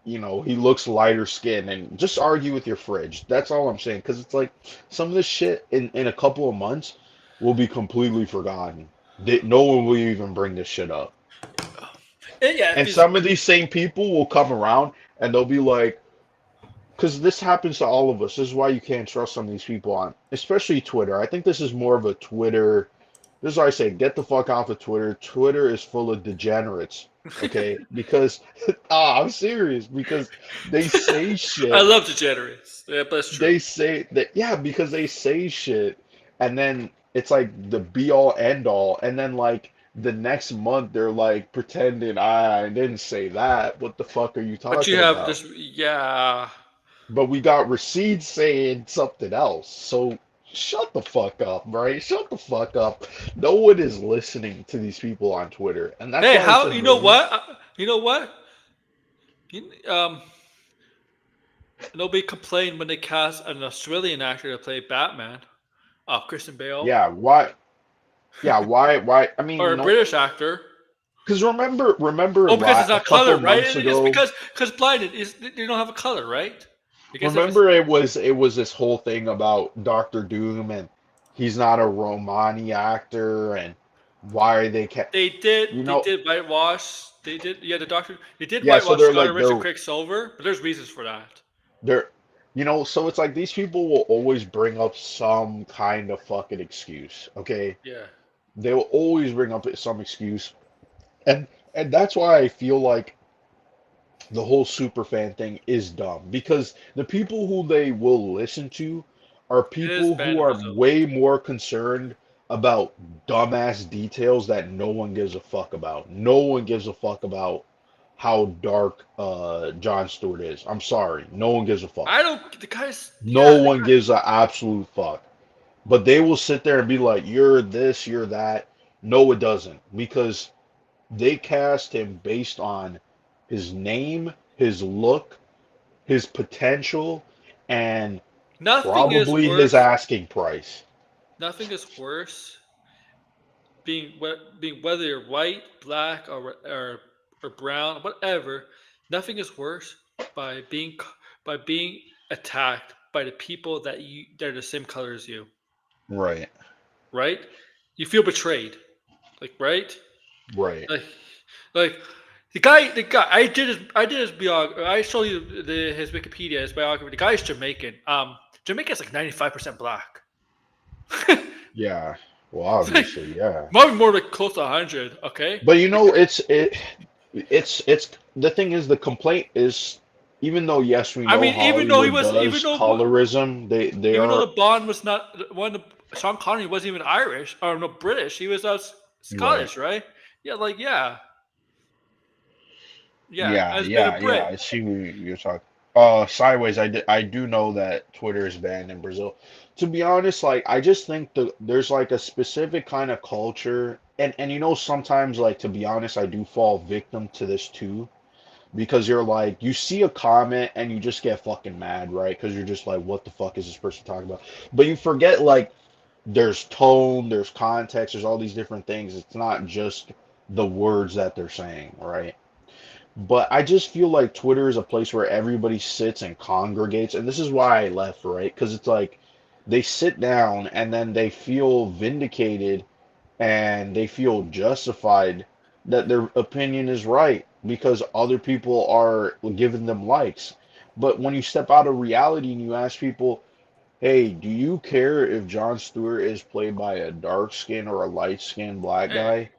he looks lighter skin, and just argue with your fridge. That's all I'm saying, because it's like some of this shit in a couple of months will be completely forgotten. No one will even bring this shit up. Yeah, And some of these same people will come around and they'll be like, because this happens to all of us. This is why you can't trust some of these people on, especially Twitter. I think this is more of a Twitter. This is why I say, get the fuck off of Twitter. Twitter is full of degenerates. Okay, because I'm serious. Because they say shit. I love degenerates. Yeah, but that's true. They say that, yeah, because they say shit, and then it's like the be all end all, and then like the next month they're like pretending I didn't say that. What the fuck are you But you talking have about? this, yeah. But we got receipts saying something else. So shut the fuck up, right? Shut the fuck up. No one is listening to these people on Twitter, and that's Hey, why it's how you know annoying. what? You know what? You, nobody complained when they cast an Australian actor to play Batman, Christian Bale, Yeah, why? Yeah, why? I mean, or a British actor. because remember Oh, because it's a not couple color, right? months It's ago. because blinded is they don't have a color, right? Because Remember, it was this whole thing about Doctor Doom, and he's not a Romani actor, and why are they they did you they know did whitewash. They did they did yeah, so whitewash they're Scott like Rich and Quicksilver, but there's reasons for that. they're so it's like these people will always bring up some kind of fucking excuse, okay? Yeah. They will always bring up some excuse, and that's why I feel like the whole superfan thing is dumb, because the people who they will listen to are It is people who are vandalism. way more concerned about dumbass details that no one gives a fuck about. No one gives a fuck about how dark Jon Stewart is. I'm sorry. No one gives a fuck. I don't. The guys. No Yeah. one gives an absolute fuck. But they will sit there and be like, you're this, you're that. No, it doesn't. Because they cast him based on his name, his look, his potential, and Nothing is probably his worse. asking price. Nothing is worse being whether you're white, black, or brown, whatever. Nothing is worse by being attacked by the people that are the same color as you. Right. Right? you feel betrayed, like right? Right. Like the guy. I did his biography. I showed you his Wikipedia, his biography. The guy's Jamaican. Jamaica's like 95% black. Yeah. Well, obviously, yeah. Probably more like close to 100. Okay. But it's the thing is, the complaint is, even though yes, we know Hollywood does colorism, they even are, though the Bond was not one. Sean Connery wasn't even Irish or no British. He was Scottish, right? Yeah, like yeah. yeah, As being a yeah, Brit. yeah. I see who you're talking. Sideways. I do know that Twitter is banned in Brazil. To be honest, like I just think there's like a specific kind of culture, and you know sometimes, like, to be honest, I do fall victim to this too, because you're like, you see a comment and you just get fucking mad, right? Because you're just like, what the fuck is this person talking about? But you forget, like, there's tone, there's context, there's all these different things. It's not just the words that they're saying, right? But I just feel like Twitter is a place where everybody sits and congregates, and this is why I left, right? Because it's like they sit down and then they feel vindicated and they feel justified that their opinion is right because other people are giving them likes. But when you step out of reality and you ask people, hey, do you care if Jon Stewart is played by a dark skin or a light skinned black Hey, guy?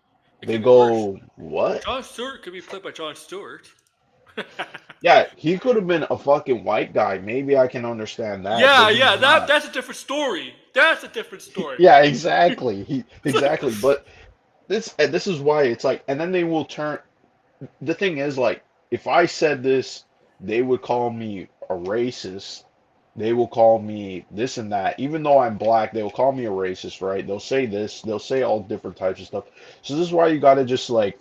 it They could be worse. go, what? Jon Stewart could be played by Jon Stewart. Yeah, he could have been a fucking white guy. Maybe I can understand that, Yeah, but he's not. that's a different story. That's a different story. Yeah, exactly. Exactly. But this is why it's like, and then they will turn. The thing is, like, if I said this, they would call me a racist. They will call me this and that. Even though I'm black, they will call me a racist, right? They'll say this. They'll say all different types of stuff. So this is why you got to just like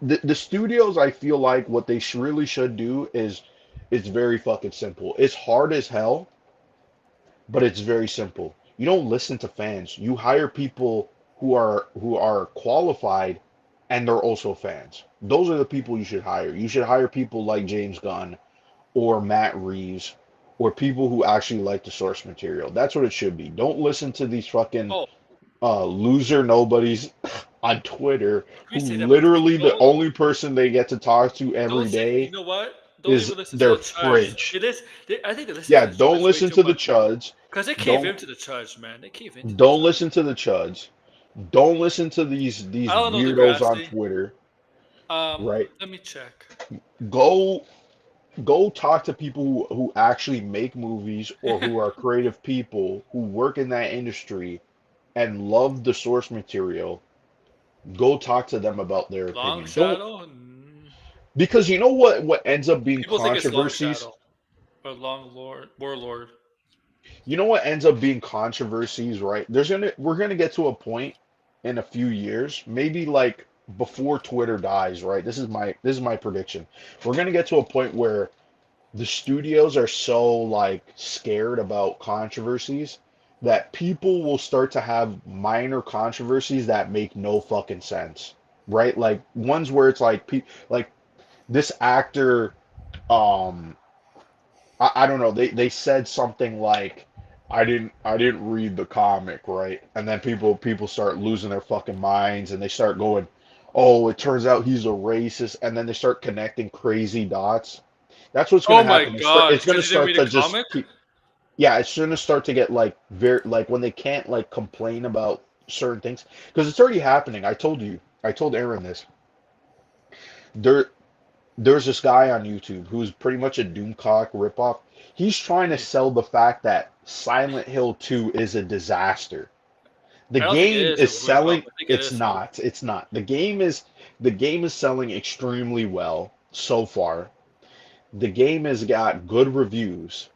the studios. I feel like what they really should do is it's very fucking simple. It's hard as hell, but it's very simple. You don't listen to fans. You hire people who are qualified and they're also fans. Those are the people you should hire. You should hire people like James Gunn or Matt Reeves or people who actually like the source material. That's what it should be. Don't listen to these fucking Oh, loser nobodies on Twitter who we say that, but literally the people only person they get to talk to every don't say. You day know what? Don't is even listen to their the Chuds. fridge. It is. I think they listen Yeah, to the don't Chuds way listen too to the much chuds. because they cave Don't into the Chuds, man. They cave into the don't Chuds. listen to the chuds. Don't listen to these I don't know weirdos on Degrassi. Twitter, right? Let me check. Go go talk to people who actually make movies or who are creative people who work in that industry and love the source material. Go talk to them about their Long opinion. Don't, Shadow. because you know what ends up being People think it's Long controversies? Shadow or Long Lord, Warlord. You know what ends up being controversies, right? We're gonna get to a point in a few years, maybe like before Twitter dies, right? This is my prediction. We're gonna get to a point where the studios are so like scared about controversies that people will start to have minor controversies that make no fucking sense, right? Like ones where it's like like this actor, um I don't know, they said something like I didn't read the comic, right? And then people start losing their fucking minds and they start going, oh, it turns out he's a racist, and then they start connecting crazy dots. That's what's going Oh to my happen. God! It's going to Because you didn't start read to a just comic. keep, yeah, it's going to start to get like very like when they can't like complain about certain things because it's already happening. I told Aaron this. There, there's this guy on YouTube who's pretty much a Doomcock ripoff. He's trying to sell the fact that Silent Hill 2 is a disaster. The I don't think it game is a is rip off. selling. I think it It's is though. not. It's not. The game is selling extremely well so far. The game has got good reviews.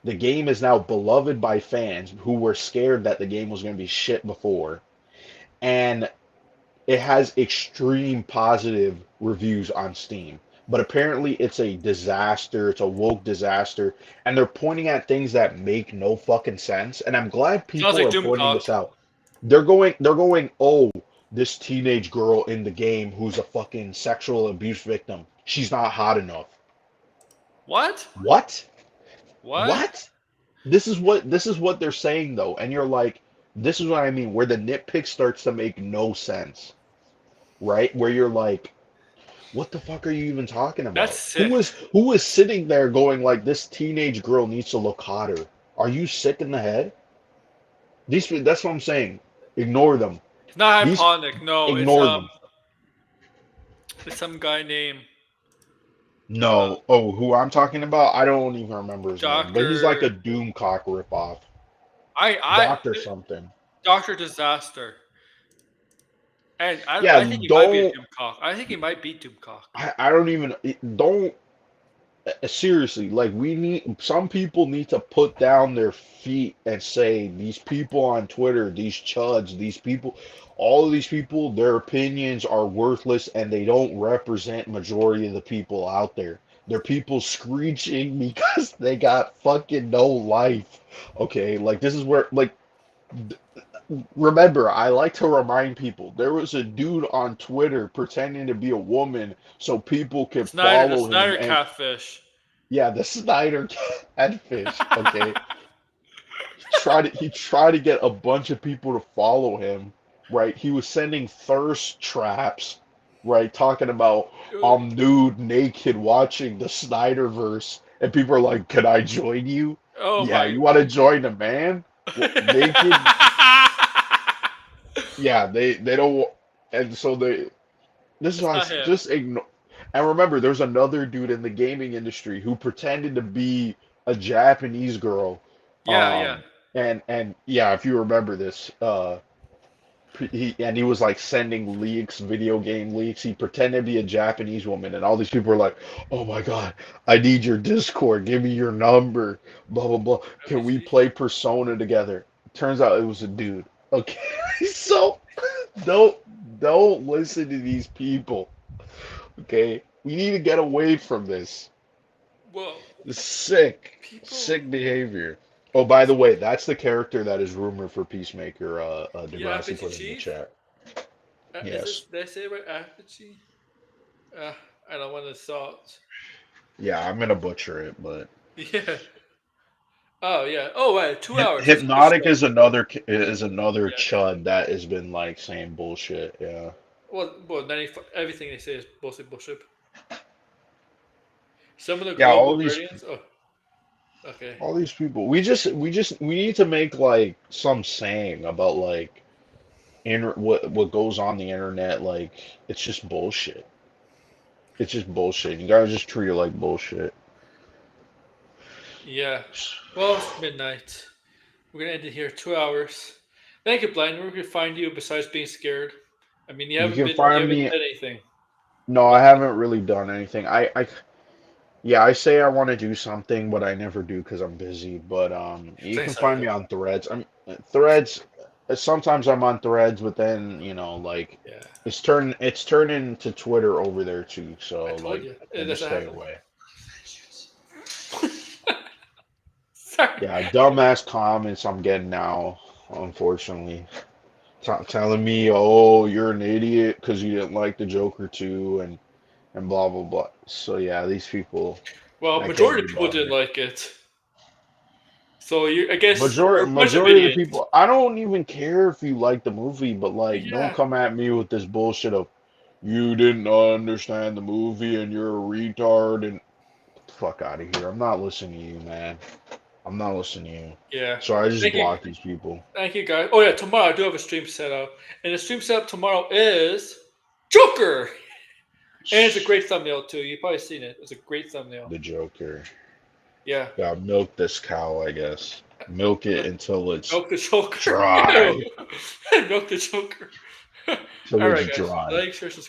The game is now beloved by fans who were scared that the game was going to be shit before. And it has extreme positive reviews on Steam. But apparently it's a disaster, it's a woke disaster, and they're pointing at things that make no fucking sense. And I'm glad Sounds people like are pointing Doomcock. this out. They're going, oh, this teenage girl in the game who's a fucking sexual abuse victim. She's not hot enough. What? What? What? What? This is what they're saying though. And you're like, This is what I mean, where the nitpick starts to make no sense, right? Where you're like, what the fuck are you even talking about? That's sick. Who is sitting there going like, this teenage girl needs to look hotter? Are you sick in the head? That's what I'm saying. Ignore them. It's not Hyponic. No, ignore them. It's some guy named. No. Who I'm talking about? I don't even remember his name. But he's like a Doomcock ripoff. Doctor something. Doctor Disaster. And I think he might be a Doomcock. I think he might be Doomcock. I don't even seriously, like, some people need to put down their feet and say, these people on Twitter, these chuds, these people, all of these people, their opinions are worthless and they don't represent majority of the people out there. They're people screeching because they got fucking no life. Okay, like, this is where, like, remember, I like to remind people, there was a dude on Twitter pretending to be a woman so people could follow him. The Snyder catfish. Yeah, the Snyder catfish. Okay. he tried to get a bunch of people to follow him, right? He was sending thirst traps, right? Talking about I'm nude, naked, watching the Snyderverse, and people are like, "Can I join you?" Oh yeah, you want to join a man? Naked. Yeah, they don't, and so this is why just ignore. And remember, there's another dude in the gaming industry who pretended to be a Japanese girl. Yeah. And yeah, if you remember this, he was like sending leaks, video game leaks. He pretended to be a Japanese woman, and all these people were like, "Oh my God, I need your Discord. Give me your number. Blah blah blah. Can we play Persona together?" Turns out it was a dude. Okay, so don't listen to these people. Okay, we need to get away from this. Whoa. Sick behavior. Oh, by the way, that's the character that is rumored for Peacemaker. Degrassi put in the chat. Yes. Did I say it right? Apogee? I don't want to salt. Yeah, I'm gonna butcher it, but. Yeah. Oh yeah. Oh wait, 2 hours. Hypnotic is another chud that has been like saying bullshit. Yeah. Well, everything they say is mostly bullshit. Some of the global guardians. Oh, okay. All these people. We need to make like some saying about like, what goes on the internet. Like, it's just bullshit. It's just bullshit. You gotta just treat it like bullshit. Yeah. Well, it's midnight. We're gonna end it here. 2 hours. Thank you, Blind. Where can we find you besides being scared? I mean, you haven't done anything. No, I haven't really done anything. I say I want to do something, but I never do because I'm busy. But you can find me on Threads. Threads. Sometimes I'm on Threads, but then like it's turned into Twitter over there too. So like, just stay away. Yeah, dumbass comments I'm getting now, unfortunately. Telling me, oh, you're an idiot because you didn't like the Joker 2 and blah, blah, blah. So, yeah, these people... Well, majority of people didn't like it. So, I guess... Majority of the people... I don't even care if you like the movie, but, like, don't come at me with this bullshit of, you didn't understand the movie and you're a retard and... Get the fuck out of here. I'm not listening to you, man. I'm not listening to you. Yeah. So I just block these people. Thank you, guys. Oh, yeah, tomorrow I do have a stream set up. And the stream set up tomorrow is Joker! And it's a great thumbnail, too. You've probably seen it. It's a great thumbnail. The Joker. Yeah. Gotta milk this cow, I guess. Milk it until it's milk the Joker. Dry. Milk the Joker. All right, guys. Dry. Like, share, subscribe.